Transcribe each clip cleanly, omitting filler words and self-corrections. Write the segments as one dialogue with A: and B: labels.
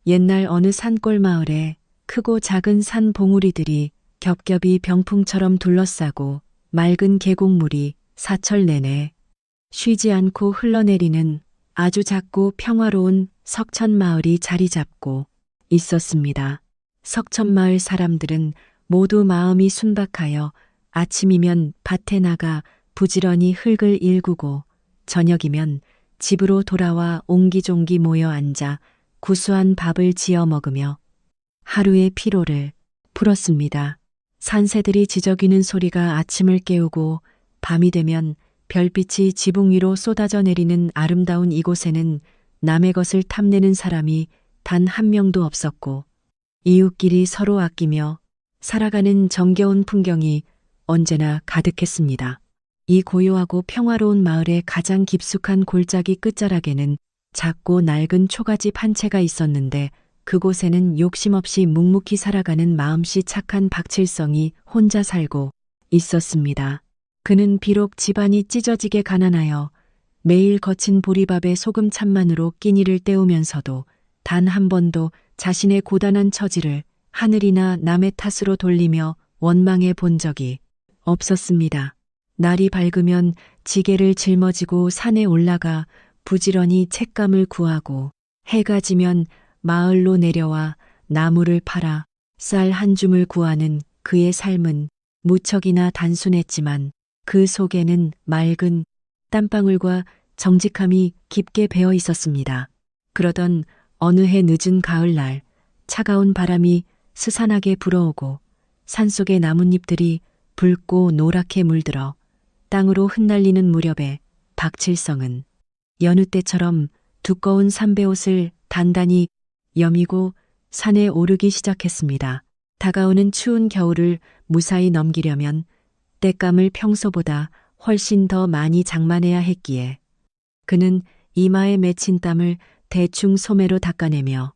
A: 옛날 어느 산골 마을에 크고 작은 산 봉우리들이 겹겹이 병풍처럼 둘러싸고 맑은 계곡물이 사철 내내 쉬지 않고 흘러내리는 아주 작고 평화로운 석천마을이 자리 잡고 있었습니다. 석천마을 사람들은 모두 마음이 순박하여 아침이면 밭에 나가 부지런히 흙을 일구고 저녁이면 집으로 돌아와 옹기종기 모여 앉아 구수한 밥을 지어 먹으며 하루의 피로를 풀었습니다. 산새들이 지저귀는 소리가 아침을 깨우고 밤이 되면 별빛이 지붕 위로 쏟아져 내리는 아름다운 이곳에는 남의 것을 탐내는 사람이 단 한 명도 없었고 이웃끼리 서로 아끼며 살아가는 정겨운 풍경이 언제나 가득했습니다. 이 고요하고 평화로운 마을의 가장 깊숙한 골짜기 끝자락에는 작고 낡은 초가집 한 채가 있었는데 그곳에는 욕심 없이 묵묵히 살아가는 마음씨 착한 박칠성이 혼자 살고 있었습니다. 그는 비록 집안이 찢어지게 가난하여 매일 거친 보리밥에 소금 찬만으로 끼니를 때우면서도 단 한 번도 자신의 고단한 처지를 하늘이나 남의 탓으로 돌리며 원망해 본 적이 없었습니다. 날이 밝으면 지게를 짊어지고 산에 올라가 부지런히 죗감을 구하고 해가 지면 마을로 내려와 나무를 팔아 쌀 한 줌을 구하는 그의 삶은 무척이나 단순했지만 그 속에는 맑은 땀방울과 정직함이 깊게 배어 있었습니다. 그러던 어느 해 늦은 가을날 차가운 바람이 스산하게 불어오고 산속의 나뭇잎들이 붉고 노랗게 물들어 땅으로 흩날리는 무렵에 박칠성은 여느 때처럼 두꺼운 삼배옷을 단단히 여미고 산에 오르기 시작했습니다. 다가오는 추운 겨울을 무사히 넘기려면 땔감을 평소보다 훨씬 더 많이 장만해야 했기에 그는 이마에 맺힌 땀을 대충 소매로 닦아내며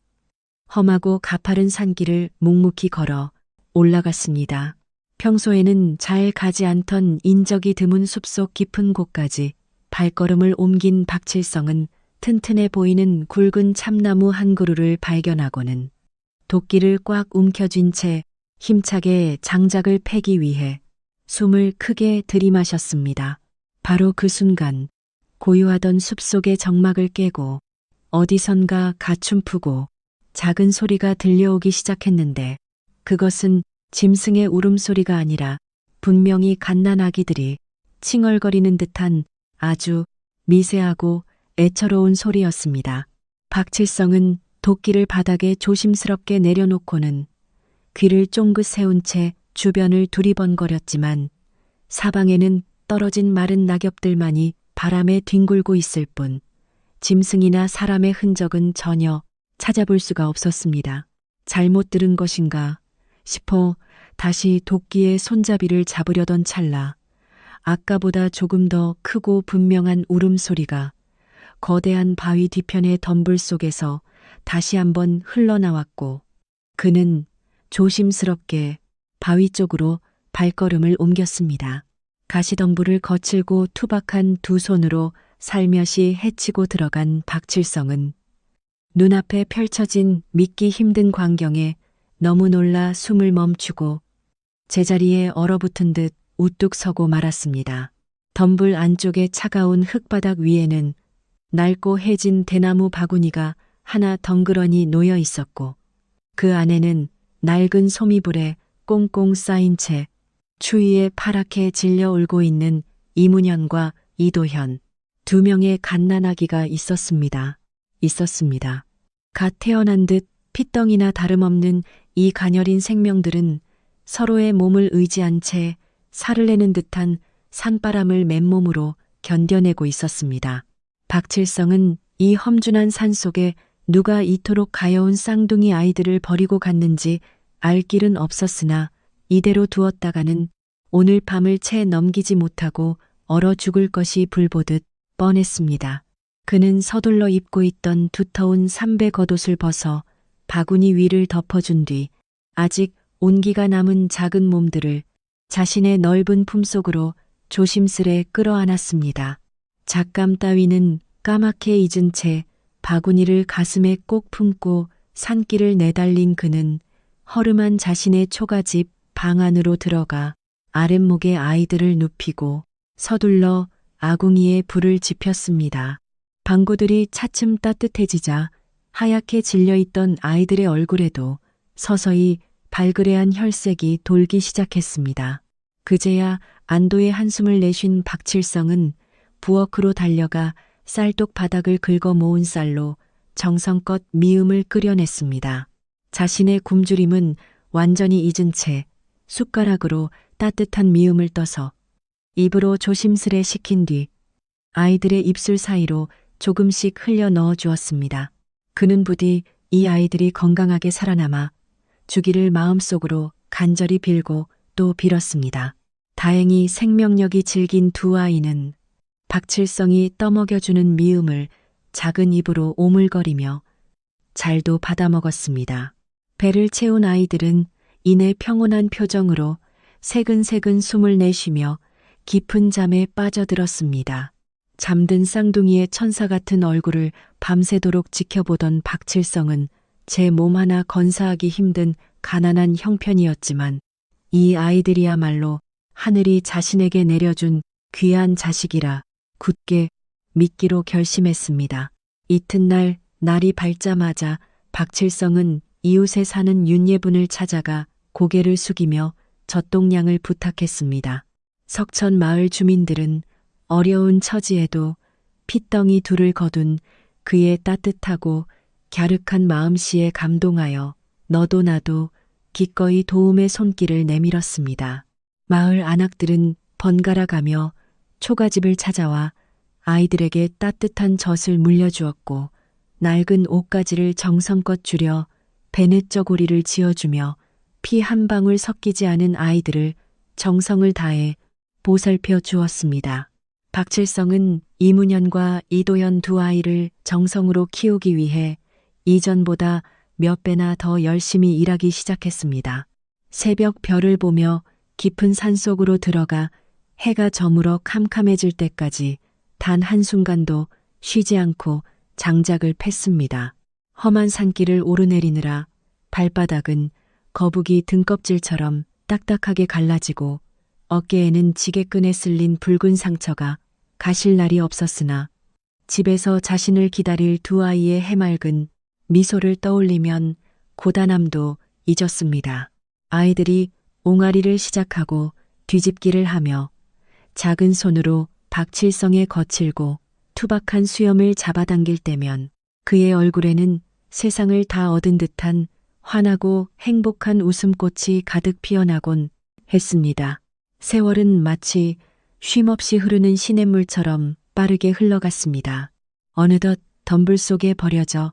A: 험하고 가파른 산길을 묵묵히 걸어 올라갔습니다. 평소에는 잘 가지 않던 인적이 드문 숲속 깊은 곳까지 발걸음을 옮긴 박칠성은 튼튼해 보이는 굵은 참나무 한 그루를 발견하고는 도끼를 꽉 움켜쥔 채 힘차게 장작을 패기 위해 숨을 크게 들이마셨습니다. 바로 그 순간 고요하던 숲속의 정막을 깨고 어디선가 가춤프고 작은 소리가 들려오기 시작했는데 그것은 짐승의 울음소리가 아니라 분명히 갓난아기들이 칭얼거리는 듯한 아주 미세하고 애처로운 소리였습니다. 박칠성은 도끼를 바닥에 조심스럽게 내려놓고는 귀를 쫑긋 세운 채 주변을 두리번거렸지만 사방에는 떨어진 마른 낙엽들만이 바람에 뒹굴고 있을 뿐 짐승이나 사람의 흔적은 전혀 찾아볼 수가 없었습니다. 잘못 들은 것인가 싶어 다시 도끼의 손잡이를 잡으려던 찰나 아까보다 조금 더 크고 분명한 울음소리가 거대한 바위 뒤편의 덤불 속에서 다시 한번 흘러나왔고 그는 조심스럽게 바위 쪽으로 발걸음을 옮겼습니다. 가시덤불을 거칠고 투박한 두 손으로 살며시 헤치고 들어간 박칠성은 눈앞에 펼쳐진 믿기 힘든 광경에 너무 놀라 숨을 멈추고 제자리에 얼어붙은 듯 우뚝 서고 말았습니다. 덤불 안쪽의 차가운 흙바닥 위에는 낡고 해진 대나무 바구니가 하나 덩그러니 놓여 있었고 그 안에는 낡은 소미불에 꽁꽁 쌓인 채 추위에 파랗게 질려 울고 있는 이문현과 이도현 두 명의 갓난아기가 있었습니다. 갓 태어난 듯 피덩이나 다름없는 이 가녀린 생명들은 서로의 몸을 의지한 채 살을 내는 듯한 산바람을 맨몸으로 견뎌내고 있었습니다. 박칠성은 이 험준한 산속에 누가 이토록 가여운 쌍둥이 아이들을 버리고 갔는지 알 길은 없었으나 이대로 두었다가는 오늘 밤을 채 넘기지 못하고 얼어 죽을 것이 불보듯 뻔했습니다. 그는 서둘러 입고 있던 두터운 삼배 겉옷을 벗어 바구니 위를 덮어준 뒤 아직 온기가 남은 작은 몸들을 자신의 넓은 품속으로 조심스레 끌어안았습니다. 잣감 따위는 까맣게 잊은 채 바구니를 가슴에 꼭 품고 산길을 내달린 그는 허름한 자신의 초가집 방 안으로 들어가 아랫목에 아이들을 눕히고 서둘러 아궁이에 불을 지폈습니다. 방구들이 차츰 따뜻해지자 하얗게 질려있던 아이들의 얼굴에도 서서히 발그레한 혈색이 돌기 시작했습니다. 그제야 안도의 한숨을 내쉰 박칠성은 부엌으로 달려가 쌀독 바닥을 긁어 모은 쌀로 정성껏 미음을 끓여냈습니다. 자신의 굶주림은 완전히 잊은 채 숟가락으로 따뜻한 미음을 떠서 입으로 조심스레 식힌 뒤 아이들의 입술 사이로 조금씩 흘려 넣어 주었습니다. 그는 부디 이 아이들이 건강하게 살아남아 주기를 마음속으로 간절히 빌고 또 빌었습니다. 다행히 생명력이 질긴 두 아이는 박칠성이 떠먹여주는 미음을 작은 입으로 오물거리며 잘도 받아먹었습니다. 배를 채운 아이들은 이내 평온한 표정으로 새근새근 숨을 내쉬며 깊은 잠에 빠져들었습니다. 잠든 쌍둥이의 천사 같은 얼굴을 밤새도록 지켜보던 박칠성은 제 몸 하나 건사하기 힘든 가난한 형편이었지만 이 아이들이야말로 하늘이 자신에게 내려준 귀한 자식이라 굳게 믿기로 결심했습니다. 이튿날 날이 밝자마자 박칠성은 이웃에 사는 윤예분을 찾아가 고개를 숙이며 젖동량을 부탁했습니다. 석천 마을 주민들은 어려운 처지에도 핏덩이 둘을 거둔 그의 따뜻하고 갸륵한 마음씨에 감동하여 너도 나도 기꺼이 도움의 손길을 내밀었습니다. 마을 안악들은 번갈아 가며 초가집을 찾아와 아이들에게 따뜻한 젖을 물려주었고 낡은 옷가지를 정성껏 줄여 베넷저고리를 지어주며 피 한 방울 섞이지 않은 아이들을 정성을 다해 보살펴 주었습니다. 박칠성은 이문현과 이도현 두 아이를 정성으로 키우기 위해 이전보다 몇 배나 더 열심히 일하기 시작했습니다. 새벽 별을 보며 깊은 산속으로 들어가 해가 저물어 캄캄해질 때까지 단 한순간도 쉬지 않고 장작을 팼습니다. 험한 산길을 오르내리느라 발바닥은 거북이 등껍질처럼 딱딱하게 갈라지고 어깨에는 지게끈에 쓸린 붉은 상처가 가실 날이 없었으나 집에서 자신을 기다릴 두 아이의 해맑은 미소를 떠올리면 고단함도 잊었습니다. 아이들이 옹알이를 시작하고 뒤집기를 하며 작은 손으로 박칠성의 거칠고 투박한 수염을 잡아당길 때면 그의 얼굴에는 세상을 다 얻은 듯한 환하고 행복한 웃음꽃이 가득 피어나곤 했습니다. 세월은 마치 쉼없이 흐르는 시냇물처럼 빠르게 흘러갔습니다. 어느덧 덤불 속에 버려져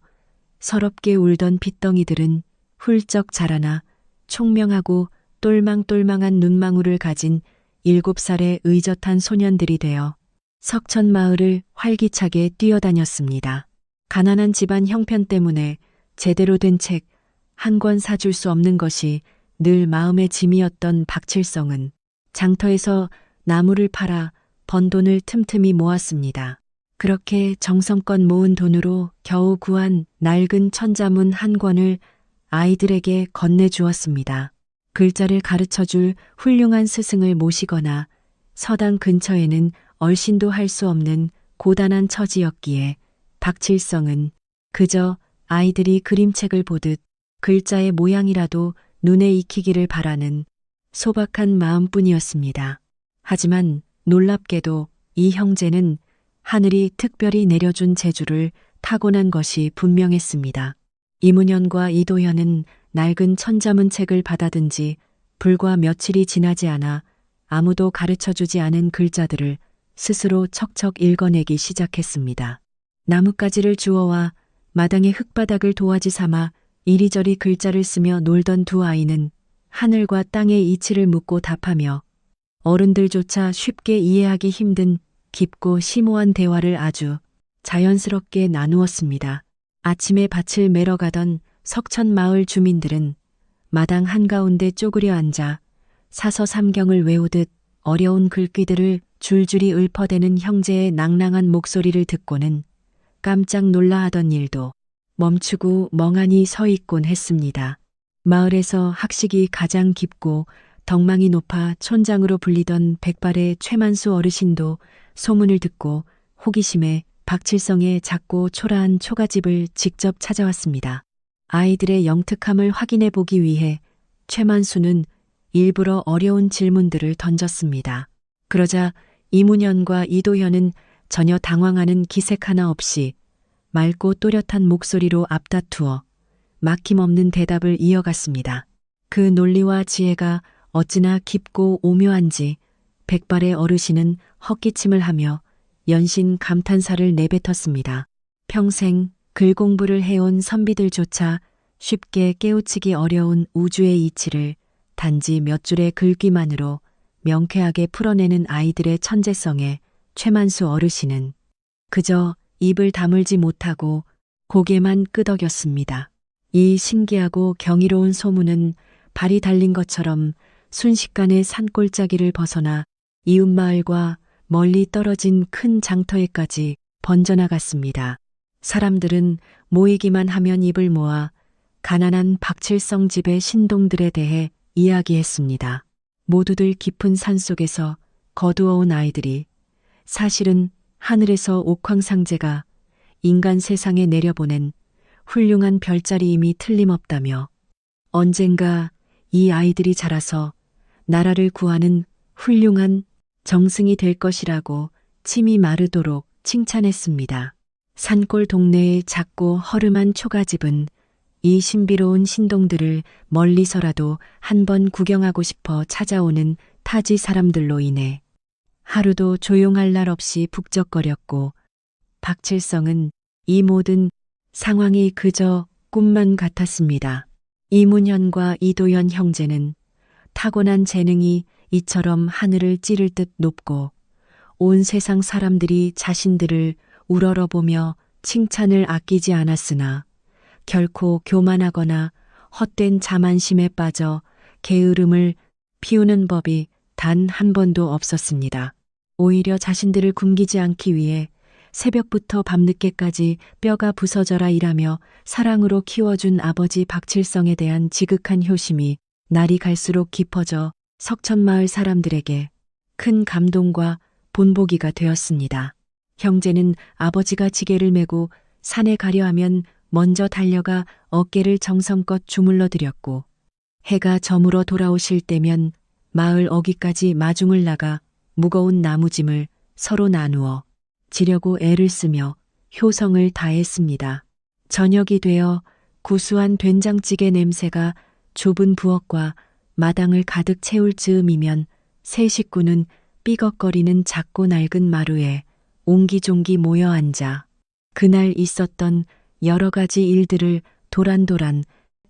A: 서럽게 울던 핏덩이들은 훌쩍 자라나 총명하고 똘망똘망한 눈망울을 가진 7살의 의젓한 소년들이 되어 석천 마을을 활기차게 뛰어다녔습니다. 가난한 집안 형편 때문에 제대로 된 책 한 권 사줄 수 없는 것이 늘 마음의 짐이었던 박칠성은 장터에서 나무를 팔아 번 돈을 틈틈이 모았습니다. 그렇게 정성껏 모은 돈으로 겨우 구한 낡은 천자문 한 권을 아이들에게 건네주었습니다. 글자를 가르쳐줄 훌륭한 스승을 모시거나 서당 근처에는 얼씬도 할 수 없는 고단한 처지였기에 박칠성은 그저 아이들이 그림책을 보듯 글자의 모양이라도 눈에 익히기를 바라는 소박한 마음뿐이었습니다. 하지만 놀랍게도 이 형제는 하늘이 특별히 내려준 재주를 타고난 것이 분명했습니다. 이문현과 이도현은 낡은 천자문 책을 받아든 지 불과 며칠이 지나지 않아 아무도 가르쳐주지 않은 글자들을 스스로 척척 읽어내기 시작했습니다. 나뭇가지를 주워와 마당의 흙바닥을 도화지 삼아 이리저리 글자를 쓰며 놀던 두 아이는 하늘과 땅의 이치를 묻고 답하며 어른들조차 쉽게 이해하기 힘든 깊고 심오한 대화를 아주 자연스럽게 나누었습니다. 아침에 밭을 매러 가던 석천 마을 주민들은 마당 한가운데 쪼그려 앉아 사서삼경을 외우듯 어려운 글귀들을 줄줄이 읊어대는 형제의 낭랑한 목소리를 듣고는 깜짝 놀라 하던 일도 멈추고 멍하니 서 있곤 했습니다. 마을에서 학식이 가장 깊고 덕망이 높아 촌장으로 불리던 백발의 최만수 어르신도 소문을 듣고 호기심에 박칠성의 작고 초라한 초가집을 직접 찾아왔습니다. 아이들의 영특함을 확인해 보기 위해 최만수는 일부러 어려운 질문들을 던졌습니다. 그러자 이문현과 이도현은 전혀 당황하는 기색 하나 없이 맑고 또렷한 목소리로 앞다투어 막힘없는 대답을 이어갔습니다. 그 논리와 지혜가 어찌나 깊고 오묘한지 백발의 어르신은 헛기침을 하며 연신 감탄사를 내뱉었습니다. 평생 글 공부를 해온 선비들조차 쉽게 깨우치기 어려운 우주의 이치를 단지 몇 줄의 글귀만으로 명쾌하게 풀어내는 아이들의 천재성에 최만수 어르신은 그저 입을 다물지 못하고 고개만 끄덕였습니다. 이 신기하고 경이로운 소문은 발이 달린 것처럼 순식간에 산골짜기를 벗어나 이웃마을과 멀리 떨어진 큰 장터에까지 번져나갔습니다. 사람들은 모이기만 하면 입을 모아 가난한 박칠성 집의 신동들에 대해 이야기했습니다. 모두들 깊은 산속에서 거두어온 아이들이 사실은 하늘에서 옥황상제가 인간 세상에 내려보낸 훌륭한 별자리임이 틀림없다며 언젠가 이 아이들이 자라서 나라를 구하는 훌륭한 정승이 될 것이라고 침이 마르도록 칭찬했습니다. 산골 동네의 작고 허름한 초가집은 이 신비로운 신동들을 멀리서라도 한번 구경하고 싶어 찾아오는 타지 사람들로 인해 하루도 조용할 날 없이 북적거렸고 박칠성은 이 모든 상황이 그저 꿈만 같았습니다. 이문현과 이도현 형제는 타고난 재능이 이처럼 하늘을 찌를 듯 높고 온 세상 사람들이 자신들을 우러러보며 칭찬을 아끼지 않았으나 결코 교만하거나 헛된 자만심에 빠져 게으름을 피우는 법이 단 한 번도 없었습니다. 오히려 자신들을 굶기지 않기 위해 새벽부터 밤늦게까지 뼈가 부서져라 일하며 사랑으로 키워준 아버지 박칠성에 대한 지극한 효심이 날이 갈수록 깊어져 석천마을 사람들에게 큰 감동과 본보기가 되었습니다. 형제는 아버지가 지게를 메고 산에 가려 하면 먼저 달려가 어깨를 정성껏 주물러 드렸고 해가 저물어 돌아오실 때면 마을 어귀까지 마중을 나가 무거운 나무짐을 서로 나누어 지려고 애를 쓰며 효성을 다했습니다. 저녁이 되어 구수한 된장찌개 냄새가 좁은 부엌과 마당을 가득 채울 즈음이면 세 식구는 삐걱거리는 작고 낡은 마루에 옹기종기 모여 앉아 그날 있었던 여러 가지 일들을 도란도란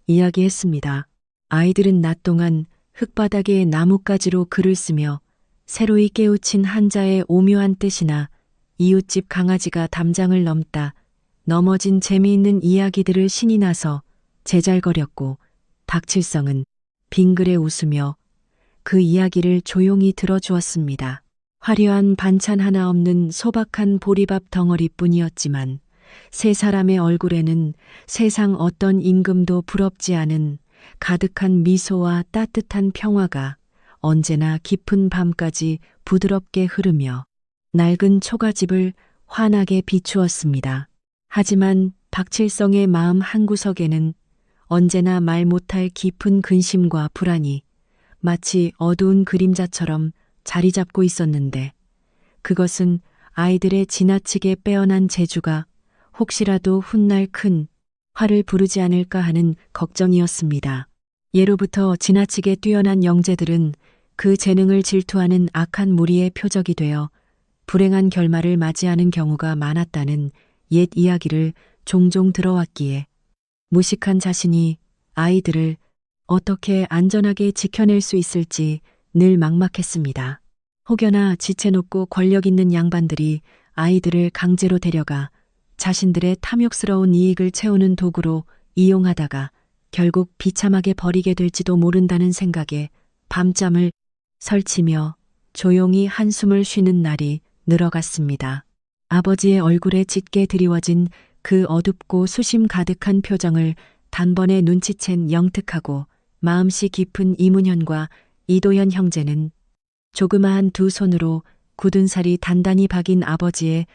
A: 이야기했습니다. 아이들은 낮 동안 흙바닥에 나뭇가지로 글을 쓰며 새로이 깨우친 한자의 오묘한 뜻이나 이웃집 강아지가 담장을 넘다 넘어진 재미있는 이야기들을 신이 나서 제잘거렸고 박칠성은 빙그레 웃으며 그 이야기를 조용히 들어주었습니다. 화려한 반찬 하나 없는 소박한 보리밥 덩어리뿐이었지만 세 사람의 얼굴에는 세상 어떤 임금도 부럽지 않은 가득한 미소와 따뜻한 평화가 언제나 깊은 밤까지 부드럽게 흐르며 낡은 초가집을 환하게 비추었습니다. 하지만 박칠성의 마음 한구석에는 언제나 말 못할 깊은 근심과 불안이 마치 어두운 그림자처럼 자리 잡고 있었는데 그것은 아이들의 지나치게 빼어난 재주가 혹시라도 훗날 큰 화를 부르지 않을까 하는 걱정이었습니다. 예로부터 지나치게 뛰어난 영재들은 그 재능을 질투하는 악한 무리의 표적이 되어 불행한 결말을 맞이하는 경우가 많았다는 옛 이야기를 종종 들어왔기에 무식한 자신이 아이들을 어떻게 안전하게 지켜낼 수 있을지 늘 막막했습니다. 혹여나 지체 높고 권력 있는 양반들이 아이들을 강제로 데려가 자신들의 탐욕스러운 이익을 채우는 도구로 이용하다가 결국 비참하게 버리게 될지도 모른다는 생각에 밤잠을 설치며 조용히 한숨을 쉬는 날이 늘어갔습니다. 아버지의 얼굴에 짙게 드리워진 그 어둡고 수심 가득한 표정을 단번에 눈치챈 영특하고 마음씨 깊은 이문현과 이도현 형제는 조그마한 두 손으로 굳은 살이 단단히 박인 아버지의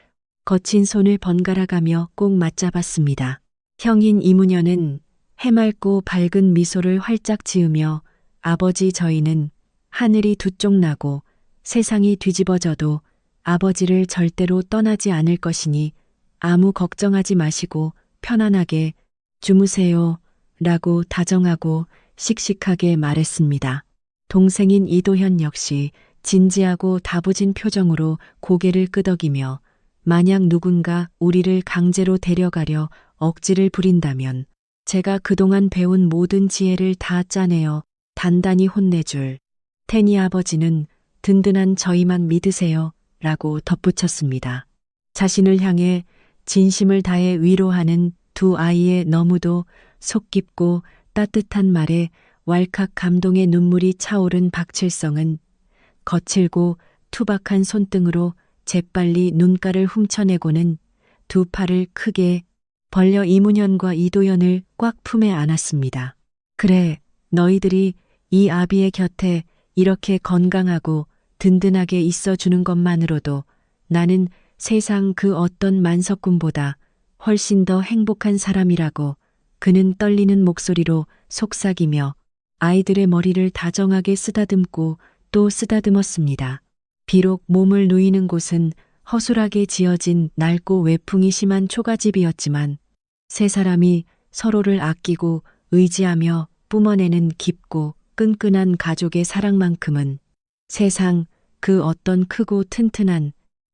A: 거친 손을 번갈아 가며 꼭 맞잡았습니다. 형인 이문현은 해맑고 밝은 미소를 활짝 지으며 아버지 저희는 하늘이 두 쪽 나고 세상이 뒤집어져도 아버지를 절대로 떠나지 않을 것이니 아무 걱정하지 마시고 편안하게 주무세요 라고 다정하고 씩씩하게 말했습니다. 동생인 이도현 역시 진지하고 다부진 표정으로 고개를 끄덕이며 만약 누군가 우리를 강제로 데려가려 억지를 부린다면 제가 그동안 배운 모든 지혜를 다 짜내어 단단히 혼내줄 테니 아버지는 든든한 저희만 믿으세요 라고 덧붙였습니다. 자신을 향해 진심을 다해 위로하는 두 아이의 너무도 속 깊고 따뜻한 말에 왈칵 감동의 눈물이 차오른 박칠성은 거칠고 투박한 손등으로 재빨리 눈가를 훔쳐내고는 두 팔을 크게 벌려 이문현과 이도현을 꽉 품에 안았습니다. 그래, 너희들이 이 아비의 곁에 이렇게 건강하고 든든하게 있어주는 것만으로도 나는 세상 그 어떤 만석군보다 훨씬 더 행복한 사람이라고 그는 떨리는 목소리로 속삭이며 아이들의 머리를 다정하게 쓰다듬고 또 쓰다듬었습니다. 비록 몸을 누이는 곳은 허술하게 지어진 낡고 외풍이 심한 초가집이었지만 세 사람이 서로를 아끼고 의지하며 뿜어내는 깊고 끈끈한 가족의 사랑만큼은 세상 그 어떤 크고 튼튼한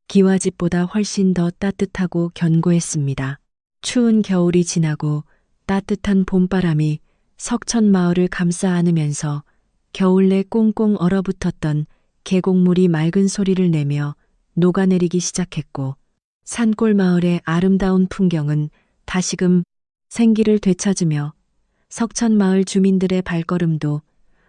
A: 기와집보다 훨씬 더 따뜻하고 견고했습니다. 추운 겨울이 지나고 따뜻한 봄바람이 석천 마을을 감싸 안으면서 겨울내 꽁꽁 얼어붙었던 계곡물이 맑은 소리를 내며 녹아내리기 시작했고 산골 마을의 아름다운 풍경은 다시금 생기를 되찾으며 석천 마을 주민들의 발걸음도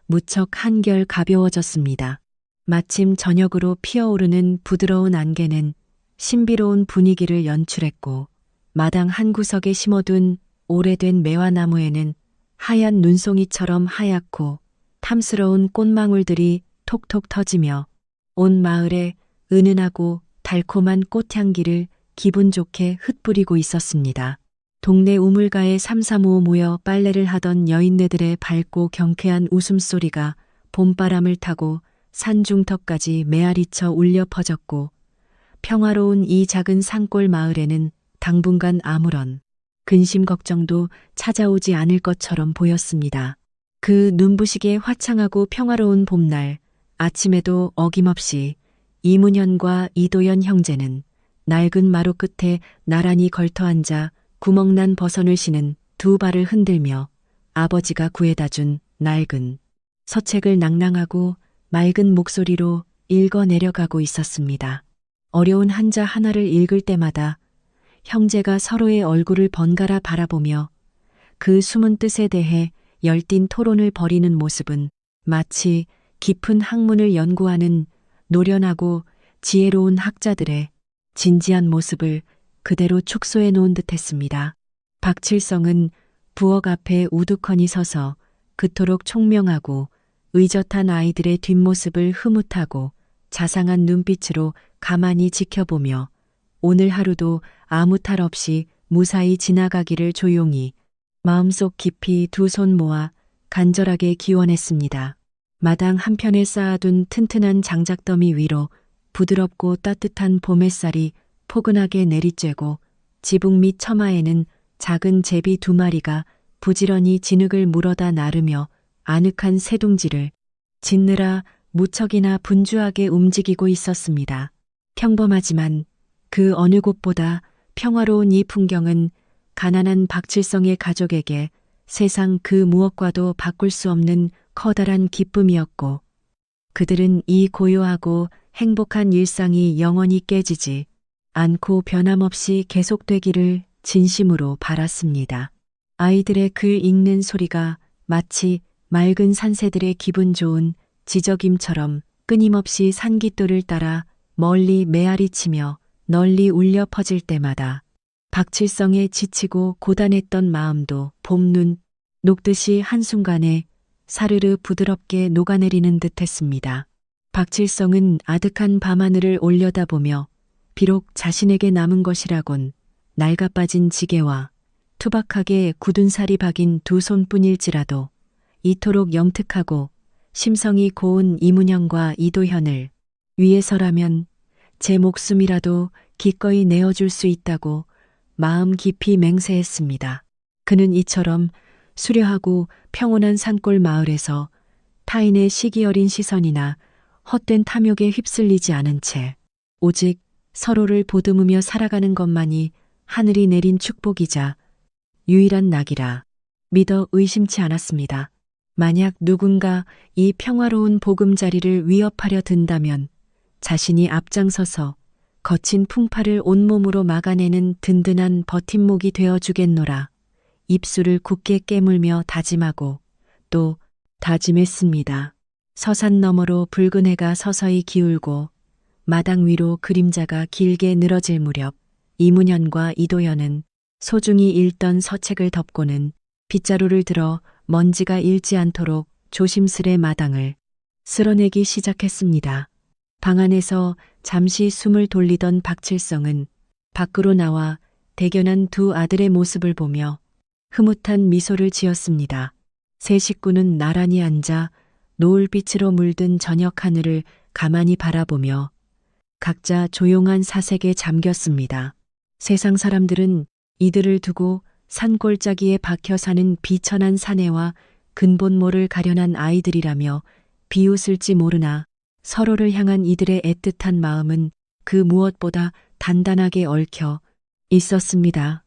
A: 무척 한결 가벼워졌습니다. 마침 저녁으로 피어오르는 부드러운 안개는 신비로운 분위기를 연출했고 마당 한 구석에 심어둔 오래된 매화나무에는 하얀 눈송이처럼 하얗고 탐스러운 꽃망울들이 톡톡 터지며 온 마을에 은은하고 달콤한 꽃향기를 기분 좋게 흩뿌리고 있었습니다. 동네 우물가에 삼삼오오 모여 빨래를 하던 여인네들의 밝고 경쾌한 웃음소리가 봄바람을 타고 산중턱까지 메아리쳐 울려 퍼졌고 평화로운 이 작은 산골 마을에는 당분간 아무런 근심 걱정도 찾아오지 않을 것처럼 보였습니다. 그 눈부시게 화창하고 평화로운 봄날 아침에도 어김없이 이문현과 이도현 형제는 낡은 마루 끝에 나란히 걸터앉아 구멍난 버선을 신은 두 발을 흔들며 아버지가 구해다 준 낡은 서책을 낭낭하고 맑은 목소리로 읽어 내려가고 있었습니다. 어려운 한자 하나를 읽을 때마다 형제가 서로의 얼굴을 번갈아 바라보며 그 숨은 뜻에 대해 열띤 토론을 벌이는 모습은 마치 깊은 학문을 연구하는 노련하고 지혜로운 학자들의 진지한 모습을 그대로 축소해 놓은 듯했습니다. 박칠성은 부엌 앞에 우두커니 서서 그토록 총명하고 의젓한 아이들의 뒷모습을 흐뭇하고 자상한 눈빛으로 가만히 지켜보며 오늘 하루도 아무 탈 없이 무사히 지나가기를 조용히 마음속 깊이 두 손 모아 간절하게 기원했습니다. 마당 한편에 쌓아둔 튼튼한 장작더미 위로 부드럽고 따뜻한 봄 햇살이 포근하게 내리쬐고 지붕 밑 처마에는 작은 제비 두 마리가 부지런히 진흙을 물어다 나르며 아늑한 새둥지를 짓느라 무척이나 분주하게 움직이고 있었습니다. 평범하지만 그 어느 곳보다 평화로운 이 풍경은 가난한 박칠성의 가족에게 세상 그 무엇과도 바꿀 수 없는 커다란 기쁨이었고 그들은 이 고요하고 행복한 일상이 영원히 깨지지 않고 변함없이 계속되기를 진심으로 바랐습니다. 아이들의 글 읽는 소리가 마치 맑은 산새들의 기분 좋은 지저김처럼 끊임없이 산깃돌을 따라 멀리 메아리치며 널리 울려 퍼질 때마다 박칠성의 지치고 고단했던 마음도 봄눈 녹듯이 한순간에 사르르 부드럽게 녹아내리는 듯했습니다. 박칠성은 아득한 밤하늘을 올려다보며 비록 자신에게 남은 것이라곤 낡아빠진 지게와 투박하게 굳은 살이 박인 두 손뿐일지라도 이토록 영특하고 심성이 고운 이문현과 이도현을 위해서라면 제 목숨이라도 기꺼이 내어줄 수 있다고 마음 깊이 맹세했습니다. 그는 이처럼 수려하고 평온한 산골 마을에서 타인의 시기 어린 시선이나 헛된 탐욕에 휩쓸리지 않은 채 오직 서로를 보듬으며 살아가는 것만이 하늘이 내린 축복이자 유일한 낙이라 믿어 의심치 않았습니다. 만약 누군가 이 평화로운 보금자리를 위협하려 든다면 자신이 앞장서서 거친 풍파를 온몸으로 막아내는 든든한 버팀목이 되어 주겠노라. 입술을 굳게 깨물며 다짐하고 또 다짐했습니다. 서산 너머로 붉은 해가 서서히 기울고 마당 위로 그림자가 길게 늘어질 무렵 이문현과 이도현은 소중히 읽던 서책을 덮고는 빗자루를 들어 먼지가 일지 않도록 조심스레 마당을 쓸어내기 시작했습니다. 방 안에서 잠시 숨을 돌리던 박칠성은 밖으로 나와 대견한 두 아들의 모습을 보며 흐뭇한 미소를 지었습니다. 세 식구는 나란히 앉아 노을빛으로 물든 저녁 하늘을 가만히 바라보며 각자 조용한 사색에 잠겼습니다. 세상 사람들은 이들을 두고 산골짜기에 박혀 사는 비천한 사내와 근본모를 가련한 아이들이라며 비웃을지 모르나 서로를 향한 이들의 애틋한 마음은 그 무엇보다 단단하게 얽혀 있었습니다.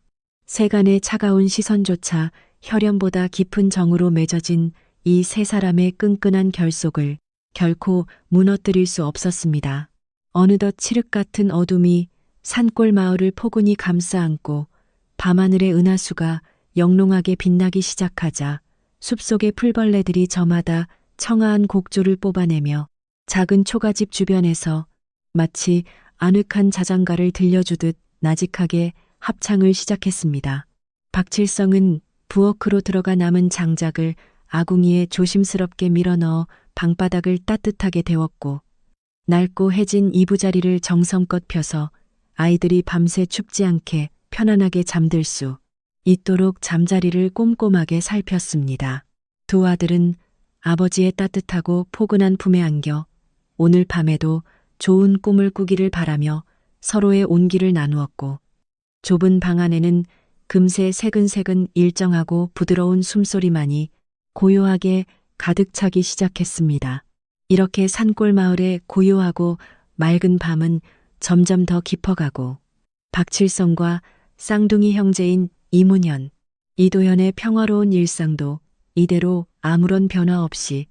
A: 세간의 차가운 시선조차 혈연보다 깊은 정으로 맺어진 이 세 사람의 끈끈한 결속을 결코 무너뜨릴 수 없었습니다. 어느덧 칠흑 같은 어둠이 산골 마을을 포근히 감싸 안고 밤하늘의 은하수가 영롱하게 빛나기 시작하자 숲속의 풀벌레들이 저마다 청아한 곡조를 뽑아내며 작은 초가집 주변에서 마치 아늑한 자장가를 들려주듯 나직하게 합창을 시작했습니다. 박칠성은 부엌으로 들어가 남은 장작을 아궁이에 조심스럽게 밀어넣어 방바닥을 따뜻하게 데웠고 낡고 해진 이부자리를 정성껏 펴서 아이들이 밤새 춥지 않게 편안하게 잠들 수 있도록 잠자리를 꼼꼼하게 살폈습니다. 두 아들은 아버지의 따뜻하고 포근한 품에 안겨 오늘 밤에도 좋은 꿈을 꾸기를 바라며 서로의 온기를 나누었고 좁은 방 안에는 금세 새근새근 일정하고 부드러운 숨소리만이 고요하게 가득 차기 시작했습니다. 이렇게 산골 마을의 고요하고 맑은 밤은 점점 더 깊어가고 박칠성과 쌍둥이 형제인 이문현, 이도현의 평화로운 일상도 이대로 아무런 변화 없이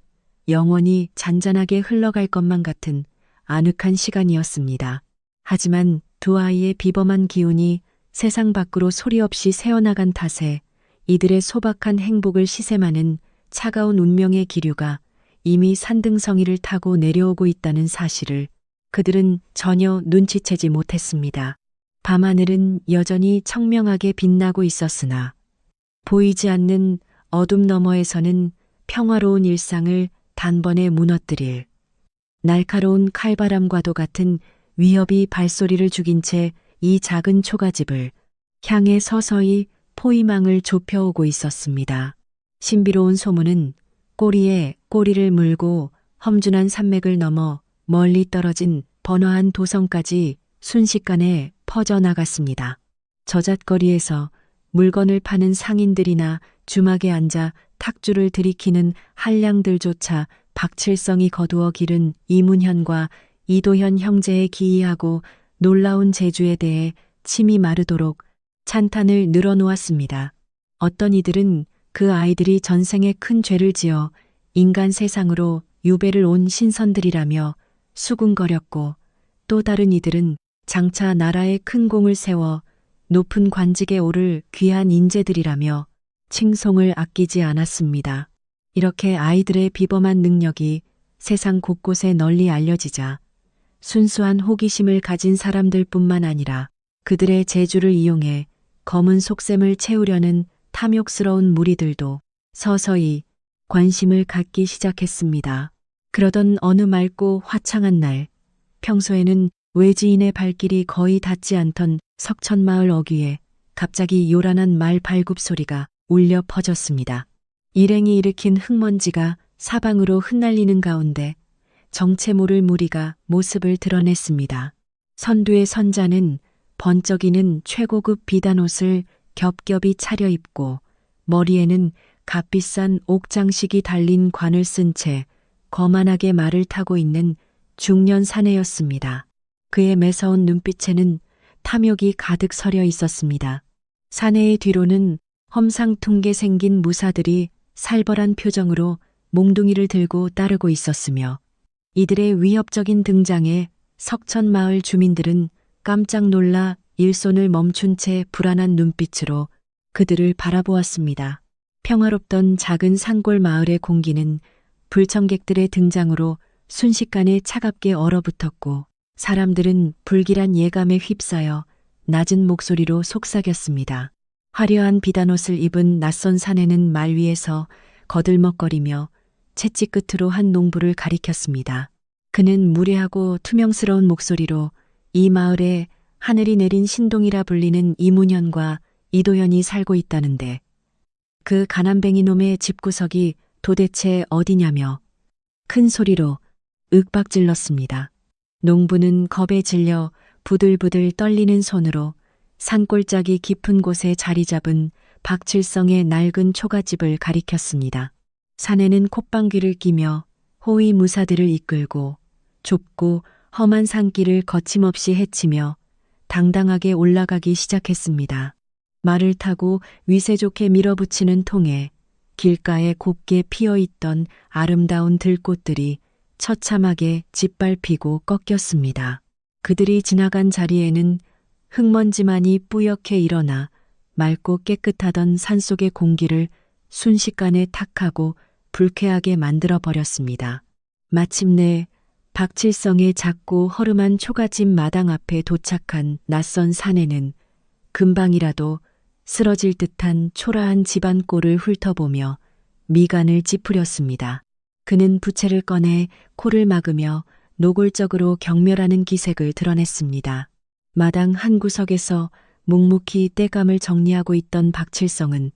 A: 영원히 잔잔하게 흘러갈 것만 같은 아늑한 시간이었습니다. 하지만 두 아이의 비범한 기운이 세상 밖으로 소리 없이 새어나간 탓에 이들의 소박한 행복을 시샘하는 차가운 운명의 기류가 이미 산등성이를 타고 내려오고 있다는 사실을 그들은 전혀 눈치채지 못했습니다. 밤하늘은 여전히 청명하게 빛나고 있었으나 보이지 않는 어둠 너머에서는 평화로운 일상을 단번에 무너뜨릴 날카로운 칼바람과도 같은 위협이 발소리를 죽인 채 이 작은 초가집을 향해 서서히 포위망을 좁혀오고 있었습니다. 신비로운 소문은 꼬리에 꼬리를 물고 험준한 산맥을 넘어 멀리 떨어진 번화한 도성까지 순식간에 퍼져나갔습니다. 저잣거리에서 물건을 파는 상인들이나 주막에 앉아 탁주를 들이키는 한량들조차 박칠성이 거두어 기른 이문현과 이도현 형제의 기이하고 놀라운 재주에 대해 침이 마르도록 찬탄을 늘어놓았습니다. 어떤 이들은 그 아이들이 전생에 큰 죄를 지어 인간 세상으로 유배를 온 신선들이라며 수군거렸고 또 다른 이들은 장차 나라에 큰 공을 세워 높은 관직에 오를 귀한 인재들이라며 칭송을 아끼지 않았습니다. 이렇게 아이들의 비범한 능력이 세상 곳곳에 널리 알려지자 순수한 호기심을 가진 사람들뿐만 아니라 그들의 재주를 이용해 검은 속셈을 채우려는 탐욕스러운 무리들도 서서히 관심을 갖기 시작했습니다. 그러던 어느 맑고 화창한 날, 평소에는 외지인의 발길이 거의 닿지 않던 석천마을 어귀에 갑자기 요란한 말 발굽 소리가 울려 퍼졌습니다. 일행이 일으킨 흙먼지가 사방으로 흩날리는 가운데 정체 모를 무리가 모습을 드러냈습니다. 선두의 선자는 번쩍이는 최고급 비단옷을 겹겹이 차려입고 머리에는 값비싼 옥장식이 달린 관을 쓴 채 거만하게 말을 타고 있는 중년 사내였습니다. 그의 매서운 눈빛에는 탐욕이 가득 서려 있었습니다. 사내의 뒤로는 험상퉁게 생긴 무사들이 살벌한 표정으로 몽둥이를 들고 따르고 있었으며 이들의 위협적인 등장에 석천마을 주민들은 깜짝 놀라 일손을 멈춘 채 불안한 눈빛으로 그들을 바라보았습니다. 평화롭던 작은 산골 마을의 공기는 불청객들의 등장으로 순식간에 차갑게 얼어붙었고 사람들은 불길한 예감에 휩싸여 낮은 목소리로 속삭였습니다. 화려한 비단옷을 입은 낯선 사내는 말 위에서 거들먹거리며 채찍 끝으로 한 농부를 가리켰습니다. 그는 무례하고 투명스러운 목소리로 이 마을에 하늘이 내린 신동이라 불리는 이문현과 이도현이 살고 있다는데 그 가난뱅이 놈의 집구석이 도대체 어디냐며 큰 소리로 윽박질렀습니다. 농부는 겁에 질려 부들부들 떨리는 손으로 산골짜기 깊은 곳에 자리 잡은 박칠성의 낡은 초가집을 가리켰습니다. 사내는 콧방귀를 끼며 호위 무사들을 이끌고 좁고 험한 산길을 거침없이 헤치며 당당하게 올라가기 시작했습니다. 말을 타고 위세 좋게 밀어붙이는 통에 길가에 곱게 피어있던 아름다운 들꽃들이 처참하게 짓밟히고 꺾였습니다. 그들이 지나간 자리에는 흙먼지만이 뿌옇게 일어나 맑고 깨끗하던 산속의 공기를 순식간에 탁하고 불쾌하게 만들어 버렸습니다. 마침내 박칠성의 작고 허름한 초가집 마당 앞에 도착한 낯선 사내는 금방이라도 쓰러질 듯한 초라한 집안 꼴을 훑어보며 미간을 찌푸렸습니다. 그는 부채를 꺼내 코를 막으며 노골적으로 경멸하는 기색을 드러냈습니다. 마당 한 구석에서 묵묵히 땔감을 정리하고 있던 박칠성은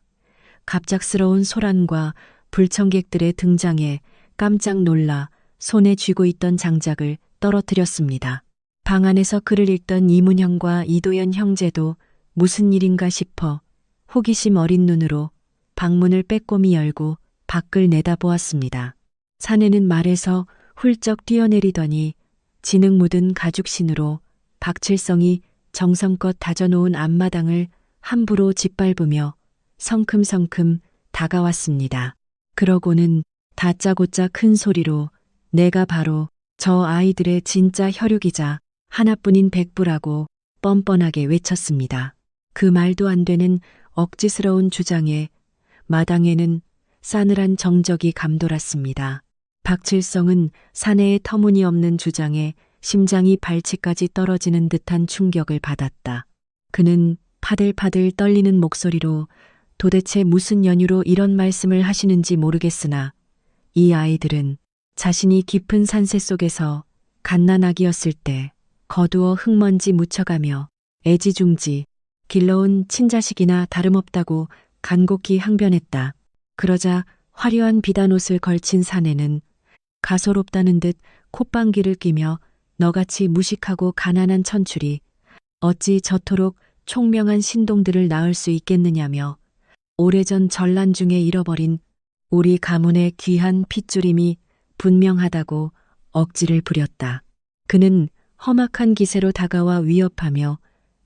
A: 갑작스러운 소란과 불청객들의 등장에 깜짝 놀라 손에 쥐고 있던 장작을 떨어뜨렸습니다. 방 안에서 글을 읽던 이문형과 이도현 형제도 무슨 일인가 싶어 호기심 어린 눈으로 방문을 빼꼼히 열고 밖을 내다보았습니다. 사내는 말에서 훌쩍 뛰어내리더니 진흙 묻은 가죽신으로 박칠성이 정성껏 다져놓은 앞마당을 함부로 짓밟으며 성큼성큼 다가왔습니다. 그러고는 다짜고짜 큰 소리로 내가 바로 저 아이들의 진짜 혈육이자 하나뿐인 백부라고 뻔뻔하게 외쳤습니다. 그 말도 안 되는 억지스러운 주장에 마당에는 싸늘한 정적이 감돌았습니다. 박칠성은 사내의 터무니없는 주장에 심장이 발치까지 떨어지는 듯한 충격을 받았다. 그는 파들파들 떨리는 목소리로 도대체 무슨 연유로 이런 말씀을 하시는지 모르겠으나 이 아이들은 자신이 깊은 산새 속에서 갓난아기였을 때 거두어 흙먼지 묻혀가며 애지중지 길러온 친자식이나 다름없다고 간곡히 항변했다. 그러자 화려한 비단옷을 걸친 사내는 가소롭다는 듯 콧방귀를 끼며 너같이 무식하고 가난한 천출이 어찌 저토록 총명한 신동들을 낳을 수 있겠느냐며 오래전 전란 중에 잃어버린 우리 가문의 귀한 핏줄임이 분명하다고 억지를 부렸다. 그는 험악한 기세로 다가와 위협하며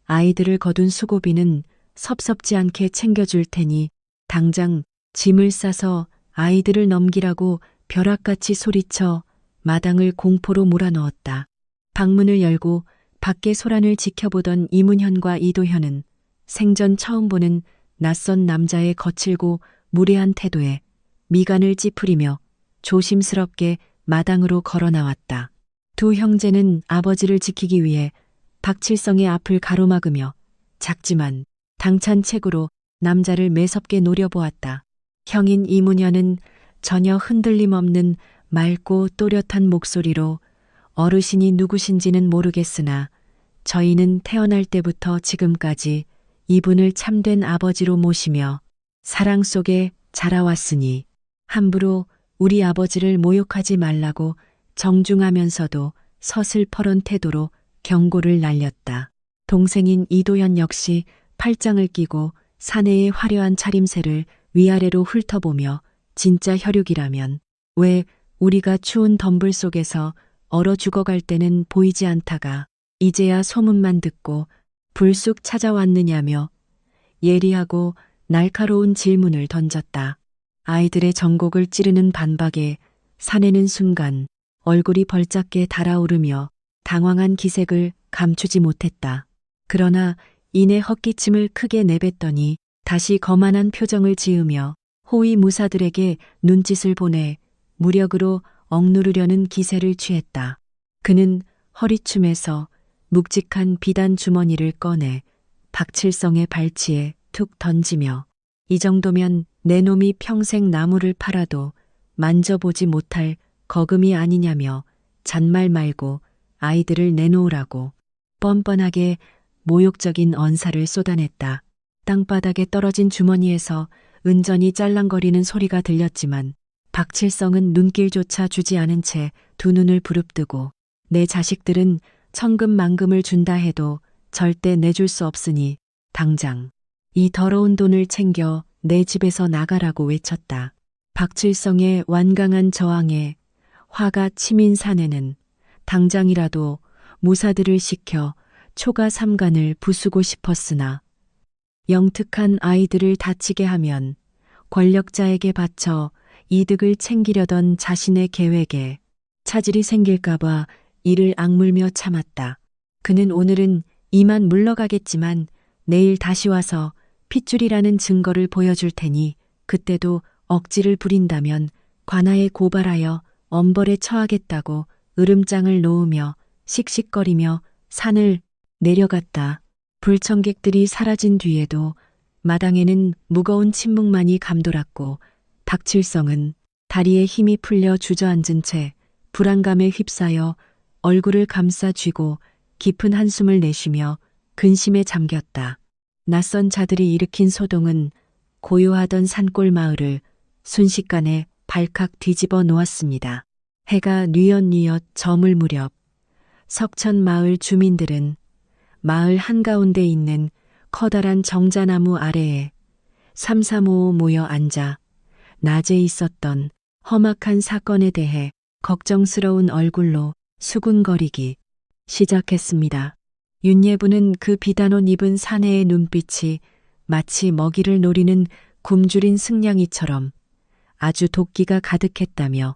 A: 아이들을 거둔 수고비는 섭섭지 않게 챙겨줄 테니 당장 짐을 싸서 아이들을 넘기라고 벼락같이 소리쳐 마당을 공포로 몰아넣었다. 방문을 열고 밖의 소란을 지켜보던 이문현과 이도현은 생전 처음 보는 낯선 남자의 거칠고 무례한 태도에 미간을 찌푸리며 조심스럽게 마당으로 걸어 나왔다. 두 형제는 아버지를 지키기 위해 박칠성의 앞을 가로막으며 작지만 당찬 책으로 남자를 매섭게 노려보았다. 형인 이문현은 전혀 흔들림 없는 맑고 또렷한 목소리로 어르신이 누구신지는 모르겠으나 저희는 태어날 때부터 지금까지 이분을 참된 아버지로 모시며 사랑 속에 자라왔으니 함부로 우리 아버지를 모욕하지 말라고 정중하면서도 서슬퍼런 태도로 경고를 날렸다. 동생인 이도현 역시 팔짱을 끼고 사내의 화려한 차림새를 위아래로 훑어보며 진짜 혈육이라면 왜 우리가 추운 덤불 속에서 얼어 죽어갈 때는 보이지 않다가 이제야 소문만 듣고 불쑥 찾아왔느냐며 예리하고 날카로운 질문을 던졌다. 아이들의 전곡을 찌르는 반박에 사내는 순간 얼굴이 벌겋게 달아오르며 당황한 기색을 감추지 못했다. 그러나 이내 헛기침을 크게 내뱉더니 다시 거만한 표정을 지으며 호위 무사들에게 눈짓을 보내 무력으로 억누르려는 기세를 취했다. 그는 허리춤에서 묵직한 비단 주머니를 꺼내 박칠성의 발치에 툭 던지며 이 정도면 내 놈이 평생 나무를 팔아도 만져보지 못할 거금이 아니냐며 잔말 말고 아이들을 내놓으라고 뻔뻔하게 모욕적인 언사를 쏟아냈다. 땅바닥에 떨어진 주머니에서 은전이 짤랑거리는 소리가 들렸지만 박칠성은 눈길조차 주지 않은 채 두 눈을 부릅뜨고 내 자식들은 천금만금을 준다 해도 절대 내줄 수 없으니 당장 이 더러운 돈을 챙겨 내 집에서 나가라고 외쳤다. 박칠성의 완강한 저항에 화가 치민 사내는 당장이라도 무사들을 시켜 초가 삼간을 부수고 싶었으나 영특한 아이들을 다치게 하면 권력자에게 바쳐 이득을 챙기려던 자신의 계획에 차질이 생길까봐 이를 악물며 참았다. 그는 오늘은 이만 물러가겠지만 내일 다시 와서 핏줄이라는 증거를 보여줄 테니 그때도 억지를 부린다면 관아에 고발하여 엄벌에 처하겠다고 으름장을 놓으며 씩씩거리며 산을 내려갔다. 불청객들이 사라진 뒤에도 마당에는 무거운 침묵만이 감돌았고 박칠성은 다리에 힘이 풀려 주저앉은 채 불안감에 휩싸여 얼굴을 감싸 쥐고 깊은 한숨을 내쉬며 근심에 잠겼다. 낯선 자들이 일으킨 소동은 고요하던 산골 마을을 순식간에 발칵 뒤집어 놓았습니다. 해가 뉘엿뉘엿 저물 무렵 석천 마을 주민들은 마을 한가운데 있는 커다란 정자나무 아래에 삼삼오오 모여 앉아 낮에 있었던 험악한 사건에 대해 걱정스러운 얼굴로 수군거리기 시작했습니다. 윤예부는 그 비단옷 입은 사내의 눈빛이 마치 먹이를 노리는 굶주린 승냥이처럼 아주 도끼가 가득했다며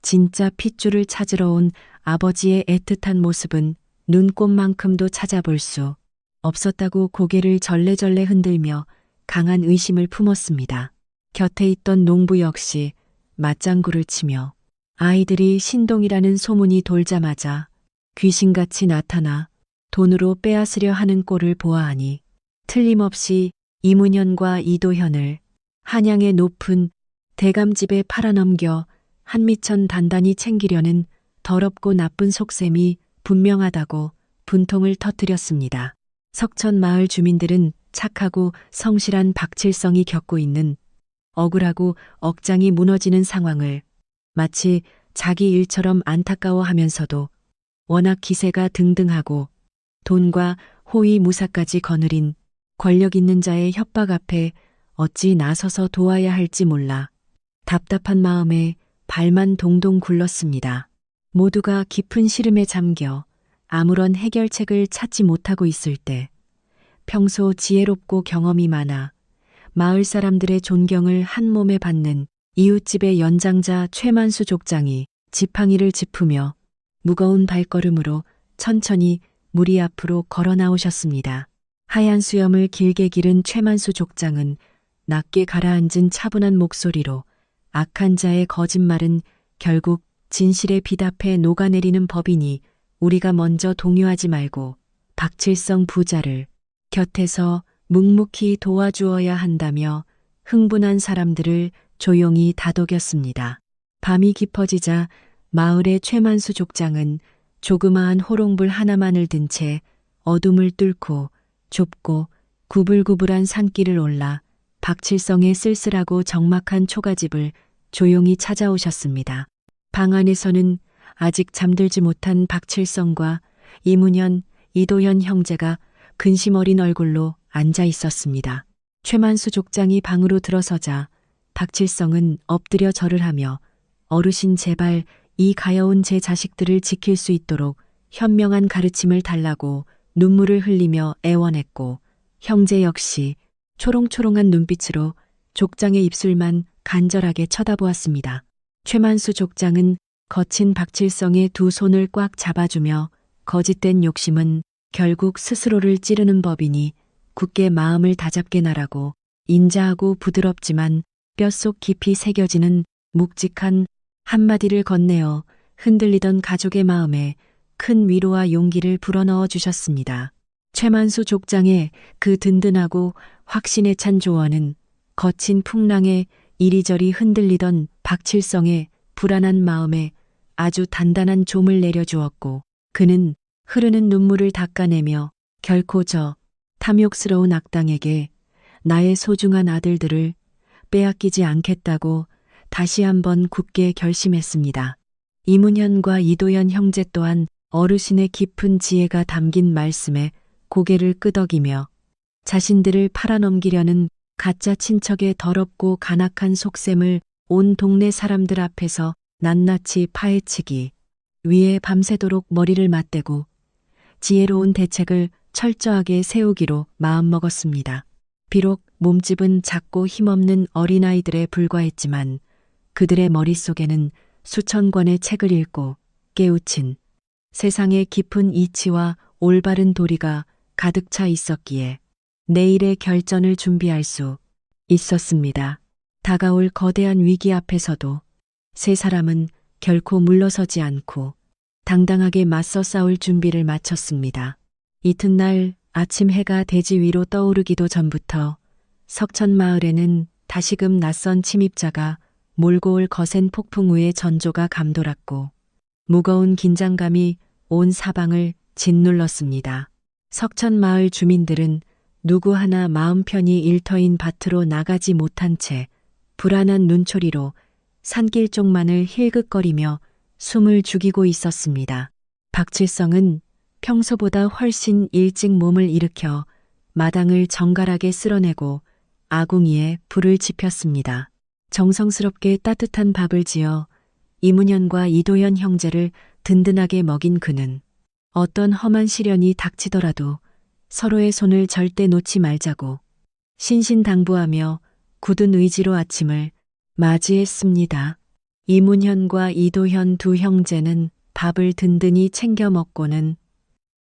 A: 진짜 핏줄을 찾으러 온 아버지의 애틋한 모습은 눈꽃만큼도 찾아볼 수 없었다고 고개를 절레절레 흔들며 강한 의심을 품었습니다. 곁에 있던 농부 역시 맞장구를 치며 아이들이 신동이라는 소문이 돌자마자 귀신같이 나타나 돈으로 빼앗으려 하는 꼴을 보아하니 틀림없이 이문현과 이도현을 한양의 높은 대감집에 팔아넘겨 한미천 단단히 챙기려는 더럽고 나쁜 속셈이 분명하다고 분통을 터뜨렸습니다. 석천 마을 주민들은 착하고 성실한 박칠성이 겪고 있는 억울하고 억장이 무너지는 상황을 마치 자기 일처럼 안타까워하면서도 워낙 기세가 등등하고 돈과 호의 무사까지 거느린 권력 있는 자의 협박 앞에 어찌 나서서 도와야 할지 몰라 답답한 마음에 발만 동동 굴렀습니다. 모두가 깊은 시름에 잠겨 아무런 해결책을 찾지 못하고 있을 때 평소 지혜롭고 경험이 많아 마을 사람들의 존경을 한 몸에 받는 이웃집의 연장자 최만수 족장이 지팡이를 짚으며 무거운 발걸음으로 천천히 무리 앞으로 걸어 나오셨습니다. 하얀 수염을 길게 기른 최만수 족장은 낮게 가라앉은 차분한 목소리로 악한 자의 거짓말은 결국 진실에 비답해 녹아내리는 법이니 우리가 먼저 동요하지 말고 박칠성 부자를 곁에서 묵묵히 도와주어야 한다며 흥분한 사람들을 조용히 다독였습니다. 밤이 깊어지자 마을의 최만수 족장은 조그마한 호롱불 하나만을 든 채 어둠을 뚫고 좁고 구불구불한 산길을 올라 박칠성의 쓸쓸하고 적막한 초가집을 조용히 찾아오셨습니다. 방 안에서는 아직 잠들지 못한 박칠성과 이문현, 이도현 형제가 근심 어린 얼굴로 앉아 있었습니다. 최만수 족장이 방으로 들어서자 박칠성은 엎드려 절을 하며 어르신 제발 이 가여운 제 자식들을 지킬 수 있도록 현명한 가르침을 달라고 눈물을 흘리며 애원했고 형제 역시 초롱초롱한 눈빛으로 족장의 입술만 간절하게 쳐다보았습니다. 최만수 족장은 거친 박칠성의 두 손을 꽉 잡아주며 거짓된 욕심은 결국 스스로를 찌르는 법이니 굳게 마음을 다잡게 나라고 인자하고 부드럽지만 뼛속 깊이 새겨지는 묵직한 한마디를 건네어 흔들리던 가족의 마음에 큰 위로와 용기를 불어넣어 주셨습니다. 최만수 족장의 그 든든하고 확신에 찬 조언은 거친 풍랑에 이리저리 흔들리던 박칠성의 불안한 마음에 아주 단단한 좀을 내려주었고 그는 흐르는 눈물을 닦아내며 결코 저 탐욕스러운 악당에게 나의 소중한 아들들을 빼앗기지 않겠다고 다시 한번 굳게 결심했습니다. 이문현과 이도현 형제 또한 어르신의 깊은 지혜가 담긴 말씀에 고개를 끄덕이며 자신들을 팔아넘기려는 가짜 친척의 더럽고 간악한 속셈을 온 동네 사람들 앞에서 낱낱이 파헤치기 위해 밤새도록 머리를 맞대고 지혜로운 대책을 철저하게 세우기로 마음먹었습니다. 비록 몸집은 작고 힘없는 어린아이들에 불과했지만 그들의 머릿속에는 수천 권의 책을 읽고 깨우친 세상의 깊은 이치와 올바른 도리가 가득 차 있었기에 내일의 결전을 준비할 수 있었습니다. 다가올 거대한 위기 앞에서도 세 사람은 결코 물러서지 않고 당당하게 맞서 싸울 준비를 마쳤습니다. 이튿날 아침 해가 대지 위로 떠오르기도 전부터 석천마을에는 다시금 낯선 침입자가 몰고 올 거센 폭풍우의 전조가 감돌았고 무거운 긴장감이 온 사방을 짓눌렀습니다. 석천마을 주민들은 누구 하나 마음 편히 일터인 밭으로 나가지 못한 채 불안한 눈초리로 산길 쪽만을 힐긋거리며 숨을 죽이고 있었습니다. 박칠성은 평소보다 훨씬 일찍 몸을 일으켜 마당을 정갈하게 쓸어내고 아궁이에 불을 지폈습니다. 정성스럽게 따뜻한 밥을 지어 이문현과 이도현 형제를 든든하게 먹인 그는 어떤 험한 시련이 닥치더라도 서로의 손을 절대 놓지 말자고 신신당부하며 굳은 의지로 아침을 맞이했습니다. 이문현과 이도현 두 형제는 밥을 든든히 챙겨 먹고는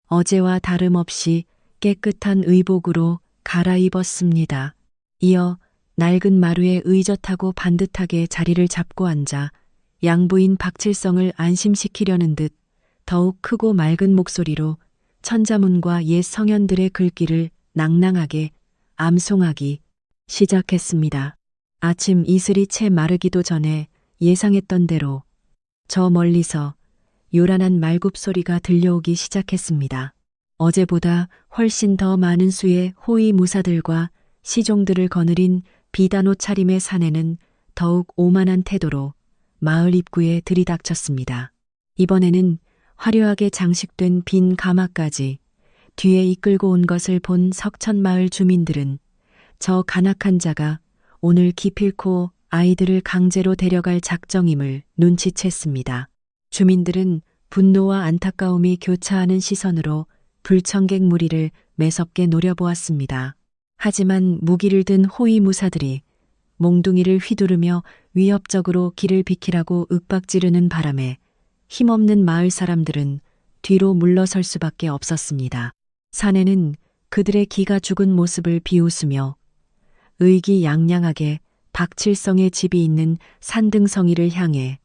A: 어제와 다름없이 깨끗한 의복으로 갈아입었습니다. 이어 낡은 마루에 의젓하고 반듯하게 자리를 잡고 앉아 양부인 박칠성을 안심시키려는 듯 더욱 크고 맑은 목소리로 천자문과 옛 성현들의 글귀를 낭낭하게 암송하기 시작했습니다. 아침 이슬이 채 마르기도 전에 예상했던 대로 저 멀리서 요란한 말굽소리가 들려오기 시작했습니다. 어제보다 훨씬 더 많은 수의 호위 무사들과 시종들을 거느린 비단 옷차림의 사내는 더욱 오만한 태도로 마을 입구에 들이닥쳤습니다. 이번에는 화려하게 장식된 빈 가마까지 뒤에 이끌고 온 것을 본 석천마을 주민들은 저 간악한 자가 오늘 기필코 아이들을 강제로 데려갈 작정임을 눈치챘습니다. 주민들은 분노와 안타까움이 교차하는 시선으로 불청객 무리를 매섭게 노려보았습니다. 하지만 무기를 든 호위무사들이 몽둥이를 휘두르며 위협적으로 길을 비키라고 윽박지르는 바람에 힘없는 마을 사람들은 뒤로 물러설 수밖에 없었습니다. 사내는 그들의 기가 죽은 모습을 비웃으며 의기양양하게 박칠성의 집이 있는 산등성이를 향해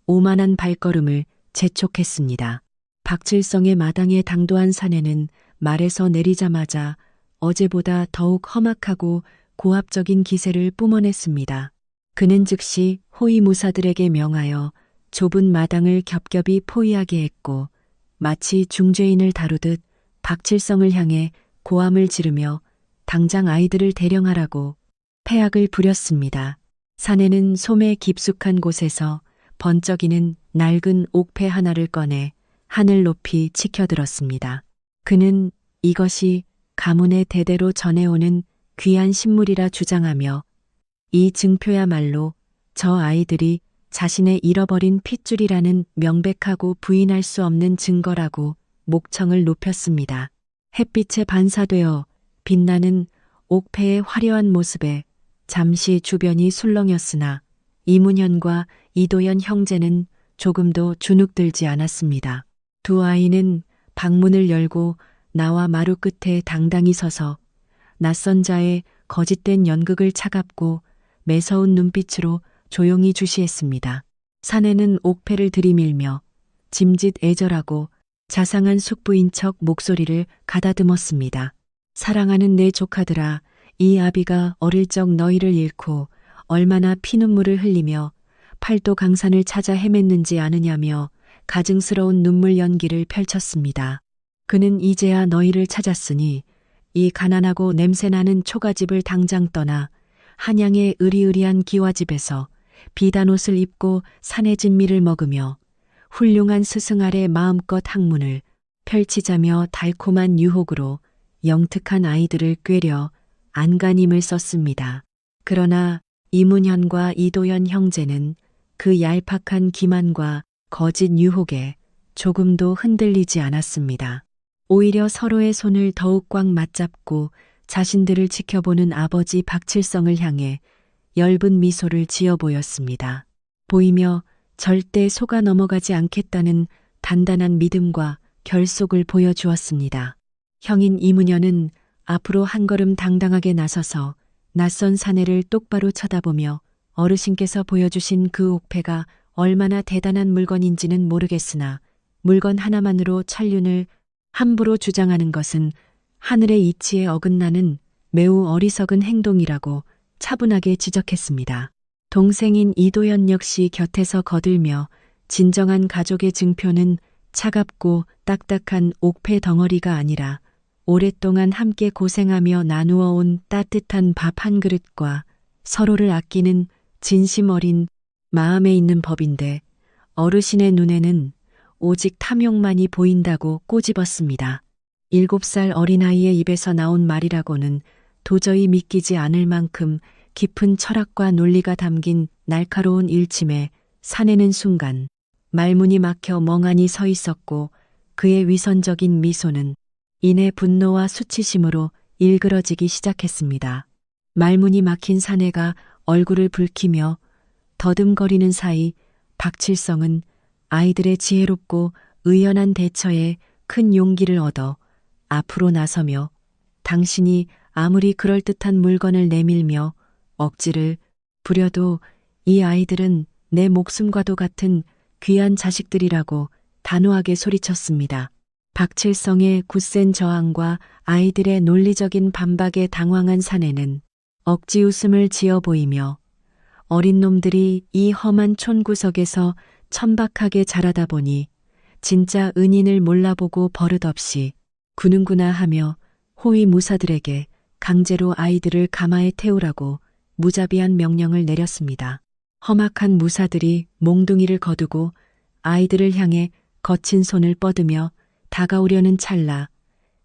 A: 오만한 발걸음을 재촉했습니다. 박칠성의 마당에 당도한 사내는 말에서 내리자마자 어제보다 더욱 험악하고 고압적인 기세를 뿜어냈습니다. 그는 즉시 호위무사들에게 명하여 좁은 마당을 겹겹이 포위하게 했고 마치 중죄인을 다루듯 박칠성을 향해 고함을 지르며 당장 아이들을 대령하라고 패악을 부렸습니다. 사내는 솜의 깊숙한 곳에서 번쩍이는 낡은 옥패 하나를 꺼내 하늘 높이 치켜들었습니다. 그는 이것이 가문의 대대로 전해오는 귀한 신물이라 주장하며 이 증표야말로 저 아이들이 자신의 잃어버린 핏줄이라는 명백하고 부인할 수 없는 증거라고 목청을 높였습니다. 햇빛에 반사되어 빛나는 옥패의 화려한 모습에 잠시 주변이 술렁였으나 이문현과 이도연 형제는 조금도 주눅들지 않았습니다. 두 아이는 방문을 열고 나와 마루 끝에 당당히 서서 낯선 자의 거짓된 연극을 차갑고 매서운 눈빛으로 조용히 주시했습니다. 사내는 옥패를 들이밀며 짐짓 애절하고 자상한 숙부인 척 목소리를 가다듬었습니다. 사랑하는 내 조카들아, 이 아비가 어릴 적 너희를 잃고 얼마나 피눈물을 흘리며 팔도 강산을 찾아 헤맸는지 아느냐며 가증스러운 눈물 연기를 펼쳤습니다. 그는 이제야 너희를 찾았으니 이 가난하고 냄새나는 초가집을 당장 떠나 한양의 으리으리한 기와집에서 비단옷을 입고 산의 진미를 먹으며 훌륭한 스승 아래 마음껏 학문을 펼치자며 달콤한 유혹으로 영특한 아이들을 꾀려 안간힘을 썼습니다. 그러나 이문현과 이도연 형제는 그 얄팍한 기만과 거짓 유혹에 조금도 흔들리지 않았습니다. 오히려 서로의 손을 더욱 꽉 맞잡고 자신들을 지켜보는 아버지 박칠성을 향해 엷은 미소를 지어 보였습니다. 보이며 절대 속아 넘어가지 않겠다는 단단한 믿음과 결속을 보여주었습니다. 형인 이문현은 앞으로 한 걸음 당당하게 나서서 낯선 사내를 똑바로 쳐다보며 어르신께서 보여주신 그 옥패가 얼마나 대단한 물건인지는 모르겠으나 물건 하나만으로 천륜을 함부로 주장하는 것은 하늘의 이치에 어긋나는 매우 어리석은 행동이라고 차분하게 지적했습니다. 동생인 이도연 역시 곁에서 거들며 진정한 가족의 증표는 차갑고 딱딱한 옥패 덩어리가 아니라 오랫동안 함께 고생하며 나누어 온 따뜻한 밥 한 그릇과 서로를 아끼는 진심 어린 마음에 있는 법인데 어르신의 눈에는 오직 탐욕만이 보인다고 꼬집었습니다. 7살 어린아이의 입에서 나온 말이라고는 도저히 믿기지 않을 만큼 깊은 철학과 논리가 담긴 날카로운 일침에 사내는 순간 말문이 막혀 멍하니 서 있었고 그의 위선적인 미소는 이내 분노와 수치심으로 일그러지기 시작했습니다. 말문이 막힌 사내가 얼굴을 붉히며 더듬거리는 사이 박칠성은 아이들의 지혜롭고 의연한 대처에 큰 용기를 얻어 앞으로 나서며 당신이 아무리 그럴듯한 물건을 내밀며 억지를 부려도 이 아이들은 내 목숨과도 같은 귀한 자식들이라고 단호하게 소리쳤습니다. 박칠성의 굳센 저항과 아이들의 논리적인 반박에 당황한 사내는 억지 웃음을 지어 보이며 어린 놈들이 이 험한 촌구석에서 천박하게 자라다 보니 진짜 은인을 몰라보고 버릇없이 구는구나 하며 호위 무사들에게 강제로 아이들을 가마에 태우라고 무자비한 명령을 내렸습니다. 험악한 무사들이 몽둥이를 거두고 아이들을 향해 거친 손을 뻗으며 다가오려는 찰나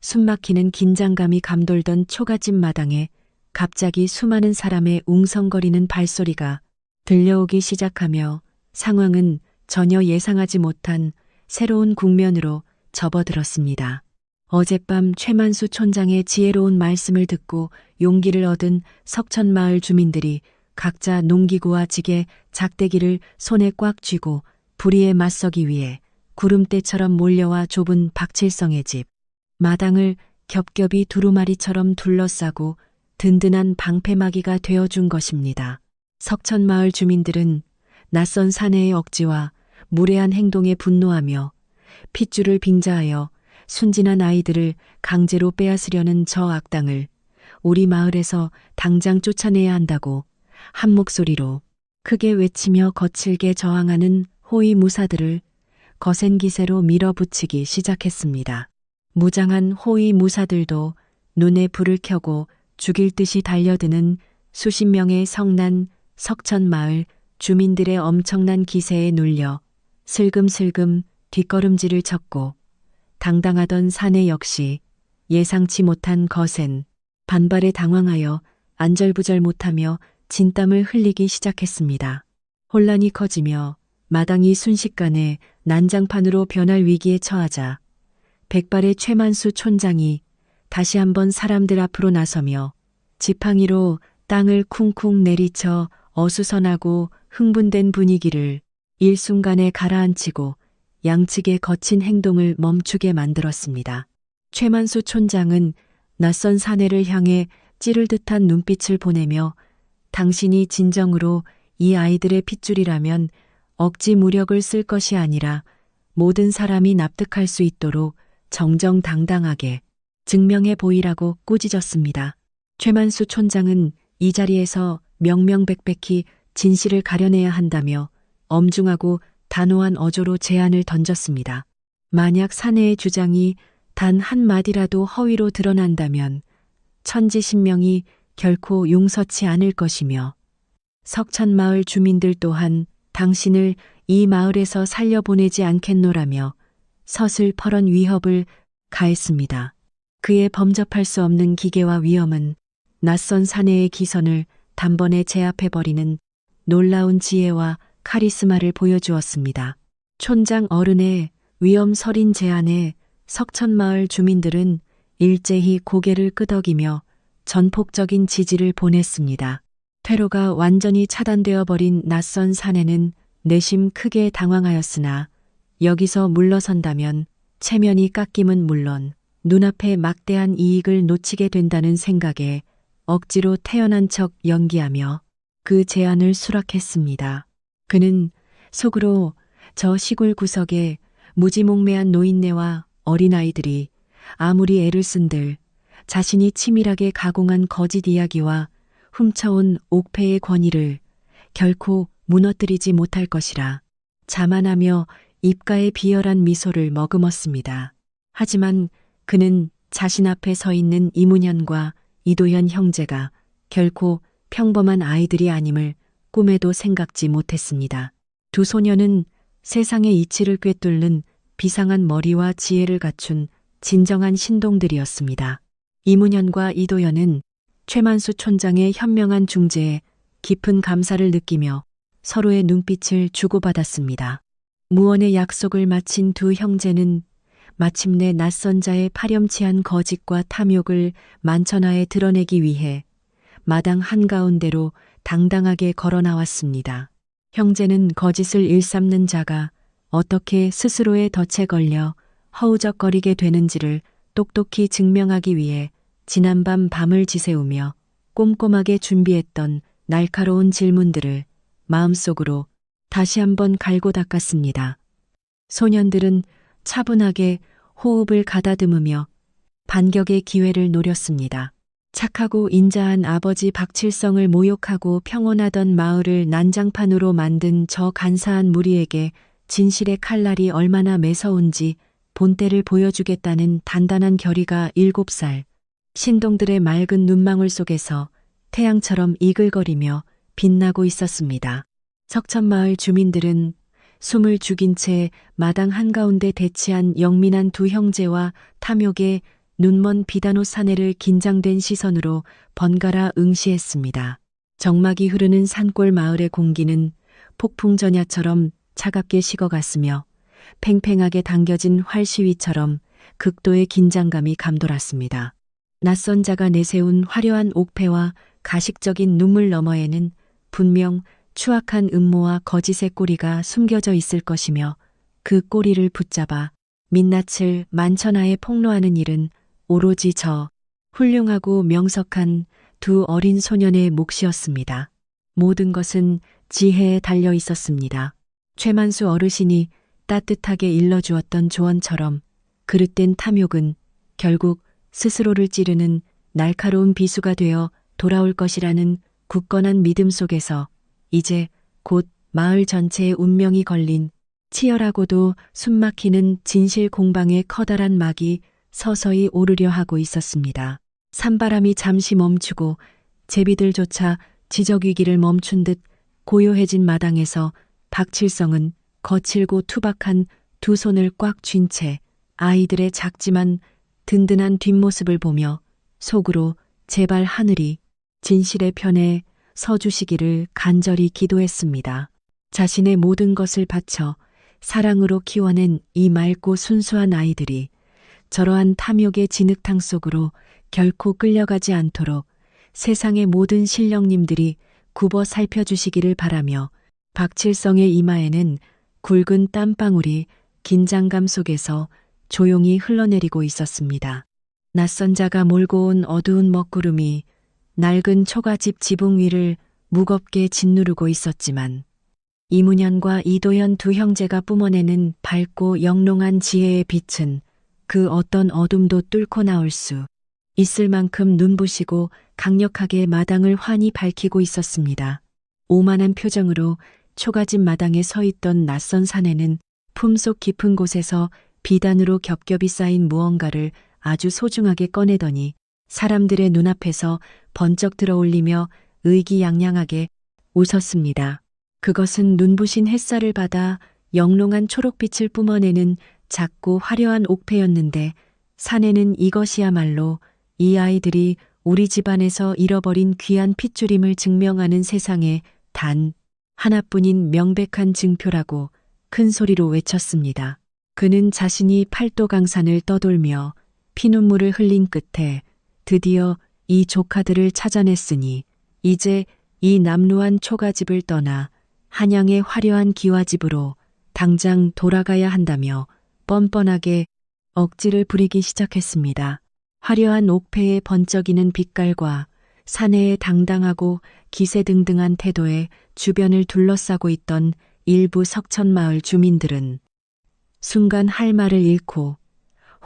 A: 숨막히는 긴장감이 감돌던 초가집 마당에 갑자기 수많은 사람의 웅성거리는 발소리가 들려오기 시작하며 상황은 전혀 예상하지 못한 새로운 국면으로 접어들었습니다. 어젯밤 최만수 촌장의 지혜로운 말씀을 듣고 용기를 얻은 석천마을 주민들이 각자 농기구와 지게, 작대기를 손에 꽉 쥐고 불의에 맞서기 위해 구름대처럼 몰려와 좁은 박칠성의 집 마당을 겹겹이 두루마리처럼 둘러싸고 든든한 방패막이가 되어준 것입니다. 석천마을 주민들은 낯선 사내의 억지와 무례한 행동에 분노하며 핏줄을 빙자하여 순진한 아이들을 강제로 빼앗으려는 저 악당을 우리 마을에서 당장 쫓아내야 한다고 한 목소리로 크게 외치며 거칠게 저항하는 호위 무사들을 거센 기세로 밀어붙이기 시작했습니다. 무장한 호위 무사들도 눈에 불을 켜고 죽일 듯이 달려드는 수십 명의 성난 석천마을 주민들의 엄청난 기세에 눌려 슬금슬금 뒷걸음질을 쳤고 당당하던 사내 역시 예상치 못한 거센 반발에 당황하여 안절부절 못하며 진땀을 흘리기 시작했습니다. 혼란이 커지며 마당이 순식간에 난장판으로 변할 위기에 처하자 백발의 최만수 촌장이 다시 한번 사람들 앞으로 나서며 지팡이로 땅을 쿵쿵 내리쳐 어수선하고 흥분된 분위기를 일순간에 가라앉히고 양측의 거친 행동을 멈추게 만들었습니다. 최만수 촌장은 낯선 사내를 향해 찌를 듯한 눈빛을 보내며 당신이 진정으로 이 아이들의 핏줄이라면 억지 무력을 쓸 것이 아니라 모든 사람이 납득할 수 있도록 정정당당하게 증명해 보이라고 꾸짖었습니다. 최만수 촌장은 이 자리에서 명명백백히 진실을 가려내야 한다며 엄중하고 단호한 어조로 제안을 던졌습니다. 만약 사내의 주장이 단 한마디라도 허위로 드러난다면 천지신명이 결코 용서치 않을 것이며 석천마을 주민들 또한 당신을 이 마을에서 살려보내지 않겠노라며 서슬퍼런 위협을 가했습니다. 그의 범접할 수 없는 기계와 위험은 낯선 사내의 기선을 단번에 제압해버리는 놀라운 지혜와 카리스마를 보여주었습니다. 촌장 어른의 위엄서린 제안에 석천마을 주민들은 일제히 고개를 끄덕이며 전폭적인 지지를 보냈습니다. 퇴로가 완전히 차단되어 버린 낯선 사내는 내심 크게 당황하였으나 여기서 물러선다면 체면이 깎임은 물론 눈앞에 막대한 이익을 놓치게 된다는 생각에 억지로 태연한 척 연기하며 그 제안을 수락했습니다. 그는 속으로 저 시골 구석에 무지몽매한 노인네와 어린아이들이 아무리 애를 쓴들 자신이 치밀하게 가공한 거짓 이야기와 훔쳐온 옥패의 권위를 결코 무너뜨리지 못할 것이라 자만하며 입가에 비열한 미소를 머금었습니다. 하지만 그는 자신 앞에 서 있는 이문현과 이도현 형제가 결코 평범한 아이들이 아님을 꿈에도 생각지 못했습니다. 두 소녀는 세상의 이치를 꿰뚫는 비상한 머리와 지혜를 갖춘 진정한 신동들이었습니다. 이문현과 이도현은 최만수 촌장의 현명한 중재에 깊은 감사를 느끼며 서로의 눈빛을 주고받았습니다. 무언의 약속을 마친 두 형제는 마침내 낯선 자의 파렴치한 거짓과 탐욕을 만천하에 드러내기 위해 마당 한가운데로 당당하게 걸어 나왔습니다. 형제는 거짓을 일삼는 자가 어떻게 스스로의 덫에 걸려 허우적거리게 되는지를 똑똑히 증명하기 위해 지난밤 밤을 지새우며 꼼꼼하게 준비했던 날카로운 질문들을 마음속으로 다시 한번 갈고 닦았습니다. 소년들은 차분하게 호흡을 가다듬으며 반격의 기회를 노렸습니다. 착하고 인자한 아버지 박칠성을 모욕하고 평온하던 마을을 난장판으로 만든 저 간사한 무리에게 진실의 칼날이 얼마나 매서운지 본때를 보여주겠다는 단단한 결의가 7살 신동들의 맑은 눈망울 속에서 태양처럼 이글거리며 빛나고 있었습니다. 석천마을 주민들은 숨을 죽인 채 마당 한가운데 대치한 영민한 두 형제와 탐욕의 눈먼 비단옷 사내를 긴장된 시선으로 번갈아 응시했습니다. 정막이 흐르는 산골 마을의 공기는 폭풍전야처럼 차갑게 식어갔으며 팽팽하게 당겨진 활시위처럼 극도의 긴장감이 감돌았습니다. 낯선 자가 내세운 화려한 옥패와 가식적인 눈물 너머에는 분명 추악한 음모와 거짓의 꼬리가 숨겨져 있을 것이며 그 꼬리를 붙잡아 민낯을 만천하에 폭로하는 일은 오로지 저 훌륭하고 명석한 두 어린 소년의 몫이었습니다. 모든 것은 지혜에 달려 있었습니다. 최만수 어르신이 따뜻하게 일러주었던 조언처럼 그릇된 탐욕은 결국 스스로를 찌르는 날카로운 비수가 되어 돌아올 것이라는 굳건한 믿음 속에서 이제 곧 마을 전체의 운명이 걸린 치열하고도 숨막히는 진실 공방의 커다란 막이 서서히 오르려 하고 있었습니다. 산바람이 잠시 멈추고 제비들조차 지저귀기를 멈춘 듯 고요해진 마당에서 박칠성은 거칠고 투박한 두 손을 꽉 쥔 채 아이들의 작지만 든든한 뒷모습을 보며 속으로 제발 하늘이 진실의 편에 서주시기를 간절히 기도했습니다. 자신의 모든 것을 바쳐 사랑으로 키워낸 이 맑고 순수한 아이들이 저러한 탐욕의 진흙탕 속으로 결코 끌려가지 않도록 세상의 모든 신령님들이 굽어 살펴주시기를 바라며 박칠성의 이마에는 굵은 땀방울이 긴장감 속에서 조용히 흘러내리고 있었습니다. 낯선 자가 몰고 온 어두운 먹구름이 낡은 초가집 지붕 위를 무겁게 짓누르고 있었지만 이문현과 이도현 두 형제가 뿜어내는 밝고 영롱한 지혜의 빛은 그 어떤 어둠도 뚫고 나올 수 있을 만큼 눈부시고 강력하게 마당을 환히 밝히고 있었습니다. 오만한 표정으로 초가집 마당에 서 있던 낯선 사내는 품속 깊은 곳에서 비단으로 겹겹이 쌓인 무언가를 아주 소중하게 꺼내더니 사람들의 눈앞에서 번쩍 들어올리며 의기양양하게 웃었습니다. 그것은 눈부신 햇살을 받아 영롱한 초록빛을 뿜어내는 작고 화려한 옥패였는데 사내는 이것이야말로 이 아이들이 우리 집안에서 잃어버린 귀한 핏줄임을 증명하는 세상에 단 하나뿐인 명백한 증표라고 큰 소리로 외쳤습니다. 그는 자신이 팔도강산을 떠돌며 피눈물을 흘린 끝에 드디어 이 조카들을 찾아냈으니 이제 이 남루한 초가집을 떠나 한양의 화려한 기와집으로 당장 돌아가야 한다며 뻔뻔하게 억지를 부리기 시작했습니다. 화려한 옥패의 번쩍이는 빛깔과 사내의 당당하고 기세등등한 태도에 주변을 둘러싸고 있던 일부 석천마을 주민들은 순간 할 말을 잃고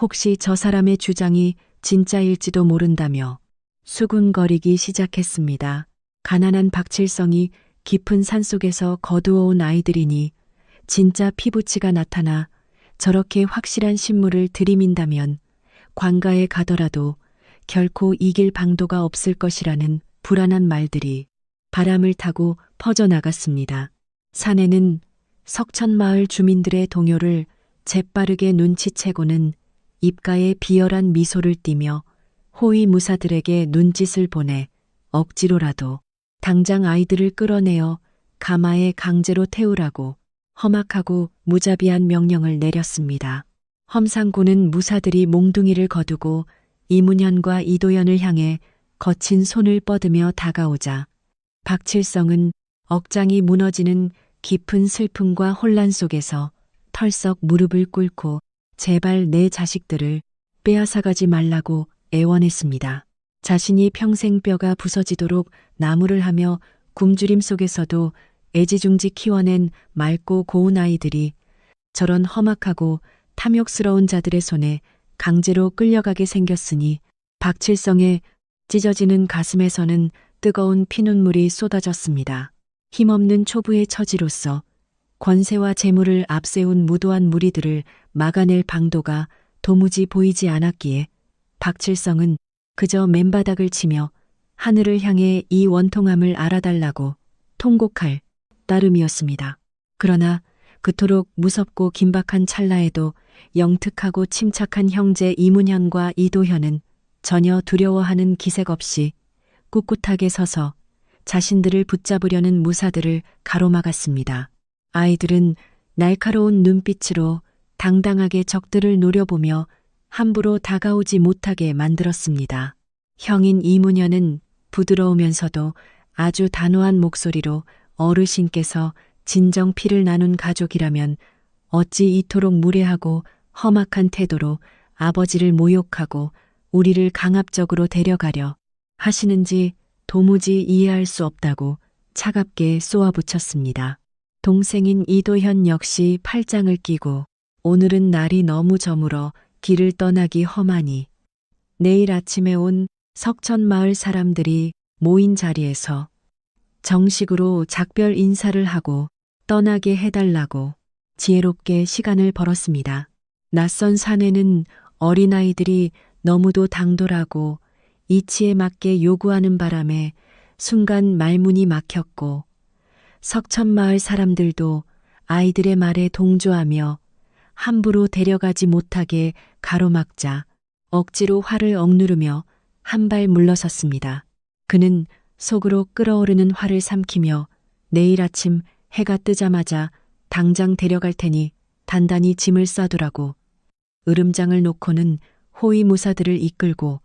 A: 혹시 저 사람의 주장이 진짜일지도 모른다며 수군거리기 시작했습니다. 가난한 박칠성이 깊은 산속에서 거두어온 아이들이니 진짜 피부치가 나타나 저렇게 확실한 신물을 들이민다면 관가에 가더라도 결코 이길 방도가 없을 것이라는 불안한 말들이 바람을 타고 퍼져나갔습니다. 사내는 석천마을 주민들의 동요를 재빠르게 눈치채고는 입가에 비열한 미소를 띠며 호위무사들에게 눈짓을 보내 억지로라도 당장 아이들을 끌어내어 가마에 강제로 태우라고 험악하고 무자비한 명령을 내렸습니다. 험상고는 무사들이 몽둥이를 거두고 이문현과 이도현을 향해 거친 손을 뻗으며 다가오자 박칠성은 억장이 무너지는 깊은 슬픔과 혼란 속에서 털썩 무릎을 꿇고 제발 내 자식들을 빼앗아가지 말라고 애원했습니다. 자신이 평생 뼈가 부서지도록 나무를 하며 굶주림 속에서도 애지중지 키워낸 맑고 고운 아이들이 저런 험악하고 탐욕스러운 자들의 손에 강제로 끌려가게 생겼으니 박칠성의 찢어지는 가슴에서는 뜨거운 피눈물이 쏟아졌습니다. 힘없는 초부의 처지로서 권세와 재물을 앞세운 무도한 무리들을 막아낼 방도가 도무지 보이지 않았기에 박칠성은 그저 맨바닥을 치며 하늘을 향해 이 원통함을 알아달라고 통곡할 따름이었습니다. 그러나 그토록 무섭고 긴박한 찰나에도 영특하고 침착한 형제 이문현과 이도현은 전혀 두려워하는 기색 없이 꿋꿋하게 서서 자신들을 붙잡으려는 무사들을 가로막았습니다. 아이들은 날카로운 눈빛으로 당당하게 적들을 노려보며 함부로 다가오지 못하게 만들었습니다. 형인 이문현은 부드러우면서도 아주 단호한 목소리로 어르신께서 진정 피를 나눈 가족이라면 어찌 이토록 무례하고 험악한 태도로 아버지를 모욕하고 우리를 강압적으로 데려가려 하시는지 도무지 이해할 수 없다고 차갑게 쏘아붙였습니다. 동생인 이도현 역시 팔짱을 끼고 오늘은 날이 너무 저물어 길을 떠나기 험하니 내일 아침에 온 석천마을 사람들이 모인 자리에서 정식으로 작별 인사를 하고 떠나게 해달라고 지혜롭게 시간을 벌었습니다. 낯선 산에는 어린아이들이 너무도 당돌하고 이치에 맞게 요구하는 바람에 순간 말문이 막혔고 석천마을 사람들도 아이들의 말에 동조하며 함부로 데려가지 못하게 가로막자 억지로 화를 억누르며 한 발 물러섰습니다. 그는 속으로 끓어오르는 화를 삼키며 내일 아침 해가 뜨자마자 당장 데려갈 테니 단단히 짐을 싸두라고 으름장을 놓고는 호위무사들을 이끌고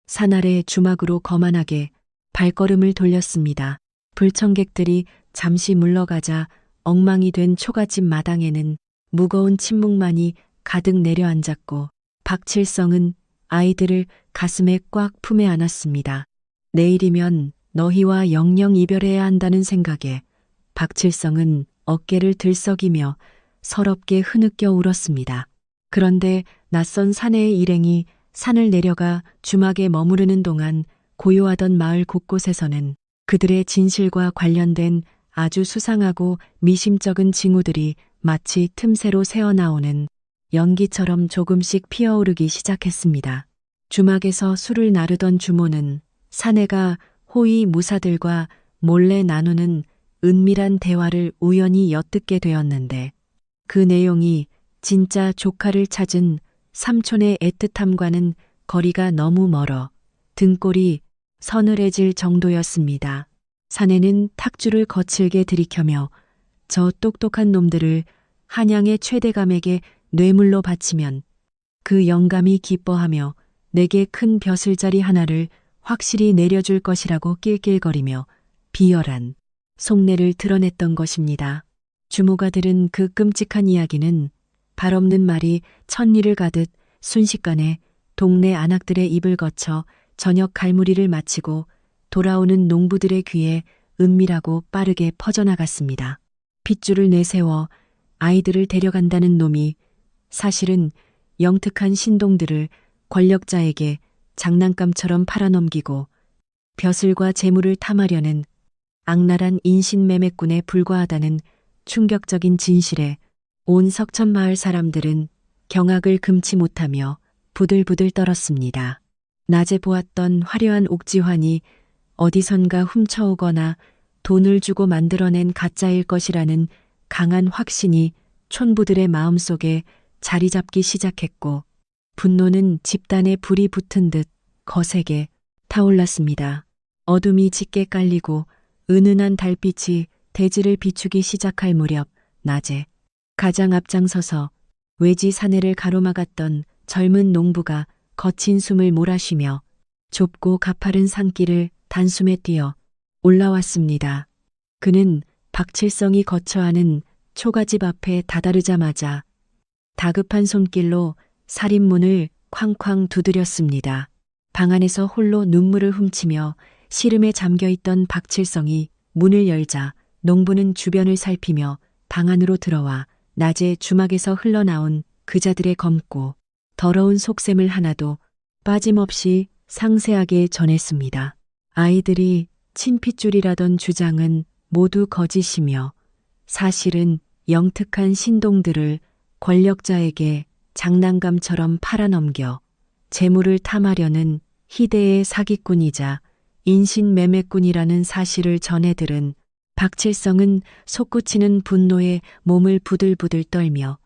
A: 산 아래 주막으로 거만하게 발걸음을 돌렸습니다. 불청객들이 잠시 물러가자 엉망이 된 초가집 마당에는 무거운 침묵만이 가득 내려앉았고 박칠성은 아이들을 가슴에 꽉 품에 안았습니다. 내일이면 너희와 영영 이별해야 한다는 생각에 박칠성은 어깨를 들썩이며 서럽게 흐느껴 울었습니다. 그런데 낯선 사내의 일행이 산을 내려가 주막에 머무르는 동안 고요하던 마을 곳곳에서는 그들의 진실과 관련된 아주 수상하고 미심쩍은 징후들이 마치 틈새로 새어나오는 연기처럼 조금씩 피어오르기 시작했습니다. 주막에서 술을 나르던 주모는 사내가 호위 무사들과 몰래 나누는 은밀한 대화를 우연히 엿듣게 되었는데 그 내용이 진짜 조카를 찾은 삼촌의 애틋함과는 거리가 너무 멀어 등골이 서늘해질 정도였습니다. 사내는 탁주를 거칠게 들이켜며 저 똑똑한 놈들을 한양의 최대감에게 뇌물로 바치면 그 영감이 기뻐하며 내게 큰 벼슬자리 하나를 확실히 내려줄 것이라고 낄낄거리며 비열한 속내를 드러냈던 것입니다. 주모가 들은 그 끔찍한 이야기는 발없는 말이 천리를 가듯 순식간에 동네 안악들의 입을 거쳐 저녁 갈무리를 마치고 돌아오는 농부들의 귀에 은밀하고 빠르게 퍼져나갔습니다. 핏줄을 내세워 아이들을 데려간다는 놈이 사실은 영특한 신동들을 권력자에게 장난감처럼 팔아넘기고 벼슬과 재물을 탐하려는 악랄한 인신매매꾼에 불과하다는 충격적인 진실에 온 석천마을 사람들은 경악을 금치 못하며 부들부들 떨었습니다. 낮에 보았던 화려한 옥지환이 어디선가 훔쳐오거나 돈을 주고 만들어낸 가짜일 것이라는 강한 확신이 촌부들의 마음속에 자리 잡기 시작했고 분노는 집단에 불이 붙은 듯 거세게 타올랐습니다. 어둠이 짙게 깔리고 은은한 달빛이 대지를 비추기 시작할 무렵 낮에 가장 앞장서서 외지 사내를 가로막았던 젊은 농부가 거친 숨을 몰아쉬며 좁고 가파른 산길을 단숨에 뛰어 올라왔습니다. 그는 박칠성이 거처하는 초가집 앞에 다다르자마자 다급한 손길로 살인문을 쾅쾅 두드렸습니다. 방 안에서 홀로 눈물을 훔치며 시름에 잠겨있던 박칠성이 문을 열자 농부는 주변을 살피며 방 안으로 들어와 낮에 주막에서 흘러나온 그자들의 검고 더러운 속셈을 하나도 빠짐없이 상세하게 전했습니다. 아이들이 친핏줄이라던 주장은 모두 거짓이며 사실은 영특한 신동들을 권력자에게 장난감처럼 팔아넘겨 재물을 탐하려는 희대의 사기꾼이자 인신매매꾼이라는 사실을 전해들은 박칠성은 솟구치는 분노에 몸을 부들부들 떨며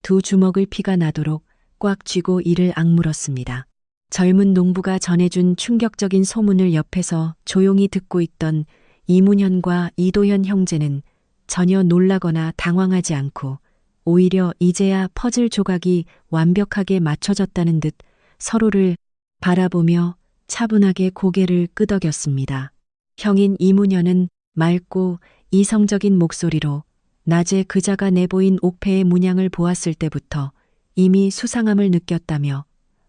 A: 두 주먹을 피가 나도록 꽉 쥐고 이를 악물었습니다. 젊은 농부가 전해준 충격적인 소문을 옆에서 조용히 듣고 있던 이문현과 이도현 형제는 전혀 놀라거나 당황하지 않고 오히려 이제야 퍼즐 조각이 완벽하게 맞춰졌다는 듯 서로를 바라보며 차분하게 고개를 끄덕였습니다. 형인 이문현은 맑고 이성적인 목소리로 낮에 그자가 내보인 옥패의 문양을 보았을 때부터 이미 수상함을 느꼈다며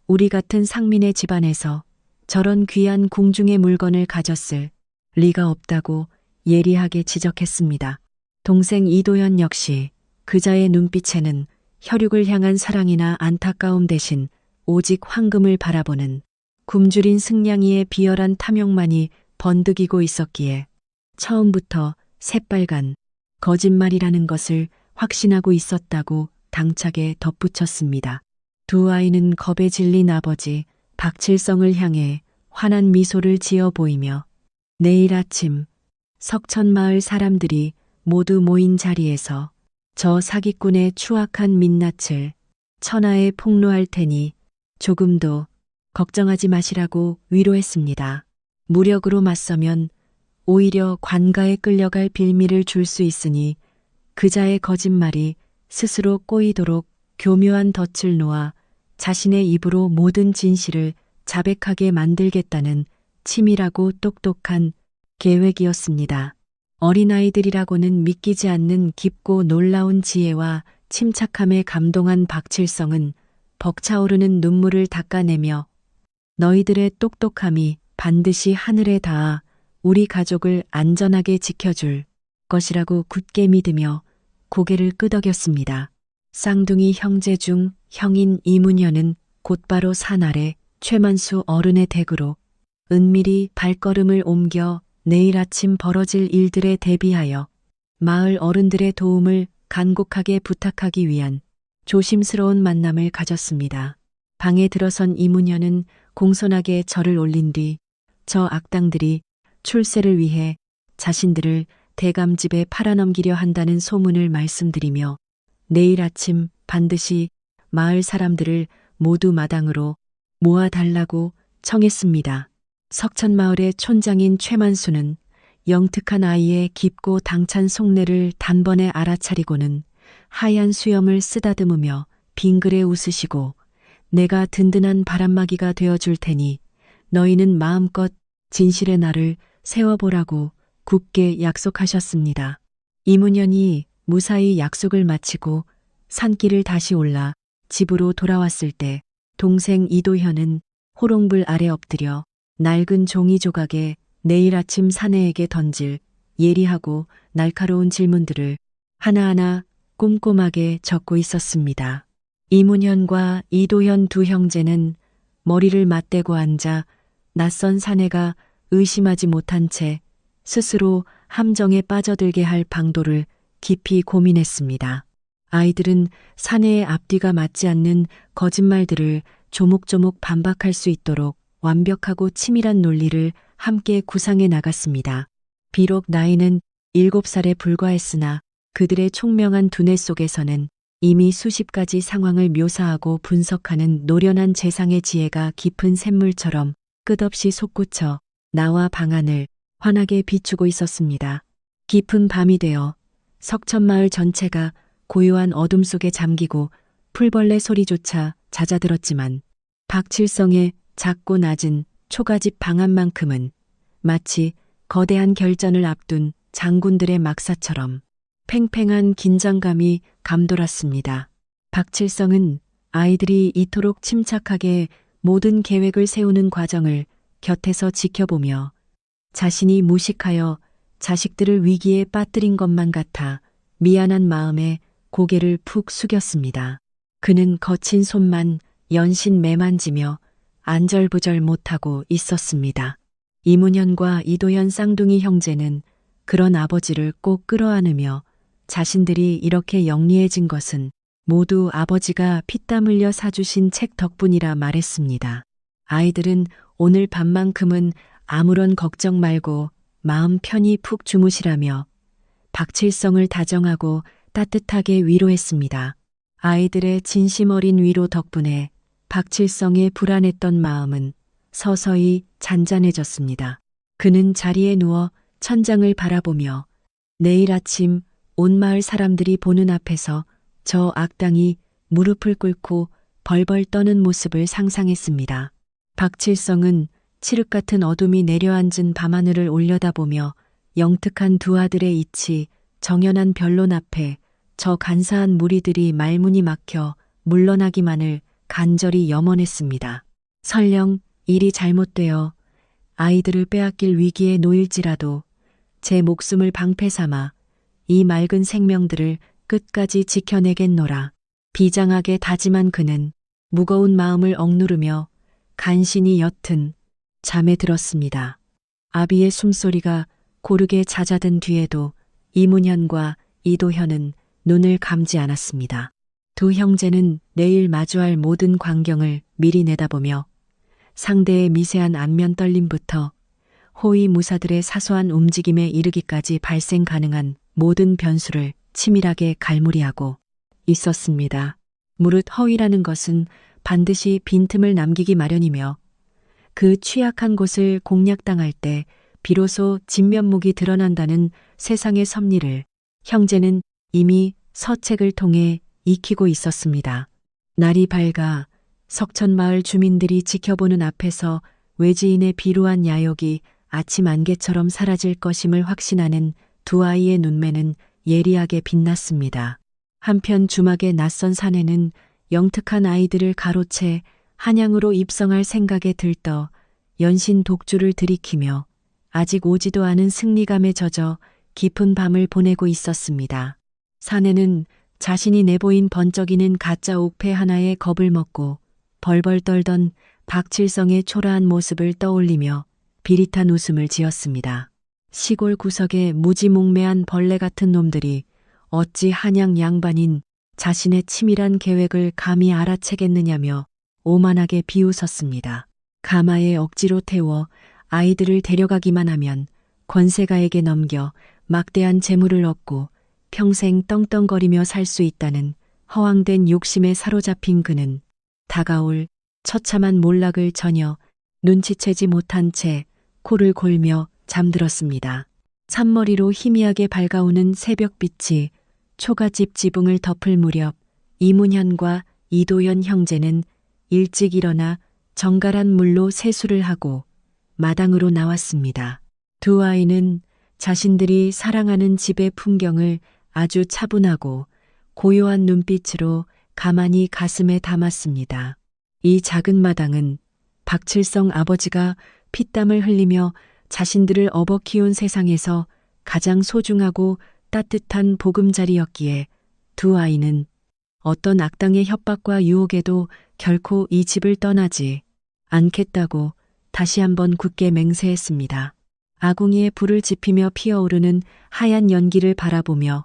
A: 우리 같은 상민의 집안에서 저런 귀한 궁중의 물건을 가졌을 리가 없다고 예리하게 지적했습니다. 동생 이도현 역시 그자의 눈빛에는 혈육을 향한 사랑이나 안타까움 대신 오직 황금을 바라보는 굶주린 승냥이의 비열한 탐욕만이 번득이고 있었기에 처음부터 새빨간 거짓말이라는 것을 확신하고 있었다고 당차게 덧붙였습니다. 두 아이는 겁에 질린 아버지 박칠성을 향해 환한 미소를 지어 보이며 내일 아침 석천마을 사람들이 모두 모인 자리에서 저 사기꾼의 추악한 민낯을 천하에 폭로할 테니 조금도 걱정하지 마시라고 위로했습니다. 무력으로 맞서면 오히려 관가에 끌려갈 빌미를 줄 수 있으니 그자의 거짓말이 스스로 꼬이도록 교묘한 덫을 놓아 자신의 입으로 모든 진실을 자백하게 만들겠다는 치밀하고 똑똑한 계획이었습니다. 어린아이들이라고는 믿기지 않는 깊고 놀라운 지혜와 침착함에 감동한 박칠성은 벅차오르는 눈물을 닦아내며 너희들의 똑똑함이 반드시 하늘에 닿아 우리 가족을 안전하게 지켜줄 것이라고 굳게 믿으며 고개를 끄덕였습니다. 쌍둥이 형제 중 형인 이문현은 곧바로 산 아래 최만수 어른의 댁으로 은밀히 발걸음을 옮겨 내일 아침 벌어질 일들에 대비하여 마을 어른들의 도움을 간곡하게 부탁하기 위한 조심스러운 만남을 가졌습니다. 방에 들어선 이문현은 공손하게 절을 올린 뒤 저 악당들이 출세를 위해 자신들을 대감집에 팔아넘기려 한다는 소문을 말씀드리며 내일 아침 반드시 마을 사람들을 모두 마당으로 모아달라고 청했습니다. 석천마을의 촌장인 최만수는 영특한 아이의 깊고 당찬 속내를 단번에 알아차리고는 하얀 수염을 쓰다듬으며 빙그레 웃으시고 내가 든든한 바람막이가 되어줄 테니 너희는 마음껏 진실의 날을 세워보라고 굳게 약속하셨습니다. 이문현이 무사히 약속을 마치고 산길을 다시 올라 집으로 돌아왔을 때 동생 이도현은 호롱불 아래 엎드려 낡은 종이 조각에 내일 아침 사내에게 던질 예리하고 날카로운 질문들을 하나하나 꼼꼼하게 적고 있었습니다. 이문현과 이도현 두 형제는 머리를 맞대고 앉아 낯선 사내가 의심하지 못한 채 스스로 함정에 빠져들게 할 방도를 깊이 고민했습니다. 아이들은 사내의 앞뒤가 맞지 않는 거짓말들을 조목조목 반박할 수 있도록 완벽하고 치밀한 논리를 함께 구상해 나갔습니다. 비록 나이는 7살에 불과했으나 그들의 총명한 두뇌 속에서는 이미 수십 가지 상황을 묘사하고 분석하는 노련한 재상의 지혜가 깊은 샘물처럼 끝없이 솟구쳐 나와 방안을 환하게 비추고 있었습니다. 깊은 밤이 되어 석천마을 전체가 고요한 어둠 속에 잠기고 풀벌레 소리조차 잦아들었지만 박칠성의 작고 낮은 초가집 방안만큼은 마치 거대한 결전을 앞둔 장군들의 막사처럼 팽팽한 긴장감이 감돌았습니다. 박칠성은 아이들이 이토록 침착하게 모든 계획을 세우는 과정을 곁에서 지켜보며 자신이 무식하여 자식들을 위기에 빠뜨린 것만 같아 미안한 마음에 고개를 푹 숙였습니다. 그는 거친 손만 연신 매만지며 안절부절 못하고 있었습니다. 이문현과 이도현 쌍둥이 형제는 그런 아버지를 꼭 끌어안으며 자신들이 이렇게 영리해진 것은 모두 아버지가 피땀 흘려 사주신 책 덕분이라 말했습니다. 아이들은 오늘 밤만큼은 아무런 걱정 말고 마음 편히 푹 주무시라며 박칠성을 다정하고 따뜻하게 위로했습니다. 아이들의 진심 어린 위로 덕분에 박칠성의 불안했던 마음은 서서히 잔잔해졌습니다. 그는 자리에 누워 천장을 바라보며 내일 아침 온 마을 사람들이 보는 앞에서 저 악당이 무릎을 꿇고 벌벌 떠는 모습을 상상했습니다. 박칠성은 칠흑 같은 어둠이 내려앉은 밤하늘을 올려다보며 영특한 두 아들의 이치 정연한 변론 앞에 저 간사한 무리들이 말문이 막혀 물러나기만을 간절히 염원했습니다. 설령 일이 잘못되어 아이들을 빼앗길 위기에 놓일지라도 제 목숨을 방패 삼아 이 맑은 생명들을 끝까지 지켜내겠노라. 비장하게 다짐한 그는 무거운 마음을 억누르며 간신히 옅은 잠에 들었습니다. 아비의 숨소리가 고르게 잦아든 뒤에도 이문현과 이도현은 눈을 감지 않았습니다. 두 형제는 내일 마주할 모든 광경을 미리 내다보며 상대의 미세한 안면 떨림부터 호위 무사들의 사소한 움직임에 이르기까지 발생 가능한 모든 변수를 치밀하게 갈무리하고 있었습니다. 무릇 허위라는 것은 반드시 빈틈을 남기기 마련이며 그 취약한 곳을 공략당할 때 비로소 진면목이 드러난다는 세상의 섭리를 형제는 이미 서책을 통해 익히고 있었습니다. 날이 밝아 석천마을 주민들이 지켜보는 앞에서 외지인의 비루한 야욕이 아침 안개처럼 사라질 것임을 확신하는 두 아이의 눈매는 예리하게 빛났습니다. 한편 주막의 낯선 사내는 영특한 아이들을 가로채 한양으로 입성할 생각에 들떠 연신 독주를 들이키며 아직 오지도 않은 승리감에 젖어 깊은 밤을 보내고 있었습니다. 사내는 자신이 내보인 번쩍이는 가짜 옥패 하나에 겁을 먹고 벌벌 떨던 박칠성의 초라한 모습을 떠올리며 비릿한 웃음을 지었습니다. 시골 구석에 무지몽매한 벌레 같은 놈들이 어찌 한양 양반인 자신의 치밀한 계획을 감히 알아채겠느냐며 오만하게 비웃었습니다. 가마에 억지로 태워 아이들을 데려가기만 하면 권세가에게 넘겨 막대한 재물을 얻고 평생 떵떵거리며 살 수 있다는 허황된 욕심에 사로잡힌 그는 다가올 처참한 몰락을 전혀 눈치채지 못한 채 코를 골며 잠들었습니다. 산머리로 희미하게 밝아오는 새벽빛이 초가집 지붕을 덮을 무렵 이문현과 이도현 형제는 일찍 일어나 정갈한 물로 세수를 하고 마당으로 나왔습니다. 두 아이는 자신들이 사랑하는 집의 풍경을 아주 차분하고 고요한 눈빛으로 가만히 가슴에 담았습니다. 이 작은 마당은 박칠성 아버지가 피땀을 흘리며 자신들을 업어 키운 세상에서 가장 소중하고 따뜻한 보금자리였기에 두 아이는 어떤 악당의 협박과 유혹에도 결코 이 집을 떠나지 않겠다고 다시 한번 굳게 맹세했습니다. 아궁이에 불을 지피며 피어오르는 하얀 연기를 바라보며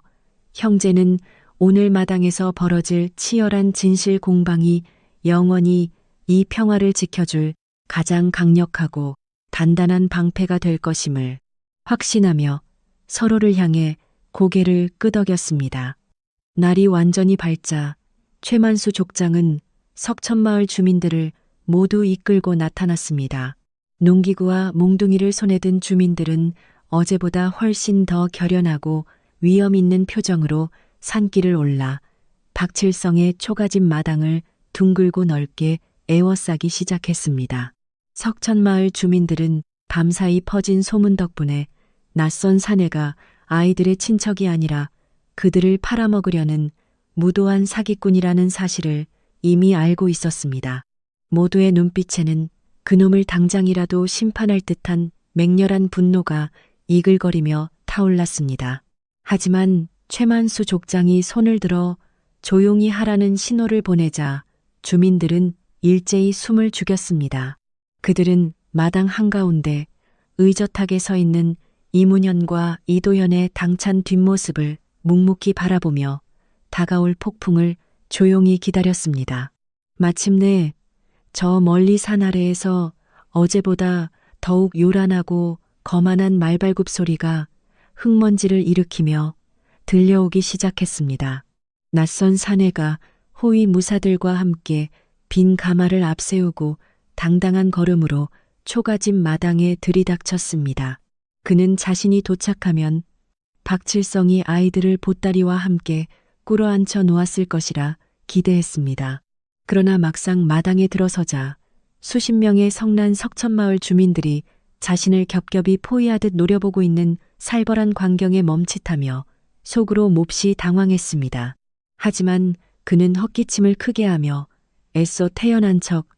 A: 형제는 오늘 마당에서 벌어질 치열한 진실 공방이 영원히 이 평화를 지켜줄 가장 강력하고 단단한 방패가 될 것임을 확신하며 서로를 향해 고개를 끄덕였습니다. 날이 완전히 밝자 최만수 족장은 석천마을 주민들을 모두 이끌고 나타났습니다. 농기구와 몽둥이를 손에 든 주민들은 어제보다 훨씬 더 결연하고 위험 있는 표정으로 산길을 올라 박칠성의 초가집 마당을 둥글고 넓게 에워싸기 시작했습니다. 석천마을 주민들은 밤사이 퍼진 소문 덕분에 낯선 사내가 아이들의 친척이 아니라 그들을 팔아먹으려는 무도한 사기꾼이라는 사실을 이미 알고 있었습니다. 모두의 눈빛에는 그놈을 당장이라도 심판할 듯한 맹렬한 분노가 이글거리며 타올랐습니다. 하지만 최만수 족장이 손을 들어 조용히 하라는 신호를 보내자 주민들은 일제히 숨을 죽였습니다. 그들은 마당 한가운데 의젓하게 서 있는 이문현과 이도현의 당찬 뒷모습을 묵묵히 바라보며 다가올 폭풍을 조용히 기다렸습니다. 마침내 저 멀리 산 아래에서 어제보다 더욱 요란하고 거만한 말발굽 소리가 흙먼지를 일으키며 들려오기 시작했습니다. 낯선 사내가 호위 무사들과 함께 빈 가마를 앞세우고 당당한 걸음으로 초가집 마당에 들이닥쳤습니다. 그는 자신이 도착하면 박칠성이 아이들을 보따리와 함께 꿇어앉혀 놓았을 것이라 기대했습니다. 그러나 막상 마당에 들어서자 수십 명의 성난 석천마을 주민들이 자신을 겹겹이 포위하듯 노려보고 있는 살벌한 광경에 멈칫하며 속으로 몹시 당황했습니다. 하지만 그는 헛기침을 크게 하며 애써 태연한 척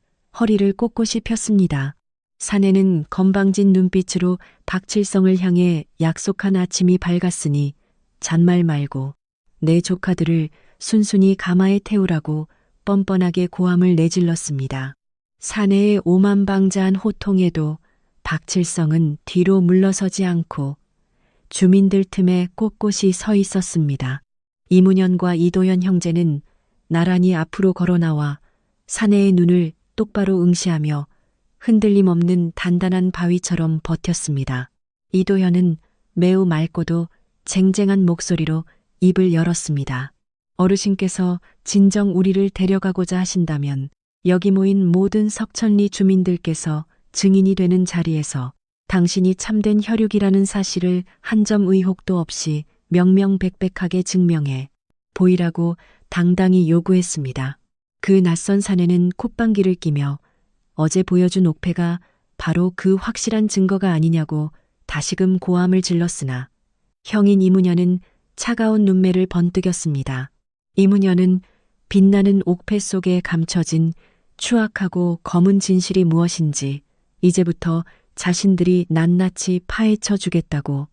A: 허리를 꼿꼿이 폈습니다. 사내는 건방진 눈빛으로 박칠성을 향해 약속한 아침이 밝았으니 잔말 말고 내 조카들을 순순히 가마에 태우라고 뻔뻔하게 고함을 내질렀습니다. 사내의 오만방자한 호통에도 박칠성은 뒤로 물러서지 않고 주민들 틈에 꼿꼿이 서 있었습니다. 이문현과 이도현 형제는 나란히 앞으로 걸어 나와 사내의 눈을 똑바로 응시하며 흔들림 없는 단단한 바위처럼 버텼습니다. 이도현은 매우 맑고도 쟁쟁한 목소리로 입을 열었습니다. 어르신께서 진정 우리를 데려가고자 하신다면 여기 모인 모든 석천리 주민들께서 증인이 되는 자리에서 당신이 참된 혈육이라는 사실을 한 점 의혹도 없이 명명백백하게 증명해 보이라고 당당히 요구했습니다. 그 낯선 사내는 콧방귀를 끼며 어제 보여준 옥패가 바로 그 확실한 증거가 아니냐고 다시금 고함을 질렀으나 형인 이문현은 차가운 눈매를 번뜩였습니다. 이문현은 빛나는 옥패 속에 감춰진 추악하고 검은 진실이 무엇인지 이제부터 자신들이 낱낱이 파헤쳐 주겠다고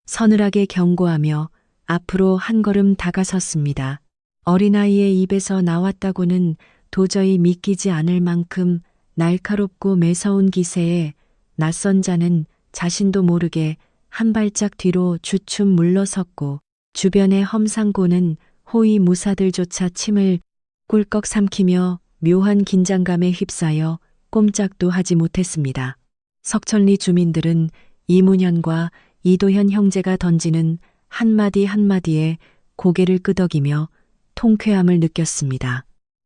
A: 서늘하게 경고하며 앞으로 한 걸음 다가섰습니다. 어린아이의 입에서 나왔다고는 도저히 믿기지 않을 만큼 날카롭고 매서운 기세에 낯선 자는 자신도 모르게 한 발짝 뒤로 주춤 물러섰고 주변의 험상고는 호위 무사들조차 침을 꿀꺽 삼키며 묘한 긴장감에 휩싸여 꼼짝도 하지 못했습니다. 석천리 주민들은 이문현과 이도현 형제가 던지는 한마디 한마디에 고개를 끄덕이며 통쾌함을 느꼈습니다.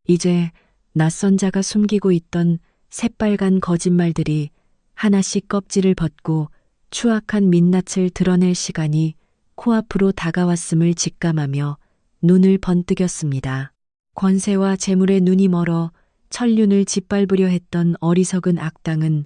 A: 이제 낯선 자가 숨기고 있던 새빨간 거짓말들이 하나씩 껍질을 벗고 추악한 민낯을 드러낼 시간이 코앞으로 다가왔음을 직감하며 눈을 번뜩였습니다. 권세와 재물에 눈이 멀어 천륜을 짓밟으려 했던 어리석은 악당은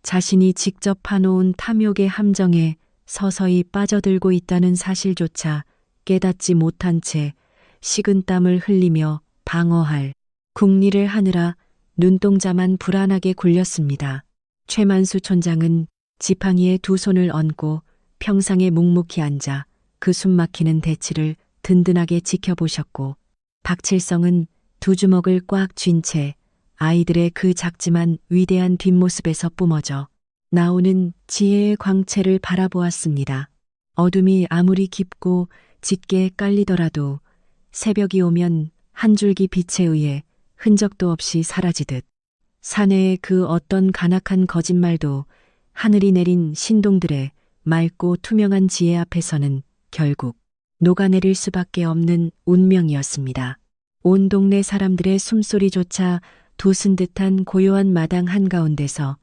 A: 자신이 직접 파놓은 탐욕의 함정에 서서히 빠져들고 있다는 사실조차 깨닫지 못한 채 식은땀을 흘리며 방어할 궁리를 하느라 눈동자만 불안하게 굴렸습니다. 최만수 촌장은 지팡이에 두 손을 얹고 평상에 묵묵히 앉아 그 숨막히는 대치를 든든하게 지켜보셨고 박칠성은 두 주먹을 꽉 쥔 채 아이들의 그 작지만 위대한 뒷모습에서 뿜어져 나오는 지혜의 광채를 바라보았습니다. 어둠이 아무리 깊고 짙게 깔리더라도 새벽이 오면 한 줄기 빛에 의해 흔적도 없이 사라지듯 사내의 그 어떤 간악한 거짓말도 하늘이 내린 신동들의 맑고 투명한 지혜 앞에서는 결국 녹아내릴 수밖에 없는 운명이었습니다. 온 동네 사람들의 숨소리조차 도슨 듯한 고요한 마당 한가운데서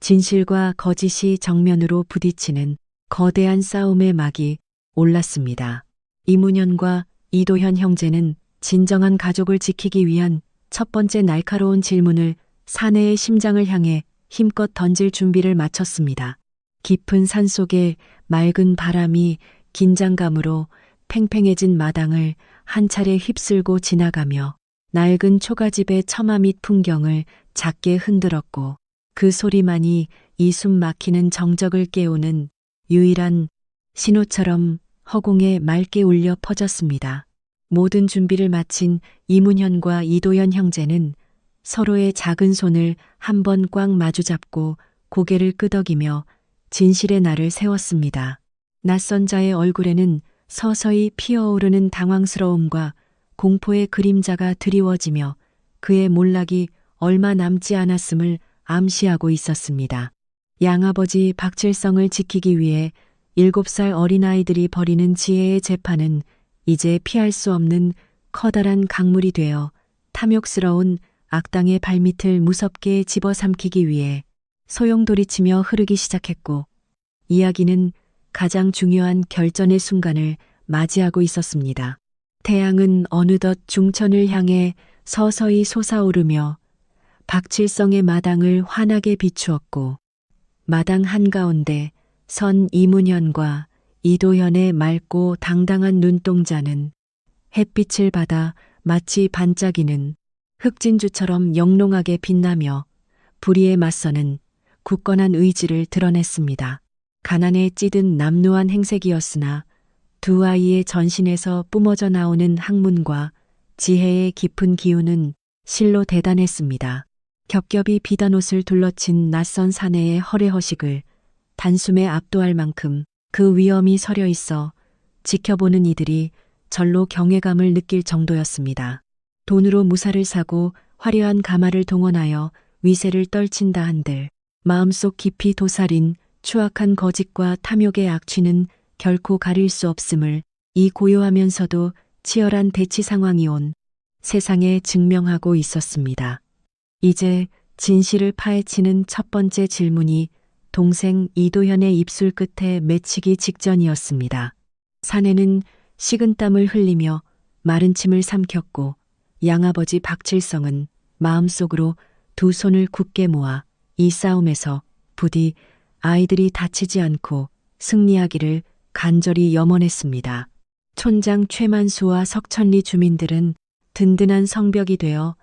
A: 진실과 거짓이 정면으로 부딪히는 거대한 싸움의 막이 올랐습니다. 이문현과 이도현 형제는 진정한 가족을 지키기 위한 첫 번째 날카로운 질문을 사내의 심장을 향해 힘껏 던질 준비를 마쳤습니다. 깊은 산속에 맑은 바람이 긴장감으로 팽팽해진 마당을 한 차례 휩쓸고 지나가며 낡은 초가집의 처마 밑 풍경을 작게 흔들었고 그 소리만이 이 숨 막히는 정적을 깨우는 유일한 신호처럼 허공에 맑게 울려 퍼졌습니다. 모든 준비를 마친 이문현과 이도현 형제는 서로의 작은 손을 한 번 꽉 마주잡고 고개를 끄덕이며 진실의 날을 세웠습니다. 낯선 자의 얼굴에는 서서히 피어오르는 당황스러움과 공포의 그림자가 드리워지며 그의 몰락이 얼마 남지 않았음을 암시하고 있었습니다. 양아버지 박칠성을 지키기 위해 7살 어린아이들이 벌이는 지혜의 재판은 이제 피할 수 없는 커다란 강물이 되어 탐욕스러운 악당의 발밑을 무섭게 집어삼키기 위해 소용돌이치며 흐르기 시작했고 이야기는 가장 중요한 결전의 순간을 맞이하고 있었습니다. 태양은 어느덧 중천을 향해 서서히 솟아오르며 박칠성의 마당을 환하게 비추었고 마당 한가운데 선 이문현과 이도현의 맑고 당당한 눈동자는 햇빛을 받아 마치 반짝이는 흑진주처럼 영롱하게 빛나며 불의에 맞서는 굳건한 의지를 드러냈습니다. 가난에 찌든 남루한 행색이었으나 두 아이의 전신에서 뿜어져 나오는 학문과 지혜의 깊은 기운은 실로 대단했습니다. 겹겹이 비단 옷을 둘러친 낯선 사내의 허례허식을 단숨에 압도할 만큼 그 위엄이 서려 있어 지켜보는 이들이 절로 경외감을 느낄 정도였습니다. 돈으로 무사를 사고 화려한 가마를 동원하여 위세를 떨친다 한들 마음속 깊이 도살인 추악한 거짓과 탐욕의 악취는 결코 가릴 수 없음을 이 고요하면서도 치열한 대치 상황이 온 세상에 증명하고 있었습니다. 이제 진실을 파헤치는 첫 번째 질문이 동생 이도현의 입술 끝에 맺히기 직전이었습니다. 사내는 식은땀을 흘리며 마른 침을 삼켰고 양아버지 박칠성은 마음속으로 두 손을 굳게 모아 이 싸움에서 부디 아이들이 다치지 않고 승리하기를 간절히 염원했습니다. 촌장 최만수와 석천리 주민들은 든든한 성벽이 되어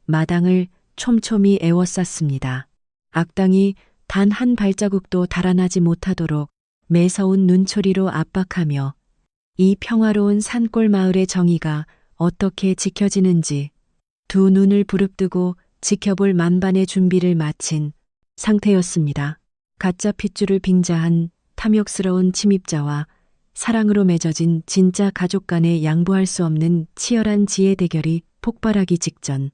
A: 마당을 촘촘히 에워쌌습니다. 악당이 단 한 발자국도 달아나지 못하도록 매서운 눈초리로 압박하며 이 평화로운 산골 마을의 정의가 어떻게 지켜지는지 두 눈을 부릅뜨고 지켜볼 만반의 준비를 마친 상태였습니다. 가짜 핏줄을 빙자한 탐욕스러운 침입자와 사랑으로 맺어진 진짜 가족 간의 양보할 수 없는 치열한 지혜 대결이 폭발하기 직전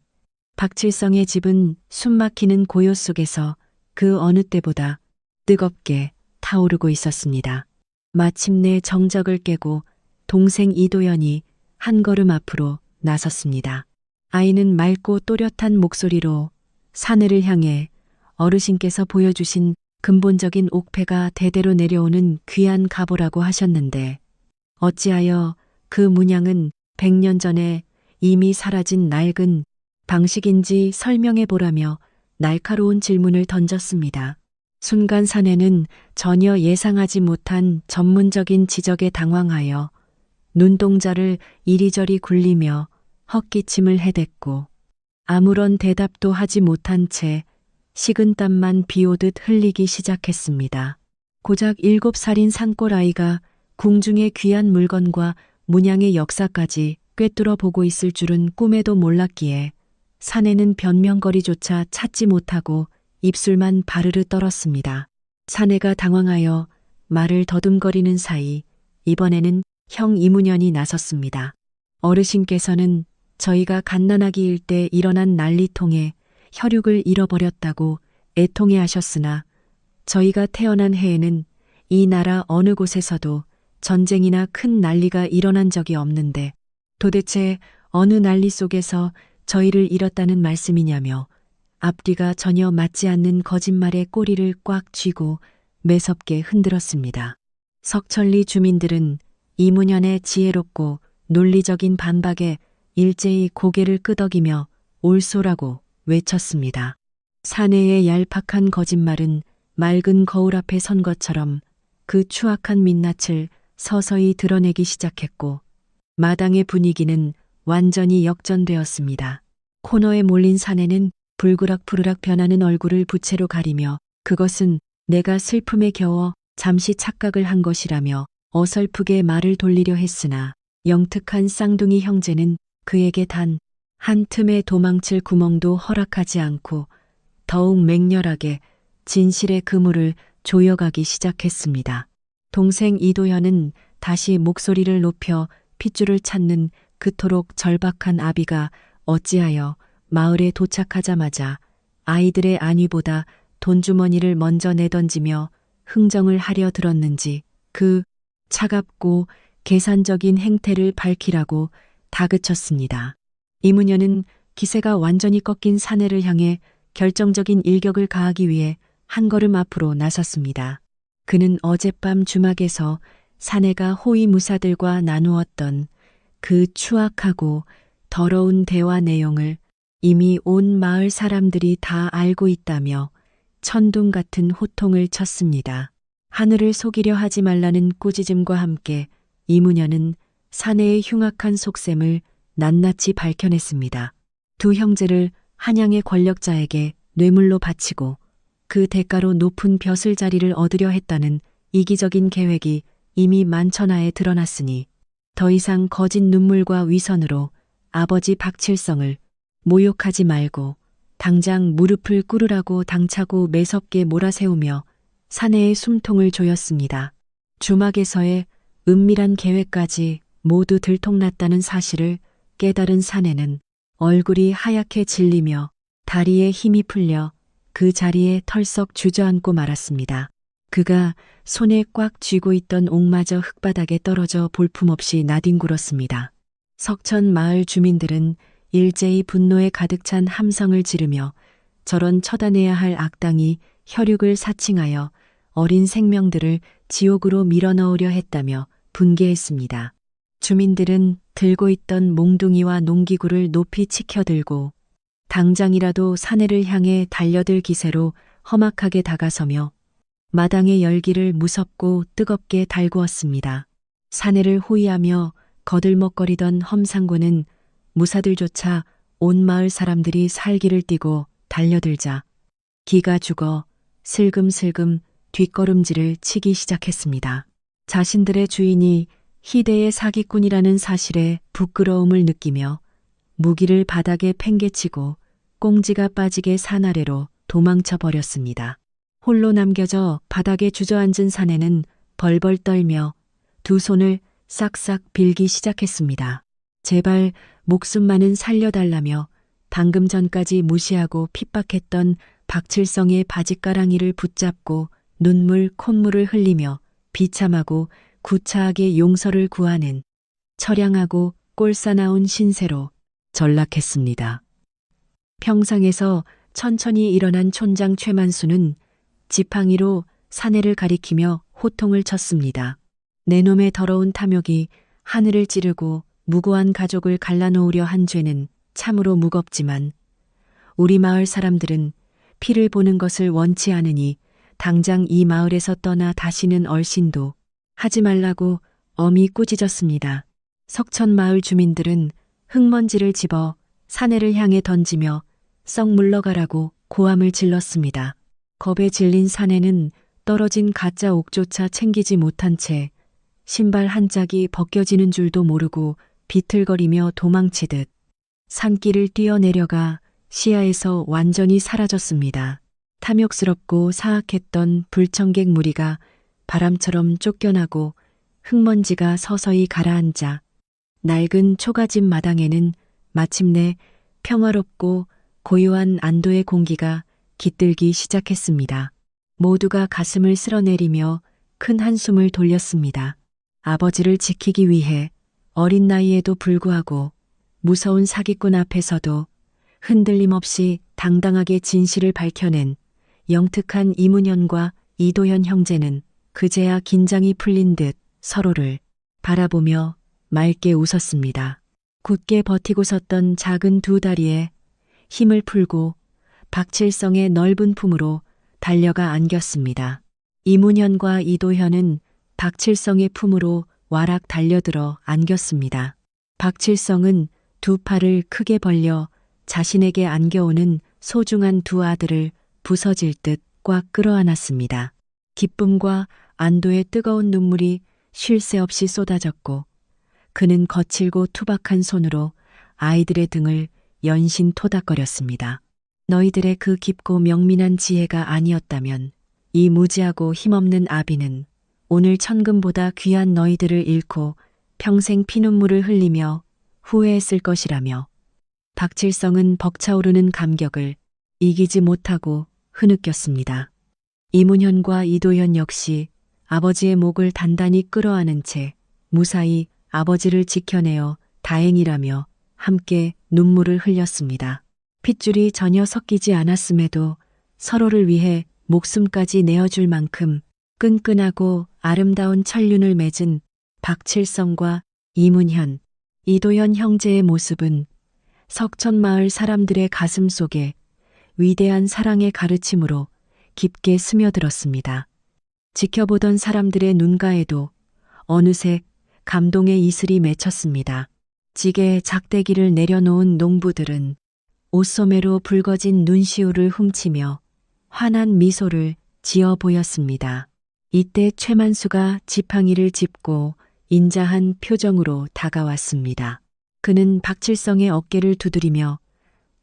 A: 박칠성의 집은 숨막히는 고요 속에서 그 어느 때보다 뜨겁게 타오르고 있었습니다. 마침내 정적을 깨고 동생 이도현이 한 걸음 앞으로 나섰습니다. 아이는 맑고 또렷한 목소리로 사내를 향해 어르신께서 보여주신 근본적인 옥패가 대대로 내려오는 귀한 가보라고 하셨는데 어찌하여 그 문양은 100년 전에 이미 사라진 낡은 방식인지 설명해 보라며 날카로운 질문을 던졌습니다. 순간 사내는 전혀 예상하지 못한 전문적인 지적에 당황하여 눈동자를 이리저리 굴리며 헛기침을 해댔고 아무런 대답도 하지 못한 채 식은땀만 비오듯 흘리기 시작했습니다. 고작 7살인 산골아이가 궁중의 귀한 물건과 문양의 역사까지 꿰뚫어 보고 있을 줄은 꿈에도 몰랐기에 사내는 변명거리조차 찾지 못하고 입술만 바르르 떨었습니다. 사내가 당황하여 말을 더듬거리는 사이 이번에는 형 이문현이 나섰습니다. 어르신께서는 저희가 갓난아기일 때 일어난 난리통에 혈육을 잃어버렸다고 애통해 하셨으나 저희가 태어난 해에는 이 나라 어느 곳에서도 전쟁이나 큰 난리가 일어난 적이 없는데 도대체 어느 난리 속에서 저희를 잃었다는 말씀이냐며 앞뒤가 전혀 맞지 않는 거짓말에 꼬리를 꽉 쥐고 매섭게 흔들었습니다. 석천리 주민들은 이문현의 지혜롭고 논리적인 반박에 일제히 고개를 끄덕이며 옳소라고 외쳤습니다. 사내의 얄팍한 거짓말은 맑은 거울 앞에 선 것처럼 그 추악한 민낯을 서서히 드러내기 시작했고 마당의 분위기는 완전히 역전되었습니다. 코너에 몰린 사내는 불그락푸르락 변하는 얼굴을 부채로 가리며 그것은 내가 슬픔에 겨워 잠시 착각을 한 것이라며 어설프게 말을 돌리려 했으나 영특한 쌍둥이 형제는 그에게 단 한 틈의 도망칠 구멍도 허락하지 않고 더욱 맹렬하게 진실의 그물을 조여가기 시작했습니다. 동생 이도현은 다시 목소리를 높여 핏줄을 찾는 그토록 절박한 아비가 어찌하여 마을에 도착하자마자 아이들의 안위보다 돈주머니를 먼저 내던지며 흥정을 하려 들었는지 그 차갑고 계산적인 행태를 밝히라고 다그쳤습니다. 이문현은 기세가 완전히 꺾인 사내를 향해 결정적인 일격을 가하기 위해 한 걸음 앞으로 나섰습니다. 그는 어젯밤 주막에서 사내가 호위무사들과 나누었던 그 추악하고 더러운 대화 내용을 이미 온 마을 사람들이 다 알고 있다며 천둥 같은 호통을 쳤습니다. 하늘을 속이려 하지 말라는 꾸짖음과 함께 이문현은 사내의 흉악한 속셈을 낱낱이 밝혀냈습니다. 두 형제를 한양의 권력자에게 뇌물로 바치고 그 대가로 높은 벼슬자리를 얻으려 했다는 이기적인 계획이 이미 만천하에 드러났으니 더 이상 거짓 눈물과 위선으로 아버지 박칠성을 모욕하지 말고 당장 무릎을 꿇으라고 당차고 매섭게 몰아세우며 사내의 숨통을 조였습니다. 주막에서의 은밀한 계획까지 모두 들통났다는 사실을 깨달은 사내는 얼굴이 하얗게 질리며 다리에 힘이 풀려 그 자리에 털썩 주저앉고 말았습니다. 그가 손에 꽉 쥐고 있던 옥마저 흙바닥에 떨어져 볼품없이 나뒹굴었습니다. 석천 마을 주민들은 일제히 분노에 가득 찬 함성을 지르며 저런 처단해야 할 악당이 혈육을 사칭하여 어린 생명들을 지옥으로 밀어넣으려 했다며 분개했습니다. 주민들은 들고 있던 몽둥이와 농기구를 높이 치켜들고 당장이라도 사내를 향해 달려들 기세로 험악하게 다가서며 마당의 열기를 무섭고 뜨겁게 달구었습니다. 사내를 호위하며 거들먹거리던 험상구는 무사들조차 온 마을 사람들이 살기를 띠고 달려들자 기가 죽어 슬금슬금 뒷걸음질을 치기 시작했습니다. 자신들의 주인이 희대의 사기꾼이라는 사실에 부끄러움을 느끼며 무기를 바닥에 팽개치고 꽁지가 빠지게 산 아래로 도망쳐 버렸습니다. 홀로 남겨져 바닥에 주저앉은 사내는 벌벌 떨며 두 손을 싹싹 빌기 시작했습니다. 제발 목숨만은 살려달라며 방금 전까지 무시하고 핍박했던 박칠성의 바짓가랑이를 붙잡고 눈물 콧물을 흘리며 비참하고 구차하게 용서를 구하는 처량하고 꼴사나운 신세로 전락했습니다. 평상에서 천천히 일어난 촌장 최만수는 지팡이로 사내를 가리키며 호통을 쳤습니다. 내 놈의 더러운 탐욕이 하늘을 찌르고 무고한 가족을 갈라놓으려 한 죄는 참으로 무겁지만 우리 마을 사람들은 피를 보는 것을 원치 않으니 당장 이 마을에서 떠나 다시는 얼씬도 하지 말라고 엄히 꾸짖었습니다. 석천 마을 주민들은 흙먼지를 집어 사내를 향해 던지며 썩 물러가라고 고함을 질렀습니다. 겁에 질린 사내는 떨어진 가짜 옥조차 챙기지 못한 채 신발 한 짝이 벗겨지는 줄도 모르고 비틀거리며 도망치듯 산길을 뛰어내려가 시야에서 완전히 사라졌습니다. 탐욕스럽고 사악했던 불청객 무리가 바람처럼 쫓겨나고 흙먼지가 서서히 가라앉아 낡은 초가집 마당에는 마침내 평화롭고 고요한 안도의 공기가 깃들기 시작했습니다. 모두가 가슴을 쓸어내리며 큰 한숨을 돌렸습니다. 아버지를 지키기 위해 어린 나이에도 불구하고 무서운 사기꾼 앞에서도 흔들림 없이 당당하게 진실을 밝혀낸 영특한 이문현과 이도현 형제는 그제야 긴장이 풀린 듯 서로를 바라보며 맑게 웃었습니다. 굳게 버티고 섰던 작은 두 다리에 힘을 풀고 박칠성의 넓은 품으로 달려가 안겼습니다. 이문현과 이도현은 박칠성의 품으로 와락 달려들어 안겼습니다. 박칠성은 두 팔을 크게 벌려 자신에게 안겨오는 소중한 두 아들을 부서질 듯 꽉 끌어안았습니다. 기쁨과 안도의 뜨거운 눈물이 쉴 새 없이 쏟아졌고 그는 거칠고 투박한 손으로 아이들의 등을 연신 토닥거렸습니다. 너희들의 그 깊고 명민한 지혜가 아니었다면 이 무지하고 힘없는 아비는 오늘 천금보다 귀한 너희들을 잃고 평생 피눈물을 흘리며 후회했을 것이라며 박칠성은 벅차오르는 감격을 이기지 못하고 흐느꼈습니다. 이문현과 이도현 역시 아버지의 목을 단단히 끌어안은 채 무사히 아버지를 지켜내어 다행이라며 함께 눈물을 흘렸습니다. 핏줄이 전혀 섞이지 않았음에도 서로를 위해 목숨까지 내어줄 만큼 끈끈하고 아름다운 천륜을 맺은 박칠성과 이문현, 이도현 형제의 모습은 석천마을 사람들의 가슴 속에 위대한 사랑의 가르침으로 깊게 스며들었습니다. 지켜보던 사람들의 눈가에도 어느새 감동의 이슬이 맺혔습니다. 지게에 작대기를 내려놓은 농부들은 옷소매로 붉어진 눈시울을 훔치며 환한 미소를 지어 보였습니다. 이때 최만수가 지팡이를 짚고 인자한 표정으로 다가왔습니다. 그는 박칠성의 어깨를 두드리며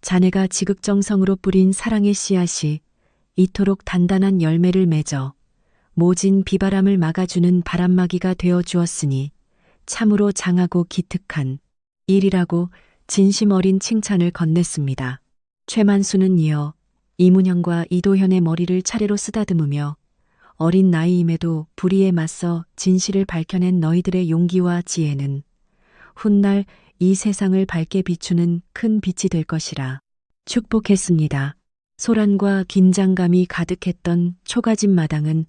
A: 자네가 지극정성으로 뿌린 사랑의 씨앗이 이토록 단단한 열매를 맺어 모진 비바람을 막아주는 바람막이가 되어 주었으니 참으로 장하고 기특한 일이라고 진심 어린 칭찬을 건넸습니다. 최만수는 이어 이문현과 이도현의 머리를 차례로 쓰다듬으며 어린 나이임에도 불의에 맞서 진실을 밝혀낸 너희들의 용기와 지혜는 훗날 이 세상을 밝게 비추는 큰 빛이 될 것이라 축복했습니다. 소란과 긴장감이 가득했던 초가집 마당은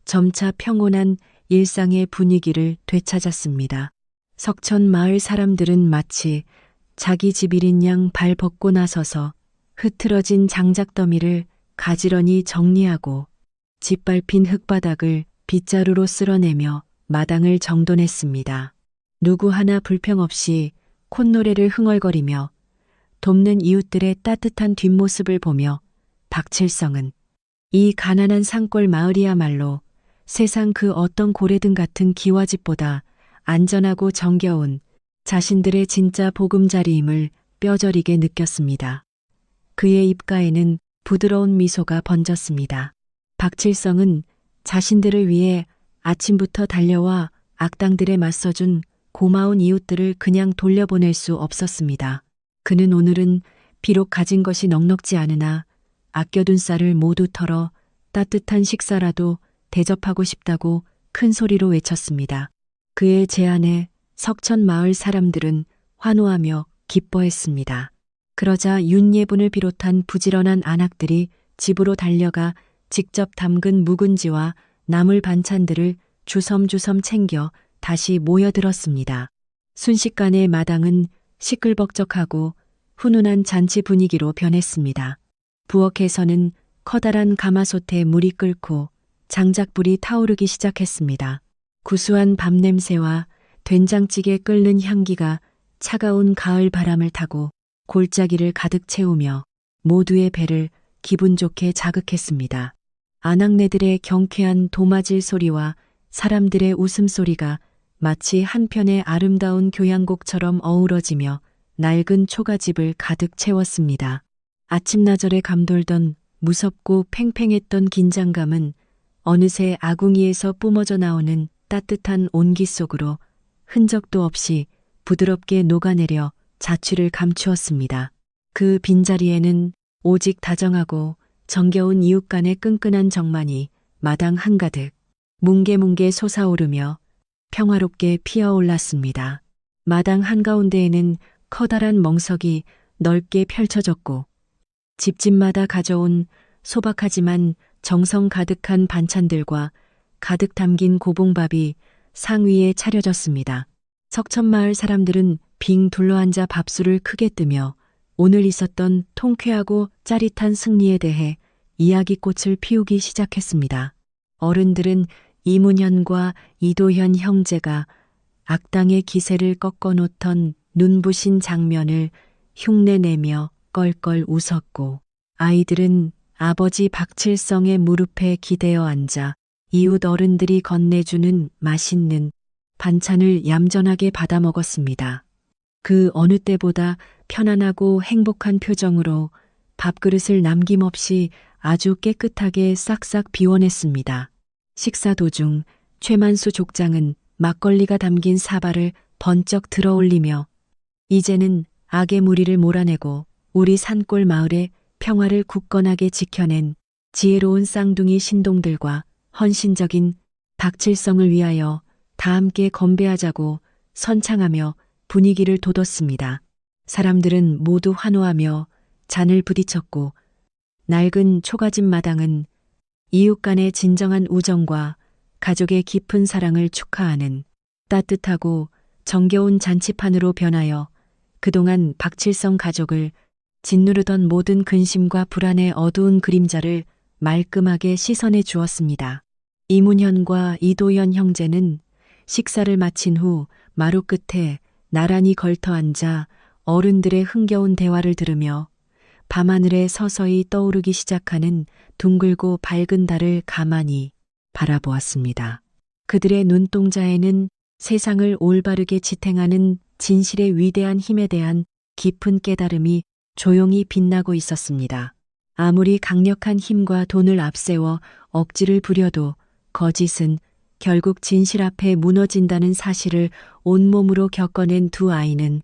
A: 점차 평온한 일상의 분위기를 되찾았습니다. 석천 마을 사람들은 마치 자기 집일인 양 발 벗고 나서서 흐트러진 장작더미를 가지런히 정리하고 짓밟힌 흙바닥을 빗자루로 쓸어내며 마당을 정돈했습니다. 누구 하나 불평 없이 콧노래를 흥얼거리며 돕는 이웃들의 따뜻한 뒷모습을 보며 박칠성은 이 가난한 산골 마을이야말로 세상 그 어떤 고래등 같은 기와집보다 안전하고 정겨운 자신들의 진짜 보금자리임을 뼈저리게 느꼈습니다. 그의 입가에는 부드러운 미소가 번졌습니다. 박칠성은 자신들을 위해 아침부터 달려와 악당들에 맞서준 고마운 이웃들을 그냥 돌려보낼 수 없었습니다. 그는 오늘은 비록 가진 것이 넉넉지 않으나 아껴둔 쌀을 모두 털어 따뜻한 식사라도 대접하고 싶다고 큰 소리로 외쳤습니다. 그의 제안에 석천 마을 사람들은 환호하며 기뻐했습니다. 그러자 윤예분을 비롯한 부지런한 안악들이 집으로 달려가 직접 담근 묵은지와 나물 반찬들을 주섬주섬 챙겨 다시 모여들었습니다. 순식간에 마당은 시끌벅적하고 훈훈한 잔치 분위기로 변했습니다. 부엌에서는 커다란 가마솥에 물이 끓고 장작불이 타오르기 시작했습니다. 구수한 밥 냄새와 된장찌개 끓는 향기가 차가운 가을 바람을 타고 골짜기를 가득 채우며 모두의 배를 기분 좋게 자극했습니다. 아낙네들의 경쾌한 도마질 소리와 사람들의 웃음소리가 마치 한편의 아름다운 교향곡처럼 어우러지며 낡은 초가집을 가득 채웠습니다. 아침나절에 감돌던 무섭고 팽팽했던 긴장감은 어느새 아궁이에서 뿜어져 나오는 따뜻한 온기 속으로 흔적도 없이 부드럽게 녹아내려 자취를 감추었습니다. 그 빈자리에는 오직 다정하고 정겨운 이웃 간의 끈끈한 정만이 마당 한가득 뭉게뭉게 솟아오르며 평화롭게 피어올랐습니다. 마당 한가운데에는 커다란 멍석이 넓게 펼쳐졌고 집집마다 가져온 소박하지만 정성 가득한 반찬들과 가득 담긴 고봉밥이 상위에 차려졌습니다. 석천마을 사람들은 빙 둘러앉아 밥술을 크게 뜨며 오늘 있었던 통쾌하고 짜릿한 승리에 대해 이야기꽃을 피우기 시작했습니다. 어른들은 이문현과 이도현 형제가 악당의 기세를 꺾어놓던 눈부신 장면을 흉내내며 껄껄 웃었고 아이들은 아버지 박칠성의 무릎에 기대어 앉아 이웃 어른들이 건네주는 맛있는 반찬을 얌전하게 받아 먹었습니다. 그 어느 때보다 편안하고 행복한 표정으로 밥그릇을 남김없이 아주 깨끗하게 싹싹 비워냈습니다. 식사 도중 최만수 족장은 막걸리가 담긴 사발을 번쩍 들어올리며 이제는 악의 무리를 몰아내고 우리 산골 마을의 평화를 굳건하게 지켜낸 지혜로운 쌍둥이 신동들과 헌신적인 박칠성을 위하여 다 함께 건배하자고 선창하며 분위기를 돋웠습니다. 사람들은 모두 환호하며 잔을 부딪혔고 낡은 초가집 마당은 이웃 간의 진정한 우정과 가족의 깊은 사랑을 축하하는 따뜻하고 정겨운 잔치판으로 변하여 그동안 박칠성 가족을 짓누르던 모든 근심과 불안의 어두운 그림자를 말끔하게 씻어내 주었습니다. 이문현과 이도현 형제는 식사를 마친 후 마루 끝에 나란히 걸터 앉아 어른들의 흥겨운 대화를 들으며 밤하늘에 서서히 떠오르기 시작하는 둥글고 밝은 달을 가만히 바라보았습니다. 그들의 눈동자에는 세상을 올바르게 지탱하는 진실의 위대한 힘에 대한 깊은 깨달음이 조용히 빛나고 있었습니다. 아무리 강력한 힘과 돈을 앞세워 억지를 부려도 거짓은 결국 진실 앞에 무너진다는 사실을 온몸으로 겪어낸 두 아이는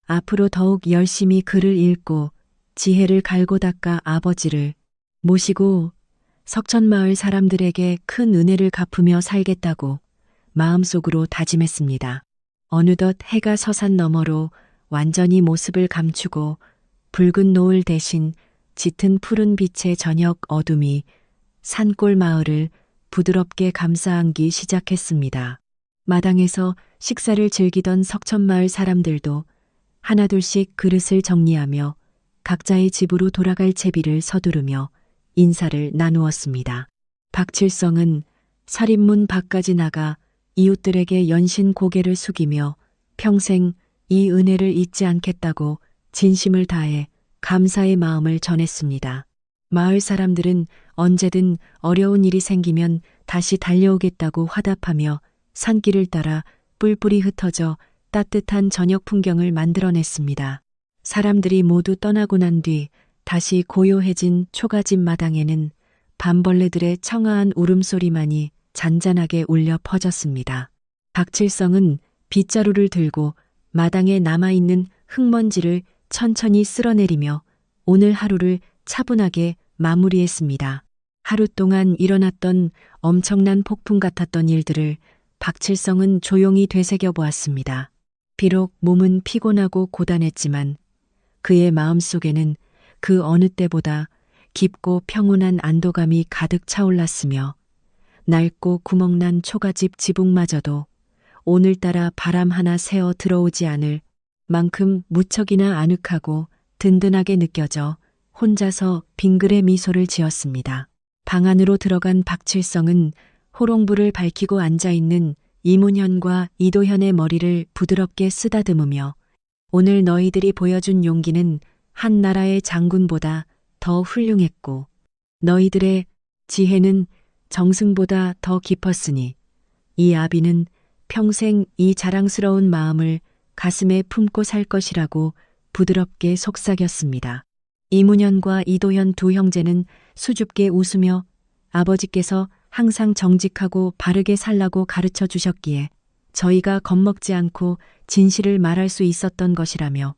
A: 앞으로 더욱 열심히 글을 읽고 지혜를 갈고 닦아 아버지를 모시고 석천마을 사람들에게 큰 은혜를 갚으며 살겠다고 마음속으로 다짐했습니다. 어느덧 해가 서산 너머로 완전히 모습을 감추고 붉은 노을 대신 짙은 푸른 빛의 저녁 어둠이 산골 마을을 부드럽게 감싸안기 시작했습니다. 마당에서 식사를 즐기던 석천마을 사람들도 하나둘씩 그릇을 정리하며 각자의 집으로 돌아갈 채비를 서두르며 인사를 나누었습니다. 박칠성은 살인문 밖까지 나가 이웃들에게 연신 고개를 숙이며 평생 이 은혜를 잊지 않겠다고 진심을 다해 감사의 마음을 전했습니다. 마을 사람들은 언제든 어려운 일이 생기면 다시 달려오겠다고 화답하며 산길을 따라 뿔뿔이 흩어져 따뜻한 저녁 풍경을 만들어냈습니다. 사람들이 모두 떠나고 난 뒤 다시 고요해진 초가집 마당에는 밤벌레들의 청아한 울음소리만이 잔잔하게 울려 퍼졌습니다. 박칠성은 빗자루를 들고 마당에 남아있는 흙먼지를 천천히 쓸어내리며 오늘 하루를 차분하게 마무리했습니다. 하루 동안 일어났던 엄청난 폭풍 같았던 일들을 박칠성은 조용히 되새겨 보았습니다. 비록 몸은 피곤하고 고단했지만 그의 마음속에는 그 어느 때보다 깊고 평온한 안도감이 가득 차올랐으며 낡고 구멍난 초가집 지붕마저도 오늘따라 바람 하나 새어 들어오지 않을 만큼 무척이나 아늑하고 든든하게 느껴져 혼자서 빙그레 미소를 지었습니다. 방 안으로 들어간 박칠성은 호롱불을 밝히고 앉아있는 이문현과 이도현의 머리를 부드럽게 쓰다듬으며 오늘 너희들이 보여준 용기는 한 나라의 장군보다 더 훌륭했고 너희들의 지혜는 정승보다 더 깊었으니 이 아비는 평생 이 자랑스러운 마음을 가슴에 품고 살 것이라고 부드럽게 속삭였습니다. 이문현과 이도현 두 형제는 수줍게 웃으며 아버지께서 항상 정직하고 바르게 살라고 가르쳐 주셨기에 저희가 겁먹지 않고 진실을 말할 수 있었던 것이라며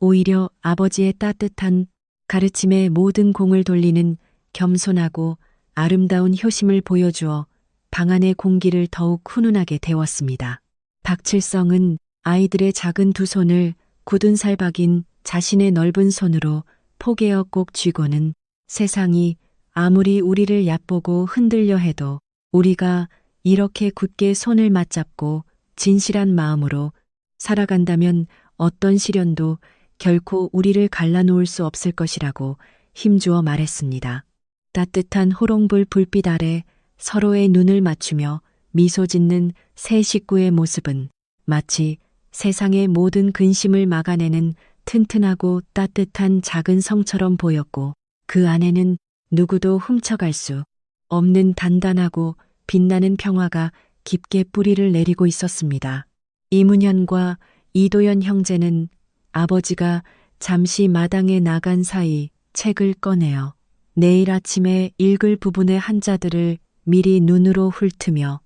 A: 오히려 아버지의 따뜻한 가르침에 모든 공을 돌리는 겸손하고 아름다운 효심을 보여주어 방 안의 공기를 더욱 훈훈하게 데웠습니다. 박칠성은 아이들의 작은 두 손을 굳은 살 박인 자신의 넓은 손으로 포개어 꼭 쥐고는 세상이 아무리 우리를 얕보고 흔들려 해도 우리가 이렇게 굳게 손을 맞잡고 진실한 마음으로 살아간다면 어떤 시련도 결코 우리를 갈라놓을 수 없을 것이라고 힘주어 말했습니다. 따뜻한 호롱불 불빛 아래 서로의 눈을 맞추며 미소 짓는 세 식구의 모습은 마치 세상의 모든 근심을 막아내는 튼튼하고 따뜻한 작은 성처럼 보였고 그 안에는 누구도 훔쳐갈 수 없는 단단하고 빛나는 평화가 깊게 뿌리를 내리고 있었습니다. 이문현과 이도현 형제는 아버지가 잠시 마당에 나간 사이 책을 꺼내어 내일 아침에 읽을 부분의 한자들을 미리 눈으로 훑으며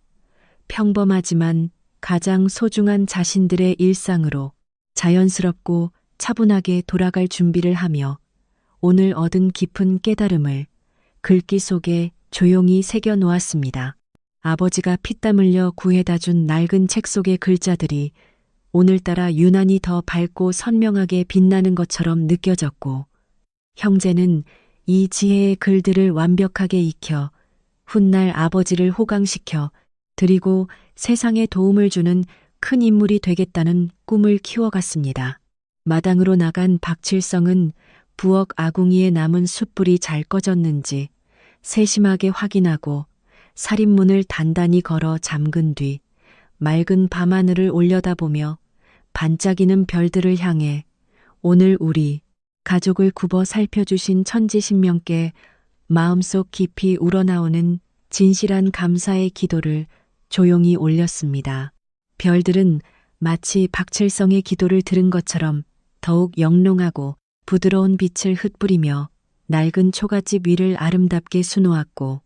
A: 평범하지만 가장 소중한 자신들의 일상으로 자연스럽고 차분하게 돌아갈 준비를 하며 오늘 얻은 깊은 깨달음을 글귀 속에 조용히 새겨 놓았습니다. 아버지가 피땀 흘려 구해다 준 낡은 책 속의 글자들이 오늘따라 유난히 더 밝고 선명하게 빛나는 것처럼 느껴졌고 형제는 이 지혜의 글들을 완벽하게 익혀 훗날 아버지를 호강시켜 드리고 세상에 도움을 주는 큰 인물이 되겠다는 꿈을 키워갔습니다. 마당으로 나간 박칠성은 부엌 아궁이에 남은 숯불이 잘 꺼졌는지 세심하게 확인하고 살인문을 단단히 걸어 잠근 뒤 맑은 밤하늘을 올려다보며 반짝이는 별들을 향해 오늘 우리 가족을 굽어 살펴주신 천지신명께 마음속 깊이 우러나오는 진실한 감사의 기도를 조용히 올렸습니다. 별들은 마치 박칠성의 기도를 들은 것처럼 더욱 영롱하고 부드러운 빛을 흩뿌리며 낡은 초가집 위를 아름답게 수놓았고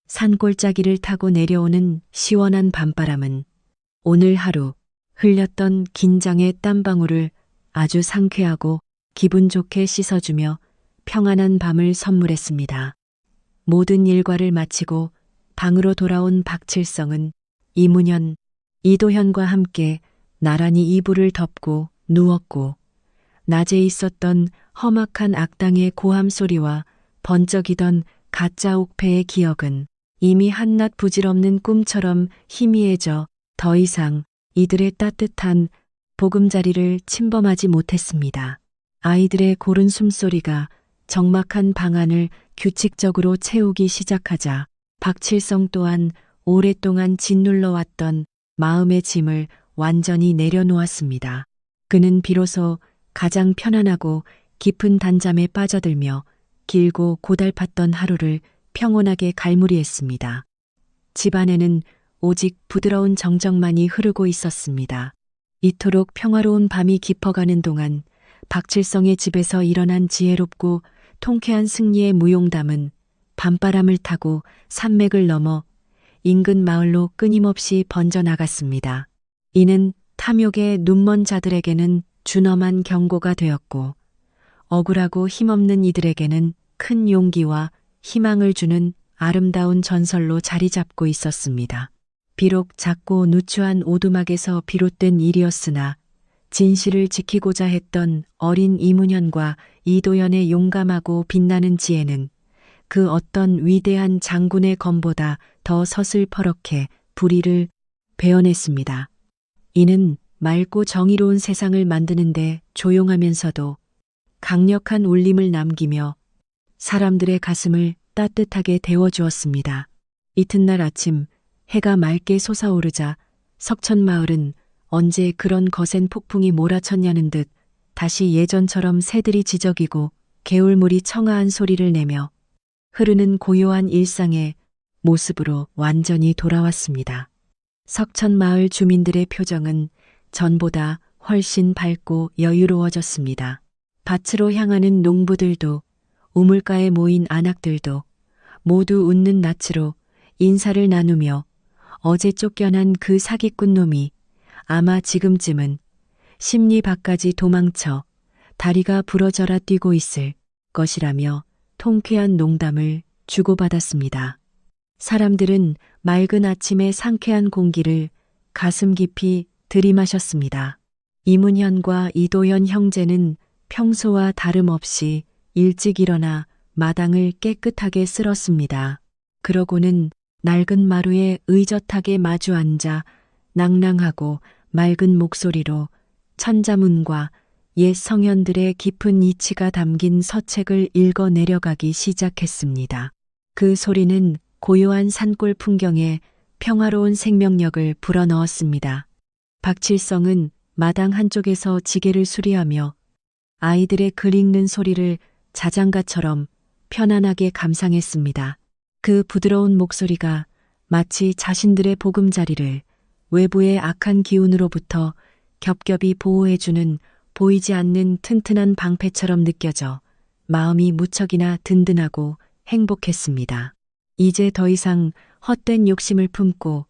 A: 산골짜기를 타고 내려오는 시원한 밤바람은 오늘 하루 흘렸던 긴장의 땀방울을 아주 상쾌하고 기분 좋게 씻어주며 평안한 밤을 선물했습니다. 모든 일과를 마치고 방으로 돌아온 박칠성은 이문현, 이도현과 함께 나란히 이불을 덮고 누웠고 낮에 있었던 험악한 악당의 고함 소리와 번쩍이던 가짜 옥패의 기억은 이미 한낱 부질없는 꿈처럼 희미해져 더 이상 이들의 따뜻한 보금자리를 침범하지 못했습니다. 아이들의 고른 숨소리가 적막한 방 안을 규칙적으로 채우기 시작하자 박칠성 또한 오랫동안 짓눌러왔던 마음의 짐을 완전히 내려놓았습니다. 그는 비로소 가장 편안하고 깊은 단잠에 빠져들며 길고 고달팠던 하루를 평온하게 갈무리했습니다. 집안에는 오직 부드러운 정적만이 흐르고 있었습니다. 이토록 평화로운 밤이 깊어가는 동안 박칠성의 집에서 일어난 지혜롭고 통쾌한 승리의 무용담은 밤바람을 타고 산맥을 넘어 인근 마을로 끊임없이 번져나갔습니다. 이는 탐욕에 눈먼 자들에게는 준엄한 경고가 되었고 억울하고 힘없는 이들에게는 큰 용기와 희망을 주는 아름다운 전설로 자리 잡고 있었습니다. 비록 작고 누추한 오두막에서 비롯된 일이었으나 진실을 지키고자 했던 어린 이문현과 이도현의 용감하고 빛나는 지혜는 그 어떤 위대한 장군의 검보다 더 서슬퍼렇게 불의를 베어냈습니다. 이는 맑고 정의로운 세상을 만드는데 조용하면서도 강력한 울림을 남기며 사람들의 가슴을 따뜻하게 데워주었습니다. 이튿날 아침 해가 맑게 솟아오르자 석천마을은 언제 그런 거센 폭풍이 몰아쳤냐는 듯 다시 예전처럼 새들이 지저귀고 개울물이 청아한 소리를 내며 흐르는 고요한 일상의 모습으로 완전히 돌아왔습니다. 석천마을 주민들의 표정은 전보다 훨씬 밝고 여유로워졌습니다. 밭으로 향하는 농부들도 우물가에 모인 안악들도 모두 웃는 낯으로 인사를 나누며 어제 쫓겨난 그 사기꾼 놈이 아마 지금쯤은 심리 밖까지 도망쳐 다리가 부러져라 뛰고 있을 것이라며 통쾌한 농담을 주고받았습니다. 사람들은 맑은 아침의 상쾌한 공기를 가슴 깊이 들이마셨습니다. 이문현과 이도현 형제는 평소와 다름없이 일찍 일어나 마당을 깨끗하게 쓸었습니다. 그러고는 낡은 마루에 의젓하게 마주 앉아 낭낭하고 맑은 목소리로 천자문과 옛 성현들의 깊은 이치가 담긴 서책을 읽어 내려가기 시작했습니다. 그 소리는 고요한 산골 풍경에 평화로운 생명력을 불어넣었습니다. 박칠성은 마당 한쪽에서 지게를 수리하며 아이들의 글 읽는 소리를 자장가처럼 편안하게 감상했습니다. 그 부드러운 목소리가 마치 자신들의 보금자리를 외부의 악한 기운으로부터 겹겹이 보호해주는 보이지 않는 튼튼한 방패처럼 느껴져 마음이 무척이나 든든하고 행복했습니다. 이제 더 이상 헛된 욕심을 품고